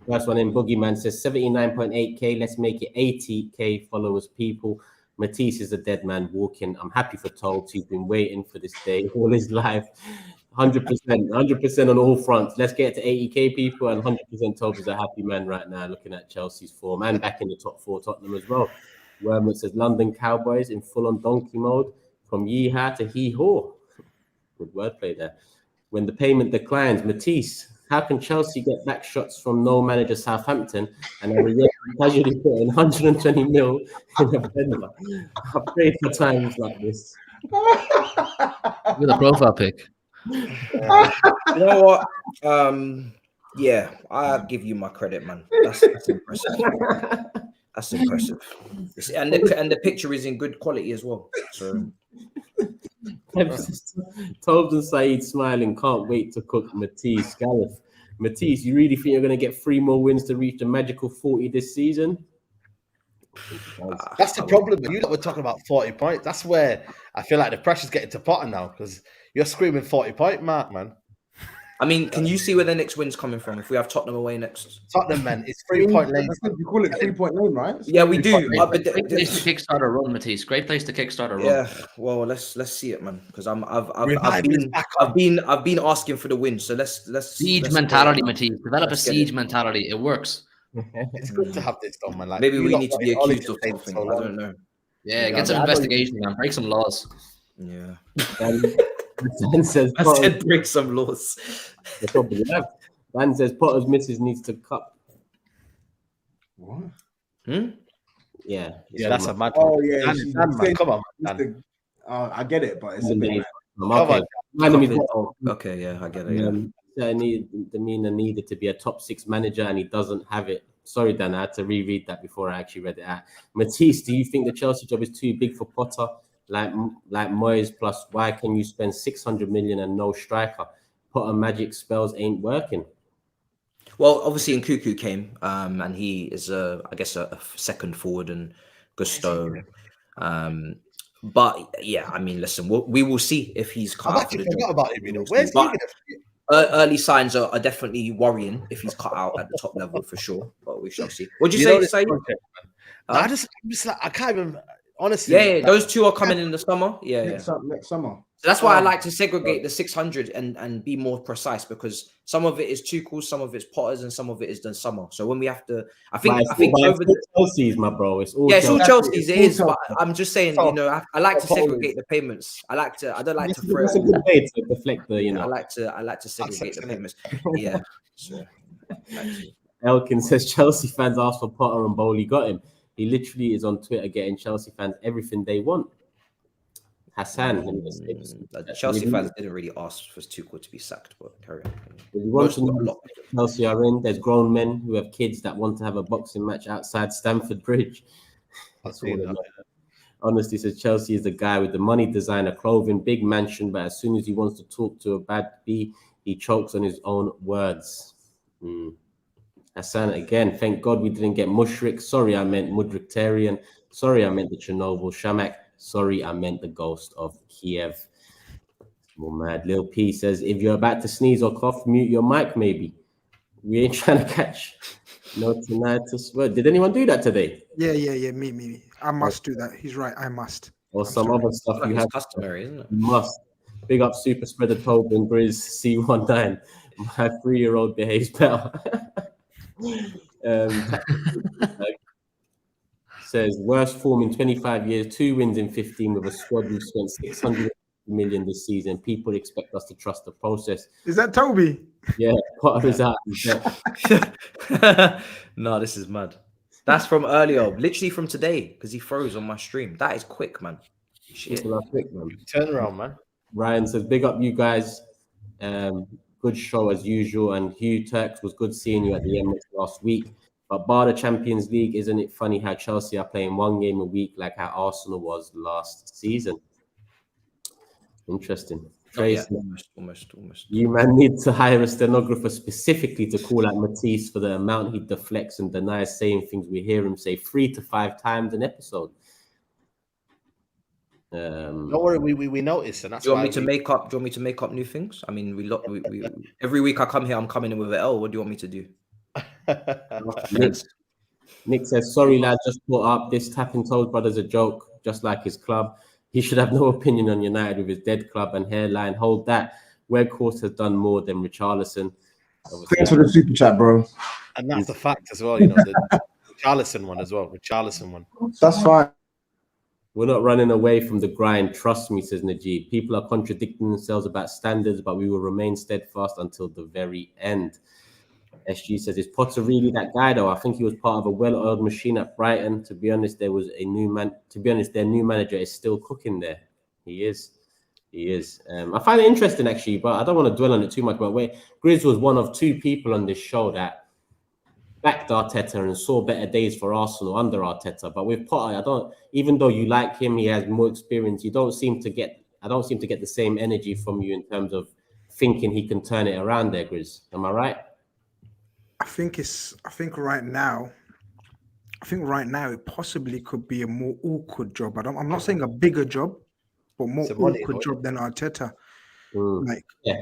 [SPEAKER 1] First one in, Boogeyman says 79.8k. Let's make it 80k followers, people. Matisse is a dead man walking. I'm happy for TOBS. He's been waiting for this day all his life. 100% on all fronts. Let's get to 80k, people, and 100% TOBS is a happy man right now, looking at Chelsea's form and back in the top 4, Tottenham as well. Wormwood says London Cowboys in full-on donkey mode, from yeehaw to hee-haw. Good wordplay there. When the payment declines, Matisse, how can Chelsea get back shots from no manager Southampton and are yet casually putting 120 mil in a vendor? I prayed for times like this.
[SPEAKER 4] With a profile pic.
[SPEAKER 7] You know what? Yeah, I'll give you my credit, man. That's impressive. That's impressive. And the picture is in good quality as well. So
[SPEAKER 1] TOBS and SAEED smiling, can't wait to cook Matisse. Gareth, Matisse, you really think you're going to get 3 more wins to reach the magical 40 this season?
[SPEAKER 2] That's the problem. You lot were talking about 40 points. That's where I feel like the pressure's getting to Potter now, because you're screaming 40-point mark, man.
[SPEAKER 7] I mean, can you see where the next win's coming from? If we have Tottenham away next,
[SPEAKER 2] Tottenham, man, it's 3-point lane.
[SPEAKER 6] You call it 3-point lane, right?
[SPEAKER 7] Yeah, we do.
[SPEAKER 4] Great place to kickstart a run, Matisse. Great place to kickstart a run.
[SPEAKER 7] Yeah, well, let's see it, man. Because I've been asking for the win. So let's
[SPEAKER 4] siege mentality, Matisse. Develop a siege mentality. It works.
[SPEAKER 2] It's good to have this done, man. Like,
[SPEAKER 7] maybe we need to be accused of something. I don't know.
[SPEAKER 4] Yeah, get some investigation, man. Break some laws.
[SPEAKER 7] Yeah.
[SPEAKER 1] Dan says,
[SPEAKER 7] I said break some laws.
[SPEAKER 1] Dan says Potter's missus needs to cut.
[SPEAKER 6] What?
[SPEAKER 1] Yeah,
[SPEAKER 2] that's a mad.
[SPEAKER 6] Oh yeah,
[SPEAKER 2] man. Come on, man.
[SPEAKER 6] I get it, but it's a bit.
[SPEAKER 7] Okay, yeah, I get it. Yeah.
[SPEAKER 1] Demeanor needed to be a top 6 manager, and he doesn't have it. Sorry, Dan, I had to reread that before I actually read it out. Matisse, do you think the Chelsea job is too big for Potter? Like Moyes, plus why can you spend 600 million and no striker? Potter magic spells ain't working.
[SPEAKER 7] Well, obviously, Nkunku came, and he is, I guess, a second forward, and Gusto. But yeah, I mean, listen, we will see if he's cut out for the job.
[SPEAKER 2] About him, you know. Where's he?
[SPEAKER 7] Early signs are definitely worrying if he's cut out at the top level for sure. But we shall see. What do you say?
[SPEAKER 2] I'm just like, I can't even. Honestly,
[SPEAKER 7] yeah, those two are coming in the summer. Yeah,
[SPEAKER 6] next summer.
[SPEAKER 7] So that's why I like to segregate the 600 and be more precise, because some of it is Tuchel's, some of it's Potter's, and some of it is the summer. So when we have to, I think over the
[SPEAKER 1] Chelsea's, my bro. It's all
[SPEAKER 7] Chelsea's. It is, but I'm just saying, you know, I like to segregate the payments. I don't like to throw.
[SPEAKER 1] That's a good way to deflect the, you know.
[SPEAKER 7] I like to segregate the payments. Yeah. So,
[SPEAKER 1] Elkin says Chelsea fans asked for Potter and Bowley got him. He literally is on Twitter getting Chelsea fans everything they want. Hassan.
[SPEAKER 7] Chelsea fans didn't really ask for Tuchel to be sacked, but carry on.
[SPEAKER 1] Chelsea are in. There's grown men who have kids that want to have a boxing match outside Stamford Bridge. That's all. Honestly, says Chelsea is the guy with the money, designer, clothing, big mansion, but as soon as he wants to talk to a bad B, he chokes on his own words. Hassan again. Thank God we didn't get Mushrik. Sorry, I meant Mudriktarian. Sorry, I meant the Chernobyl Shamak. Sorry, I meant the ghost of Kiev. Well, mad. Lil P says, if you're about to sneeze or cough, mute your mic, maybe. We ain't trying to catch no tinnitus. Well, did anyone do that today?
[SPEAKER 3] Yeah. Me. I must do that. He's right. I must.
[SPEAKER 1] Or some other stuff you have.
[SPEAKER 5] Customary, isn't it?
[SPEAKER 1] You must. Big up Super Spreader Tobin GRIZZ C19. My 3-year-old behaves better. Says worst form in 25 years, 2 wins in 15 with a squad who spent 600 million this season. People expect us to trust the process.
[SPEAKER 3] Is that Toby?
[SPEAKER 1] Yeah, Potter is out.
[SPEAKER 5] No, this is mad. That's from earlier, literally from today, because he froze on my stream. That is quick, man. Shit.
[SPEAKER 1] Quick, man.
[SPEAKER 2] Turn around, man.
[SPEAKER 1] Ryan says, big up you guys. Good show as usual. And Hugh Turks, was good seeing you at the Emirates last week. But bar the Champions League, isn't it funny how Chelsea are playing 1 game a week like how Arsenal was last season? Interesting. Trace,
[SPEAKER 5] almost.
[SPEAKER 1] You man need to hire a stenographer specifically to call out Matisse for the amount he deflects and denies saying things we hear him say 3 to 5 times an episode.
[SPEAKER 2] Don't worry, we notice, and that's
[SPEAKER 5] do you want me to make up? Do you want me to make up new things? I mean, we every week I come here, I'm coming in with an L. What do you want me to do?
[SPEAKER 1] Nick says, sorry lad, just brought up this tapping toes brother's a joke, just like his club. He should have no opinion on United with his dead club and hairline. Hold that. Weghorst has done more than Richarlison.
[SPEAKER 6] Thanks for the super chat, bro.
[SPEAKER 2] And that's a fact as well, you know, the Richarlison one as well. Richarlison one.
[SPEAKER 6] That's fine.
[SPEAKER 1] We're not running away from the grind. Trust me, says Najib. People are contradicting themselves about standards, but we will remain steadfast until the very end. SG says, is Potter really that guy though? I think he was part of a well-oiled machine at Brighton. To be honest, there was a new man. To be honest, their new manager is still cooking there. He is. I find it interesting actually, but I don't want to dwell on it too much. But GRIZZ was one of 2 people on this show that backed Arteta and saw better days for Arsenal under Arteta. But with Potter, even though you like him, he has more experience. I don't seem to get the same energy from you in terms of thinking he can turn it around there, GRIZZ. Am I right?
[SPEAKER 3] I think right now it possibly could be a more awkward job. I'm not saying a bigger job, but more awkward job than Arteta. Like, yeah.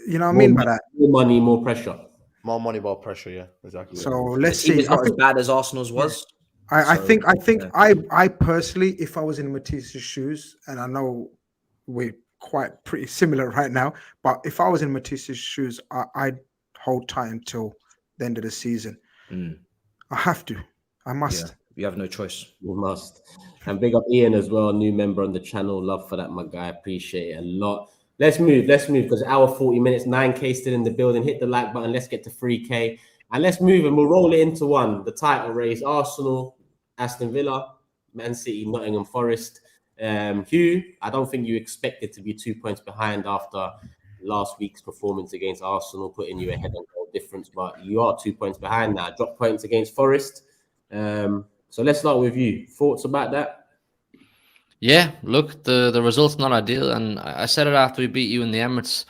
[SPEAKER 3] You know what I mean by that?
[SPEAKER 1] More money, more pressure.
[SPEAKER 2] More money, more pressure. Yeah, exactly.
[SPEAKER 3] So let's see.
[SPEAKER 5] It's not as bad as Arsenal's was.
[SPEAKER 3] I think I personally, if I was in Matisse's shoes, and I know we're pretty similar right now, but if I was in Matisse's shoes, I'd hold tight until the end of the season. I have to. I must.
[SPEAKER 5] Yeah, you have no choice.
[SPEAKER 1] You must. And big up Ian as well, new member on the channel. Love for that, my guy. Appreciate it a lot. Let's move because hour 40 minutes, 9K still in the building. Hit the like button. Let's get to 3K. And let's move and we'll roll it into one. The title race, Arsenal, Aston Villa, Man City, Nottingham Forest. Hugh, I don't think you expected to be 2 points behind after last week's performance against Arsenal, putting you ahead on goal difference, but you are 2 points behind now. Drop points against Forest. So let's start with you. Thoughts about that?
[SPEAKER 4] Yeah, look, the result's not ideal, and I said it after we beat you in the Emirates.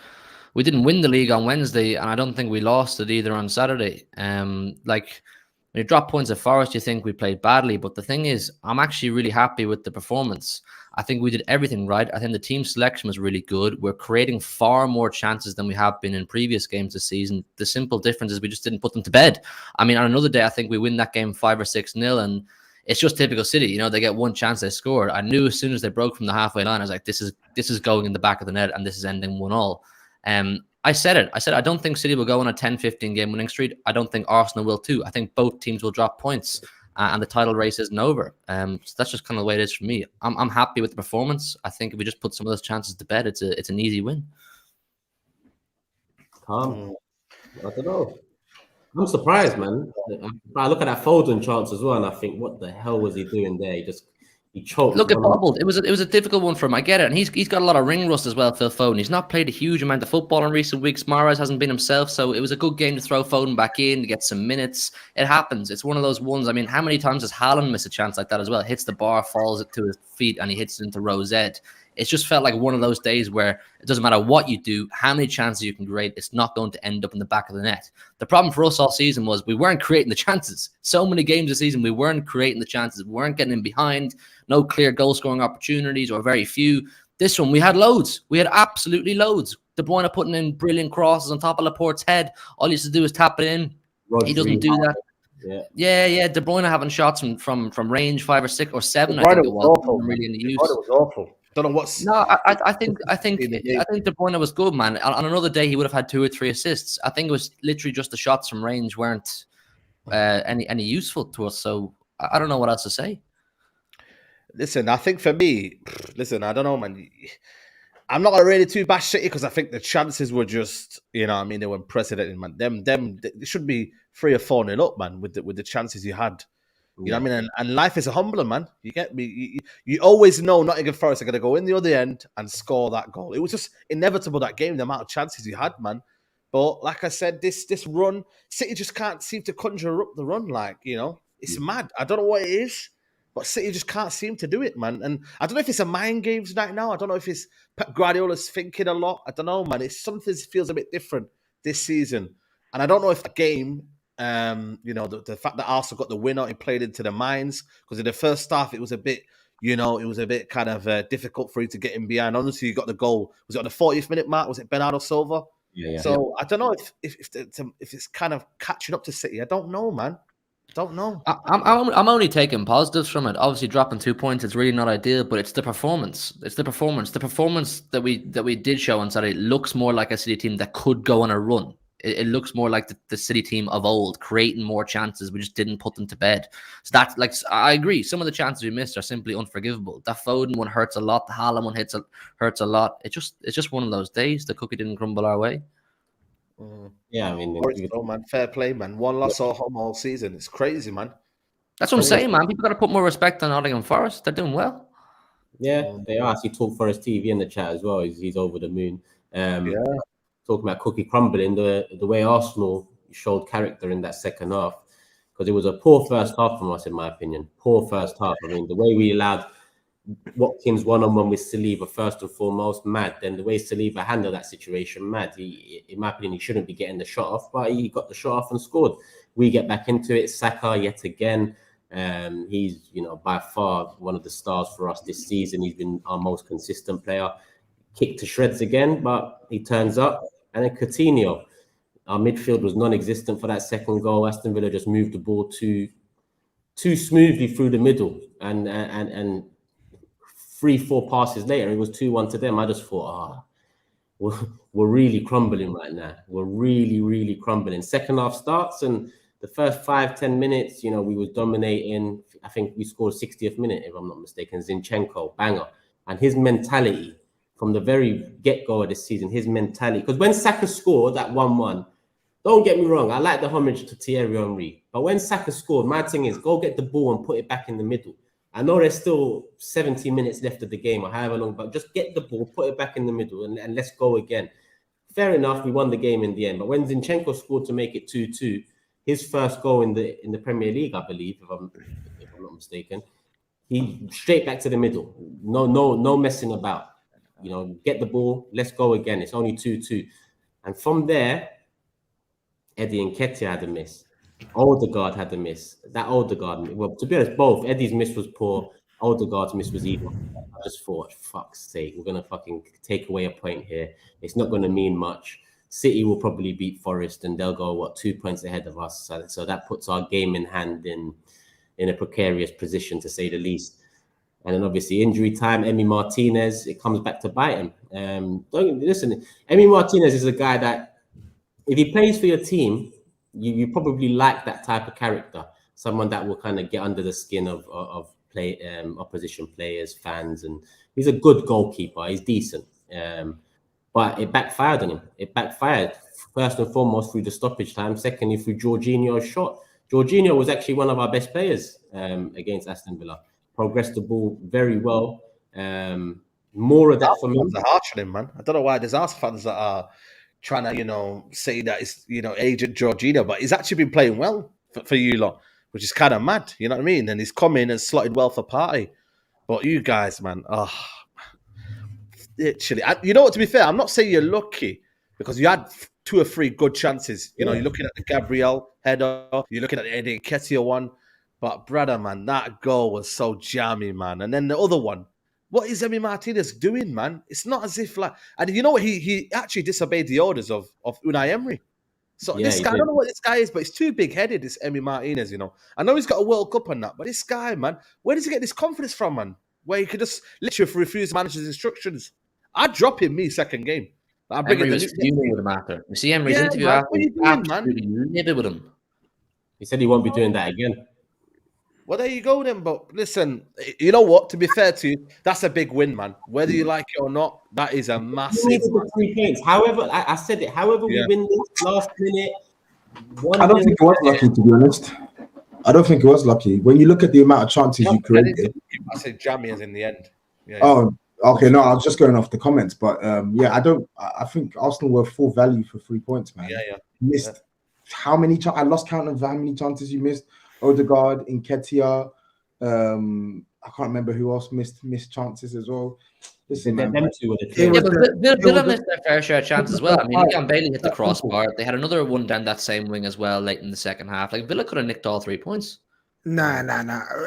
[SPEAKER 4] We didn't win the league on Wednesday, and I don't think we lost it either on Saturday. Like, when you drop points at Forest, you think we played badly, but the thing is, I'm actually really happy with the performance. I think we did everything right. I think the team selection was really good. We're creating far more chances than we have been in previous games this season. The simple difference is we just didn't put them to bed. I mean, on another day, I think we win that game 5 or 6-0, and it's just typical City. You know, they get one chance, they scored. I knew as soon as they broke from the halfway line, I was like, this is going in the back of the net, and this is ending 1-1. I said it. I said, I don't think City will go on a 10-15 game winning streak. I don't think Arsenal will too. I think both teams will drop points. And the title race isn't over. So that's just kind of the way it is for me. I'm happy with the performance. I think if we just put some of those chances to bed, it's an easy win.
[SPEAKER 1] I don't know. I'm surprised, man. I look at that Foden chance as well, and I think, what the hell was he doing there? He choked.
[SPEAKER 4] Look, it bobbled. It was a difficult one for him. I get it, and he's got a lot of ring rust as well. Phil Foden. He's not played a huge amount of football in recent weeks. Mahrez hasn't been himself, so it was a good game to throw Foden back in to get some minutes. It happens. It's one of those ones. I mean, how many times does Haaland miss a chance like that as well? Hits the bar, falls it to his feet, and he hits it into Rosette. It just felt like one of those days where it doesn't matter what you do, how many chances you can create, it's not going to end up in the back of the net. The problem for us all season was we weren't creating the chances. So many games this season, we weren't creating the chances. We weren't getting in behind, no clear goal-scoring opportunities or very few. This one, we had loads. We had absolutely loads. De Bruyne putting in brilliant crosses on top of Laporte's head. All he used to do is tap it in. He doesn't do that. Yeah. De Bruyne having shots from range 5 or 6 or 7. I think it was.
[SPEAKER 2] Awful.
[SPEAKER 4] Really in the use.
[SPEAKER 2] It was awful. Don't know what's.
[SPEAKER 4] No, I think De Bruyne was good, man. On another day, he would have had 2 or 3 assists. I think it was literally just the shots from range weren't any useful to us. So I don't know what else to say.
[SPEAKER 2] Listen, I think for me, I don't know, man. I'm not really too bash City because I think the chances were just, you know what I mean, they were unprecedented, man. Them, they should be 3 or 4-0 up, man, with the chances you had. You know what I mean? And life is a humbler, man. You get me? You always know Nottingham Forest are going to go in the other end and score that goal. It was just inevitable, that game, the amount of chances you had, man. But like I said, this run, City just can't seem to conjure up the run. Like, you know, it's mad. I don't know what it is, but City just can't seem to do it, man. And I don't know if it's a mind games night now. I don't know if it's Pep Guardiola's thinking a lot. I don't know, man. It's something that feels a bit different this season. And I don't know if the game, you know, the fact that Arsenal got the winner, it played into the minds. Because in the first half, it was a bit, you know, it was a bit kind of difficult for you to get in behind. Honestly, you got the goal. Was it on the 40th minute mark? Was it Bernardo Silva?
[SPEAKER 1] Yeah.
[SPEAKER 2] So I don't know if it's kind of catching up to City. I don't know, man. Don't know.
[SPEAKER 4] I'm only taking positives from it. Obviously, dropping 2 points is really not ideal, but it's the performance. It's the performance. The performance that we did show on Saturday looks more like a City team that could go on a run. It looks more like the City team of old, creating more chances. We just didn't put them to bed. So that's like, I agree. Some of the chances we missed are simply unforgivable. That Foden one hurts a lot. The Haaland one hurts a lot. It's just one of those days. The cookie didn't crumble our way.
[SPEAKER 2] Yeah, I mean, man, fair play, man. 1 loss all home all season. It's crazy, man.
[SPEAKER 4] That's what I'm saying, man. People got to put more respect on Nottingham Forest. They're doing well.
[SPEAKER 1] Yeah, they are. He talked Forest TV in the chat as well. He's over the moon. Talking about cookie crumbling, the way Arsenal showed character in that second half, because it was a poor first half from us, in my opinion. Poor first half. I mean, the way we allowed Watkins one-on-one with Saliba first and foremost, mad. Then the way Saliba handled that situation, mad. In my opinion, he shouldn't be getting the shot off, but he got the shot off and scored. We get back into it. Saka yet again. He's, you know, by far one of the stars for us this season. He's been our most consistent player. Kicked to shreds again, but he turns up. And then Coutinho, our midfield was non-existent for that second goal. Aston Villa just moved the ball too smoothly through the middle, and 3-4 passes later, it was 2-1 to them. I just thought, we're really crumbling right now. We're really, really crumbling. Second half starts, and the first 5-10 minutes, you know, we was dominating. I think we scored 60th minute, if I'm not mistaken. Zinchenko, banger, and his mentality. From the very get-go of this season, his mentality. Because when Saka scored that 1-1, don't get me wrong, I like the homage to Thierry Henry. But when Saka scored, my thing is, go get the ball and put it back in the middle. I know there's still 70 minutes left of the game or however long, but just get the ball, put it back in the middle, and let's go again. Fair enough, we won the game in the end. But when Zinchenko scored to make it 2-2, his first goal in the Premier League, I believe, if I'm not mistaken, he straight back to the middle. No messing about. You know, get the ball, let's go again. It's only 2-2. And from there, Eddie and Nketiah had a miss. Odegaard had a miss. That Odegaard, well, to be honest, both. Eddie's miss was poor. Odegaard's miss was evil. I just thought, fuck's sake, we're going to fucking take away a point here. It's not going to mean much. City will probably beat Forest and they'll go, 2 points ahead of us. So that puts our game in hand in a precarious position, to say the least. And then obviously injury time, Emi Martinez, it comes back to bite him. Listen, Emi Martinez is a guy that if he plays for your team, you probably like that type of character. Someone that will kind of get under the skin of opposition players, fans. And he's a good goalkeeper. He's decent. But it backfired on him. It backfired, first and foremost, through the stoppage time. Secondly, through Jorginho's shot. Jorginho was actually one of our best players against Aston Villa. Progressed the ball very well. More of that for me.
[SPEAKER 2] Fans are harsh on him, man. I don't know why there's Arsenal fans that are trying to, you know, say that it's, you know, agent Jorginho, but he's actually been playing well for you lot, which is kind of mad. You know what I mean? And he's come in and slotted well for Partey. But you guys, man, Literally. You know what, to be fair, I'm not saying you're lucky because you had 2 or 3 good chances. You know, you're looking at the Gabriel header, you're looking at the Eddie Nketiah one. But, brother, man, that goal was so jammy, man. And then the other one, what is Emi Martinez doing, man? It's not as if, like... And you know what? He actually disobeyed the orders of Unai Emery. So this guy, I don't know what this guy is, but he's too big-headed, this Emi Martinez, you know. I know he's got a World Cup on that, but this guy, man, where does he get this confidence from, man? Where he could just literally refuse the manager's instructions. I'd drop him second game. I'm
[SPEAKER 4] Emery was fuming with him after. You see Emery's interview after?
[SPEAKER 2] What are you doing, man?
[SPEAKER 4] Livid with him.
[SPEAKER 1] He said he won't be doing that again.
[SPEAKER 2] Well, there you go then. But listen, you know what? To be fair to you, that's a big win, man. Whether you like it or not, that is a massive.
[SPEAKER 1] The 3 points. However, I said it. However, we win this last minute.
[SPEAKER 6] I don't think it was lucky, to be honest. I don't think it was lucky. When you look at the amount of chances you created,
[SPEAKER 2] I say jammy as in the end. Yeah,
[SPEAKER 6] oh, okay. No, I was just going off the comments, but I think Arsenal were full value for 3 points, man.
[SPEAKER 2] Yeah.
[SPEAKER 6] Missed how many? I lost count of how many chances you missed. Odegaard, Nketiah, I can't remember who else missed chances as well. Listen, man,
[SPEAKER 1] them two were the team.
[SPEAKER 4] Yeah, but Villa missed their fair share of chances as well. I mean, Leon Bailey hit the crossbar. They had another one down that same wing as well late in the second half. Like, Villa could have nicked all 3 points.
[SPEAKER 3] Nah.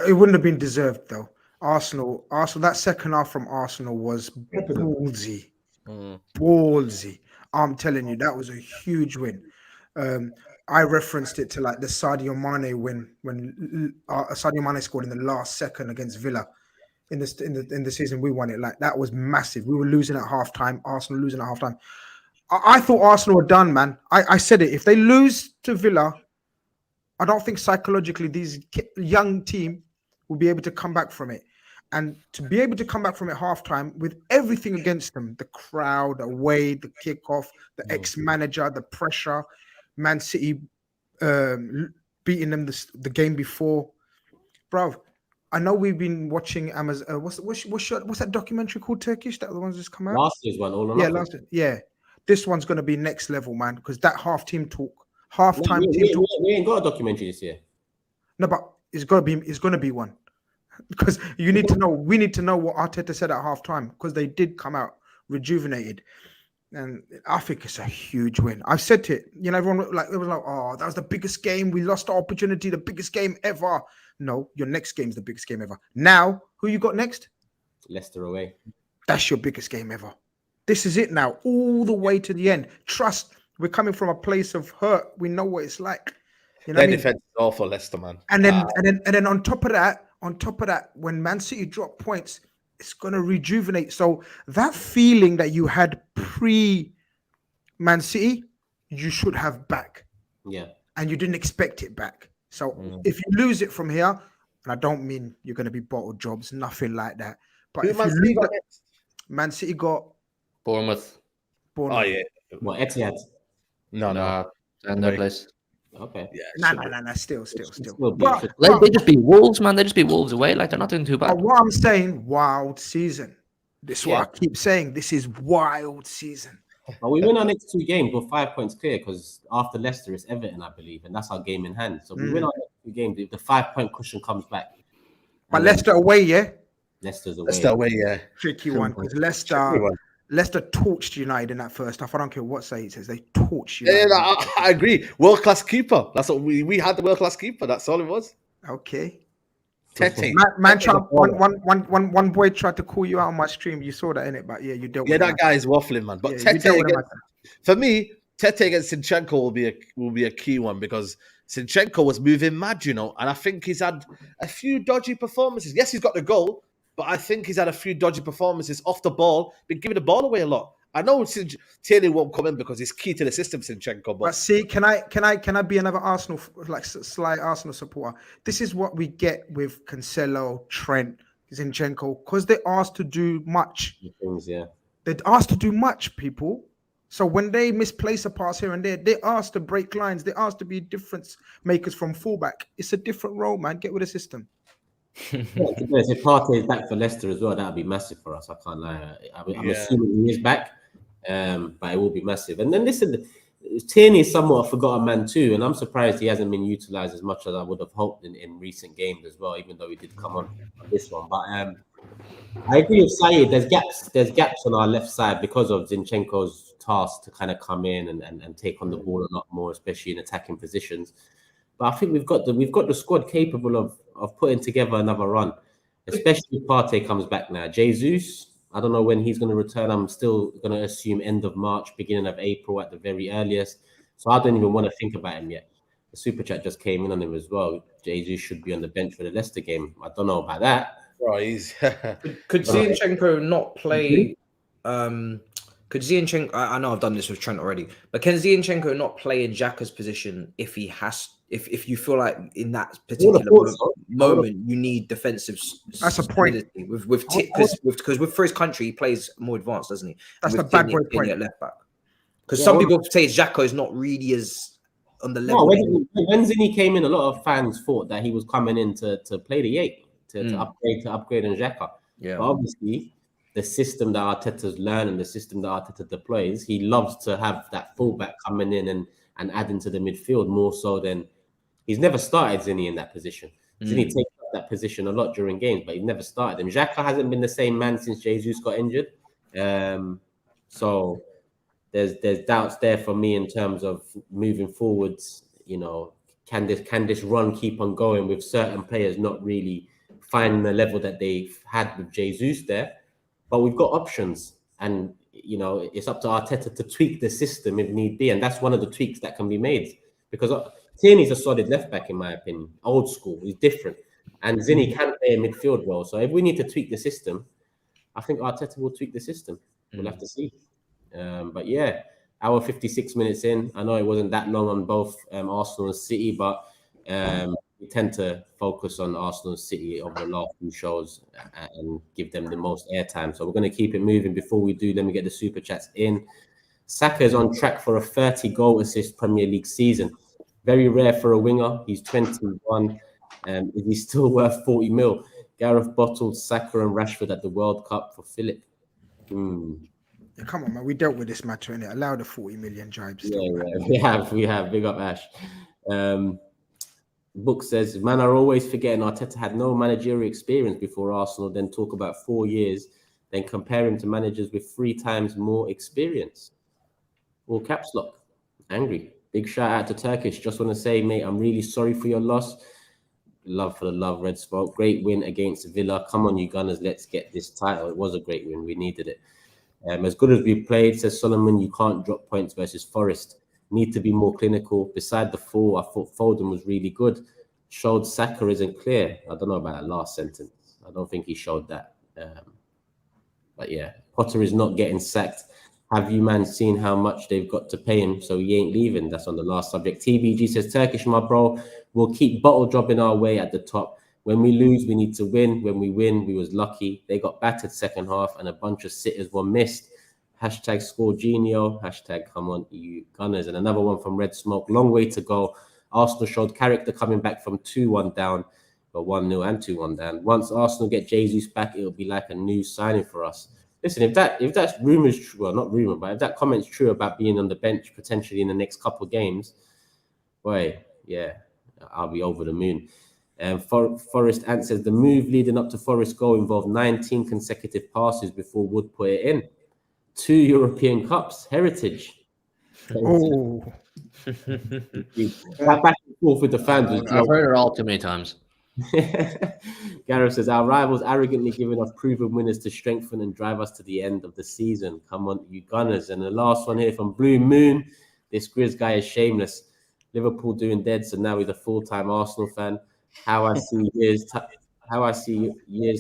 [SPEAKER 3] It wouldn't have been deserved, though. Arsenal, that second half from Arsenal was ballsy. Ballsy. I'm telling you, that was a huge win. I referenced it to like the Sadio Mane win when Sadio Mane scored in the last second against Villa in the season we won it. Like, that was massive. We were losing at halftime. Arsenal losing at halftime. I thought Arsenal were done, man. I said it. If they lose to Villa, I don't think psychologically these young team will be able to come back from it. And to be able to come back from it halftime with everything against them, the crowd, away, the kickoff, the ex-manager, the pressure, Man City beating them the game before. Bro, I know we've been watching Amazon. What's that documentary called, Turkish? That the ones just come out?
[SPEAKER 1] Last year's one, all or nothing.
[SPEAKER 3] Last year. Yeah. This one's going to be next level, man, because that halftime team talk.
[SPEAKER 1] We ain't got a documentary this year.
[SPEAKER 3] No, but it's going to be one. Because we need to know what Arteta said at halftime, because they did come out rejuvenated. And I think it's a huge win. I've said it. You know, everyone it was like, oh, that was the biggest game. We lost our opportunity, the biggest game ever. No, your next game's the biggest game ever. Now, who you got next?
[SPEAKER 1] Leicester away.
[SPEAKER 3] That's your biggest game ever. This is it now, all the way to the end. Trust, we're coming from a place of hurt. We know what it's like. You know,
[SPEAKER 2] their defense is awful, Leicester, man.
[SPEAKER 3] And then on top of that, when Man City drop points, it's going to rejuvenate. So that feeling that you had pre-Man City, you should have back.
[SPEAKER 1] Yeah.
[SPEAKER 3] And you didn't expect it back. So if you lose it from here, and I don't mean you're going to be bottled jobs, nothing like that. But if you lose that, Man City got
[SPEAKER 4] Bournemouth.
[SPEAKER 2] Oh, yeah.
[SPEAKER 1] What, Etihad?
[SPEAKER 2] No.
[SPEAKER 4] And their place.
[SPEAKER 1] Okay.
[SPEAKER 3] Yeah, nah. Still.
[SPEAKER 4] But they just beat Wolves, man. They just beat Wolves away. Like, they're not doing too bad.
[SPEAKER 3] But what I'm saying, wild season. This is what I keep saying. This is wild season.
[SPEAKER 1] But we win our next 2 games. We're 5 points clear because after Leicester, it's Everton, I believe, and that's our game in hand. So we win our next 2 games. The 5-point cushion comes back.
[SPEAKER 3] But Leicester away, yeah.
[SPEAKER 1] Leicester away,
[SPEAKER 3] yeah. Tricky one, because Leicester torched United in that first half. I don't care what SAEED says. They torched United.
[SPEAKER 2] Yeah, I agree. World-class keeper. That's what we had, the world-class keeper. That's all it was.
[SPEAKER 3] Okay.
[SPEAKER 2] Tete.
[SPEAKER 3] One boy tried to call you out on my stream. You saw that, innit? But yeah, you dealt with
[SPEAKER 2] that guy is waffling, man. But for me, Tete against Zinchenko will be a key one, because Zinchenko was moving mad, you know, and I think he's had a few dodgy performances. Yes, he's got the goal, but I think he's had a few dodgy performances off the ball, been giving the ball away a lot. I know Tierney won't come in because he's key to the system, Zinchenko.
[SPEAKER 3] But see, can I be another Arsenal, like slight Arsenal supporter? This is what we get with Cancelo, Trent, Zinchenko, because they're asked to do much. They're asked to do much, people. So when they misplace a pass here and there, they're asked to break lines. They're asked to be difference makers from fullback. It's a different role, man. Get with the system.
[SPEAKER 1] If Partey is back for Leicester as well, that would be massive for us. I can't lie. I'm assuming he is back, but it will be massive. And then listen, Tierney is somewhat a forgotten man too, and I'm surprised he hasn't been utilised as much as I would have hoped in recent games as well, even though he did come on this one. But I agree with Saeed. There's gaps. There's gaps on our left side because of Zinchenko's task to kind of come in and take on the ball a lot more, especially in attacking positions. But I think we've got the squad capable of putting together another run, especially if Partey comes back now. Jesus, I don't know when he's going to return. I'm still going to assume end of March, beginning of April at the very earliest. So I don't even want to think about him yet. The super chat just came in on him as well. Jesus should be on the bench for the Leicester game. I don't know about that.
[SPEAKER 2] Right, he's
[SPEAKER 7] could Zinchenko not play? Could Zinchenko? I know I've done this with Trent already, but can Zinchenko not play in Xhaka's position if he has? If you feel like in that particular moment you need defensive,
[SPEAKER 3] that's a point.
[SPEAKER 7] Because for his country he plays more advanced, doesn't he?
[SPEAKER 3] That's a bad point
[SPEAKER 7] at left back. Because some people say Xhaka is not really as on the level.
[SPEAKER 1] No, when Zinni came in, a lot of fans thought that he was coming in to play the 8, to upgrade on Xhaka.
[SPEAKER 7] Yeah,
[SPEAKER 1] but obviously the system that Arteta's learned and the system that Arteta deploys, he loves to have that fullback coming in and adding to the midfield more so than he's never started Zinni in that position. Zinni takes up that position a lot during games, but he's never started him. Xhaka hasn't been the same man since Jesus got injured. So there's doubts there for me in terms of moving forwards. You know, can this run keep on going with certain players not really finding the level that they've had with Jesus there? But we've got options, and you know, it's up to Arteta to tweak the system if need be, and that's one of the tweaks that can be made. Because Tierney's a solid left back in my opinion, old school. He's different, and Zinni can play a midfield role. So if we need to tweak the system, I think Arteta will tweak the system. We'll have to see. But yeah, hour 56 minutes in. I know it wasn't that long on both Arsenal and City, but we tend to focus on Arsenal and City over the last few shows and give them the most airtime. So we're going to keep it moving. Before we do, let me get the super chats in. Saka is on track for a 30-goal assist Premier League season. Very rare for a winger. He's 21. Is he still worth 40 mil? Gareth bottled Saka and Rashford at the World Cup for Philip.
[SPEAKER 3] Yeah, come on, man. We dealt with this matter, innit? Allow the 40 million jibes.
[SPEAKER 1] Yeah, we have. Big up, Ash. Book says, man, are always forgetting Arteta had no managerial experience before Arsenal, then talk about 4 years, then compare him to managers with 3 times more experience. All caps lock. Angry. Big shout out to Turkish. Just want to say, mate, I'm really sorry for your loss. Love for the love, Red Smoke. Great win against Villa. Come on, you Gunners, let's get this title. It was a great win. We needed it. As good as we played, says Solomon, you can't drop points versus Forest. Need to be more clinical. Beside the 4, I thought Foden was really good. Showed Saka isn't clear. I don't know about that last sentence. I don't think he showed that. But yeah, Potter is not getting sacked. Have you, man, seen how much they've got to pay him so he ain't leaving? That's on the last subject. TBG says, Turkish, my bro, we'll keep bottle dropping our way at the top. When we lose, we need to win. When we win, we was lucky. They got battered second half and a bunch of sitters were missed. Hashtag score Genio. Hashtag come on, you Gunners. And another one from Red Smoke. Long way to go. Arsenal showed character coming back from 2-1 down, but 1-0 and 2-1 down. Once Arsenal get Jesus back, it'll be like a new signing for us. Listen, if that's rumors true, well, not rumor, but if that comment's true about being on the bench potentially in the next couple of games, boy, yeah, I'll be over the moon. Forrest answers, the move leading up to Forest's goal involved 19 consecutive passes before Wood put it in. 2 European Cups, heritage.
[SPEAKER 3] Oh.
[SPEAKER 1] That back and forth with the fans.
[SPEAKER 4] I've heard it all too many times.
[SPEAKER 1] Gareth says, our rivals arrogantly giving us proven winners to strengthen and drive us to the end of the season. Come on, you Gunners. And the last one here from Blue Moon. This GRIZZ guy is shameless. Liverpool doing dead, so now he's a full-time Arsenal fan. How I see year's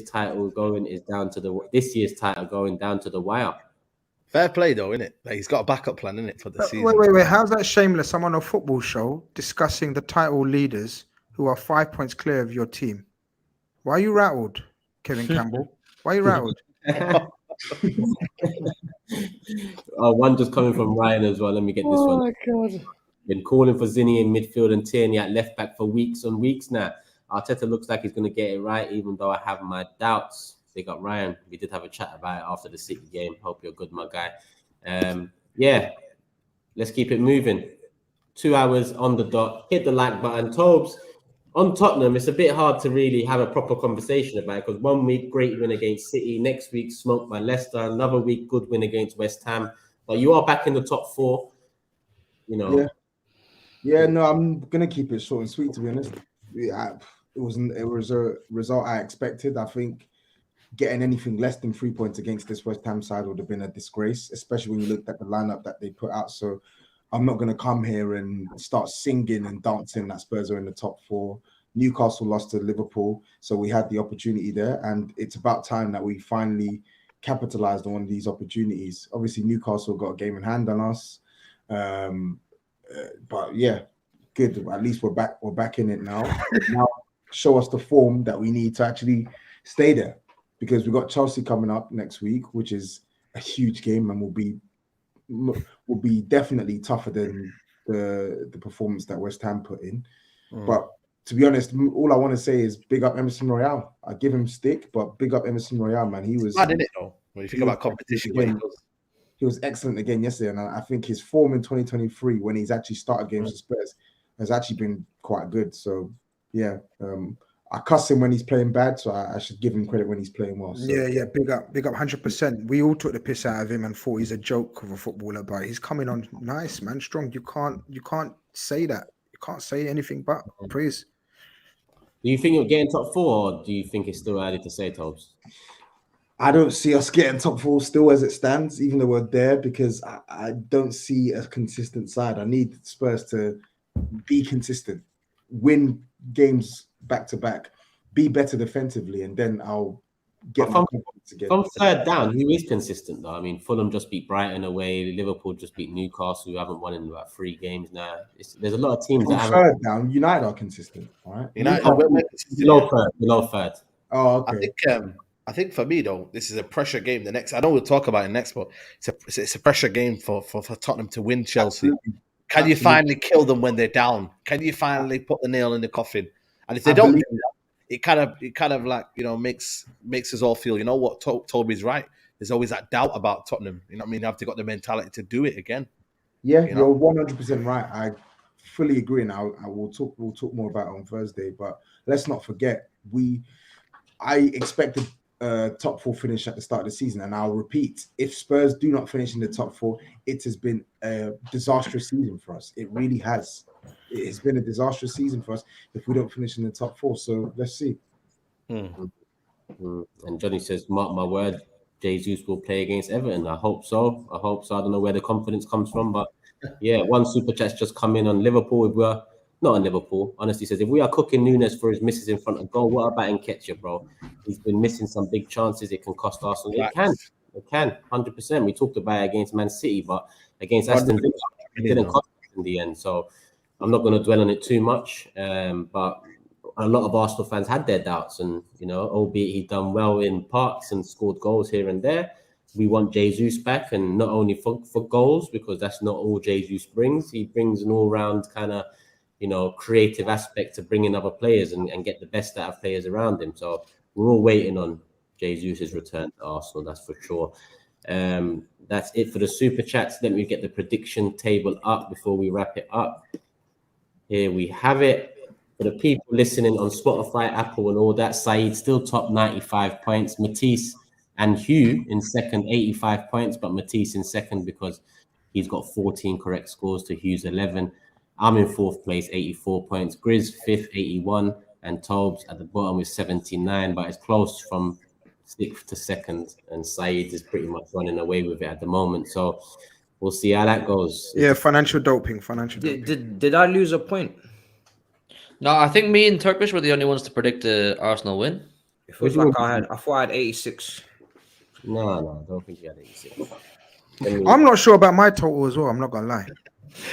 [SPEAKER 1] title going is down to this year's title going down to the wire.
[SPEAKER 2] Fair play, though, isn't it? Like, he's got a backup plan, isn't it, for the season?
[SPEAKER 3] Wait. How's that shameless? I'm on a football show discussing the title leaders who are 5 points clear of your team. Why are you rattled, Kevin Campbell? Why are you rattled?
[SPEAKER 1] One just coming from Ryan as well. Let me get this one.
[SPEAKER 2] Oh, my God.
[SPEAKER 1] Been calling for Zinni in midfield and Tierney at left back for weeks and weeks now. Arteta looks like he's going to get it right, even though I have my doubts. They got Ryan. We did have a chat about it after the City game. Hope you're good, my guy. Yeah, let's keep it moving. 2 hours on the dot. Hit the like button. TOBS, on Tottenham, it's a bit hard to really have a proper conversation about it because 1 week, great win against City. Next week, smoked by Leicester. Another week, good win against West Ham. But you are back in the top 4, you know.
[SPEAKER 6] Yeah, no, I'm going to keep it short and sweet, to be honest. It was a result I expected. I think getting anything less than 3 points against this West Ham side would have been a disgrace, especially when you looked at the lineup that they put out. So I'm not going to come here and start singing and dancing that Spurs are in the top 4. Newcastle lost to Liverpool, so we had the opportunity there, and it's about time that we finally capitalized on one of these opportunities. Obviously, Newcastle got a game in hand on us, but yeah, good. At least we're back. We're back in it now. Now, show us the form that we need to actually stay there, because we've got Chelsea coming up next week, which is a huge game and will be definitely tougher than the performance that West Ham put in. But to be honest, all I want to say is big up Emerson Royale. I give him stick, but big up Emerson Royale, man. He was
[SPEAKER 2] bad, isn't it, though? When you think about competition,
[SPEAKER 6] he was excellent again yesterday, and I think his form in 2023, when he's actually started games for Spurs, has actually been quite good. So yeah, I cuss him when he's playing bad, so I should give him credit when he's playing well. So.
[SPEAKER 3] Yeah, big up, 100%. We all took the piss out of him and thought he's a joke of a footballer, but he's coming on nice, man, strong. You can't say that. You can't say anything but praise.
[SPEAKER 1] Do you think you're getting top 4, or do you think it's still early to say, Tobs?
[SPEAKER 6] I don't see us getting top 4 still as it stands, even though we're there, because I don't see a consistent side. I need Spurs to be consistent, win games back to back, be better defensively, and then I'll get my confidence again.
[SPEAKER 1] From third down, who is consistent though? I mean, Fulham just beat Brighton away. Liverpool just beat Newcastle, who haven't won in about 3 games now. There's a lot of teams that
[SPEAKER 6] third down. United are consistent, all right?
[SPEAKER 2] United
[SPEAKER 1] below third.
[SPEAKER 6] Oh, okay.
[SPEAKER 2] I think for me though, this is a pressure game. I know we'll talk about it next, but it's a pressure game for Tottenham to win Chelsea.
[SPEAKER 6] Absolutely.
[SPEAKER 2] Can you finally kill them when they're down? Can you finally put the nail in the coffin? And if they don't do that, it kind of like, you know, makes us all feel, you know what, Toby's right. There's always that doubt about Tottenham. You know what I mean? They've got the mentality to do it again.
[SPEAKER 6] Yeah, you're 100% right. I fully agree, and we'll talk more about it on Thursday. But let's not forget, I expected top 4 finish at the start of the season, and I'll repeat, if Spurs do not finish in the top 4, it has been a disastrous season for us. It really has. It has been a disastrous season for us if we don't finish in the top 4. So let's see.
[SPEAKER 1] And Johnny says, mark my word, Jesus will play against Everton. I hope so. I don't know where the confidence comes from, but yeah, one super chat's just come in on Liverpool. If we're not on Liverpool, honestly says, if we are cooking Nunes for his misses in front of goal, what about Nketiah, bro? He's been missing some big chances. It can cost Arsenal. It can, 100%. We talked about it against Man City, but against Aston Villa, it didn't cost us in the end. So I'm not going to dwell on it too much. But a lot of Arsenal fans had their doubts, and you know, albeit he's done well in parts and scored goals here and there, we want Jesus back, and not only for goals, because that's not all Jesus brings. He brings an all-round kind of, you know, creative aspect to bring in other players and get the best out of players around him. So we're all waiting on Jesus' return to Arsenal, that's for sure. That's it for the super chats. Let me get the prediction table up before we wrap it up. Here we have it. For the people listening on Spotify, Apple, and all that, SAEED still top 95 points. Matisse and HUGH in second, 85 points, but Matisse in second because he's got 14 correct scores to HUGH's 11. I'm in 4th place, 84 points. GRIZZ 5th, 81, and TOBS at the bottom with 79, but it's close from 6th to 2nd, and SAEED is pretty much running away with it at the moment. So we'll see how that goes.
[SPEAKER 3] Yeah, financial doping.
[SPEAKER 7] Did I lose a point?
[SPEAKER 4] No, I think me and Turkish were the only ones to predict the Arsenal win.
[SPEAKER 7] It feels like I thought I had 86.
[SPEAKER 1] No, I don't think you had 86.
[SPEAKER 3] I'm not sure about my total as well. I'm not gonna lie.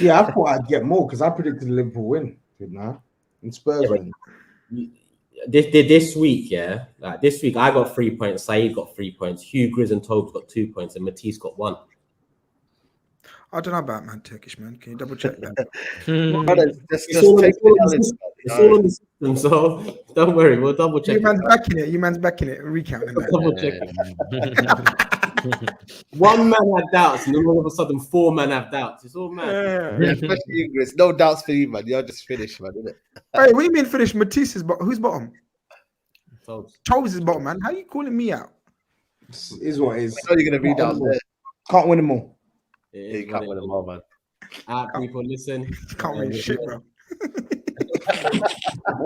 [SPEAKER 6] Yeah, I thought I'd get more because I predicted the Liverpool win, didn't I? And Spurs win.
[SPEAKER 1] This week, this week I got 3 points. SAEED got 3 points. HUGH, GRIZZ, and TOBS got 2 points, and Matisse got 1.
[SPEAKER 3] I don't know about man, Turkish man. Can you double check that?
[SPEAKER 1] It's all on the system, so don't worry, we'll double check.
[SPEAKER 3] You man's backing it. Recounting that.
[SPEAKER 1] Double check. One man had doubts, and then all of a sudden 4 men have doubts. It's all mad.
[SPEAKER 2] Yeah, especially you, Grizz. No doubts for you, man. You're just finished, man, isn't it?
[SPEAKER 3] Hey, what do you mean finished? Matisse's bottom. Who's bottom?
[SPEAKER 1] TOBS
[SPEAKER 3] is bottom, man. How you calling me out?
[SPEAKER 6] Is what is.
[SPEAKER 2] I know you're gonna be down there.
[SPEAKER 6] Can't win them all.
[SPEAKER 2] Yeah, you can't win them all, man.
[SPEAKER 1] People, listen.
[SPEAKER 3] Can't win shit, bro.
[SPEAKER 1] I'm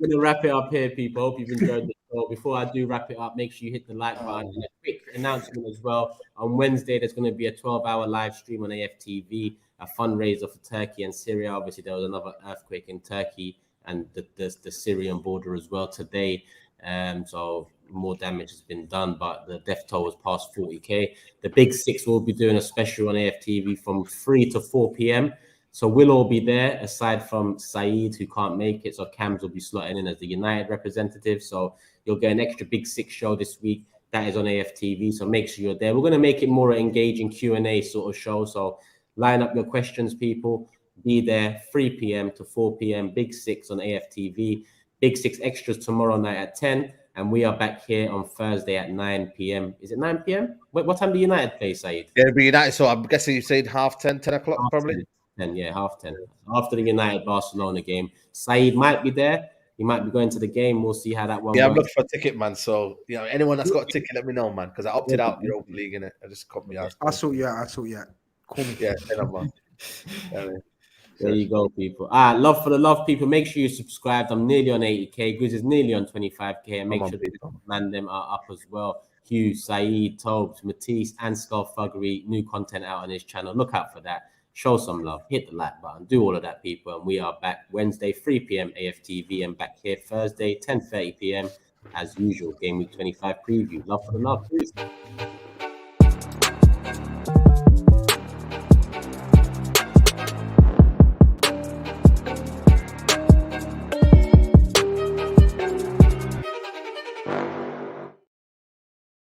[SPEAKER 1] gonna wrap it up here, people. Hope you've enjoyed the show. Before I do wrap it up, make sure you hit the like button. And a quick announcement as well. On Wednesday, there's going to be a 12-hour live stream on AFTV, a fundraiser for Turkey and Syria. Obviously, there was another earthquake in Turkey and the Syrian border as well today. So more damage has been done, but the death toll was past 40k. The Big Six will be doing a special on AFTV from 3 to 4 p.m. So we'll all be there, aside from SAEED, who can't make it. So Cams will be slotting in as the United representative. So you'll get an extra Big Six show this week. That is on AFTV. So make sure you're there. We're going to make it more engaging Q&A sort of show. So line up your questions, people. Be there 3 p.m. to 4 p.m. Big Six on AFTV. Big Six extras tomorrow night at 10. And we are back here on Thursday at 9 p.m. Is it 9 p.m.? What time do United play, Saeed?
[SPEAKER 2] Yeah, it'll be United. So I'm guessing you said 10:30, 10 o'clock, probably.
[SPEAKER 1] 10, yeah, 10:30. After the United Barcelona game, Saeed might be there. He might be going to the game. We'll see how that one.
[SPEAKER 2] Yeah, I'm looking for a ticket, man. So anyone that's got a ticket, let me know, man. Because I opted out the Europa League, innit? I just cut me out.
[SPEAKER 3] I saw you. Call me.
[SPEAKER 2] Yeah, man.
[SPEAKER 1] There you go, people. Love for the love, people. Make sure you subscribed. I'm nearly on 80k. GRIZZ is nearly on 25k. And make sure the man them are up as well. HUGH, Saeed, TOBS, Matisse, and Skull Thuggery. New content out on his channel. Look out for that. Show some love. Hit the like button. Do all of that, people. And we are back Wednesday, 3 p.m. AFTV. And back here Thursday, 10:30 p.m. as usual. Game week 25 preview. Love for the love, please.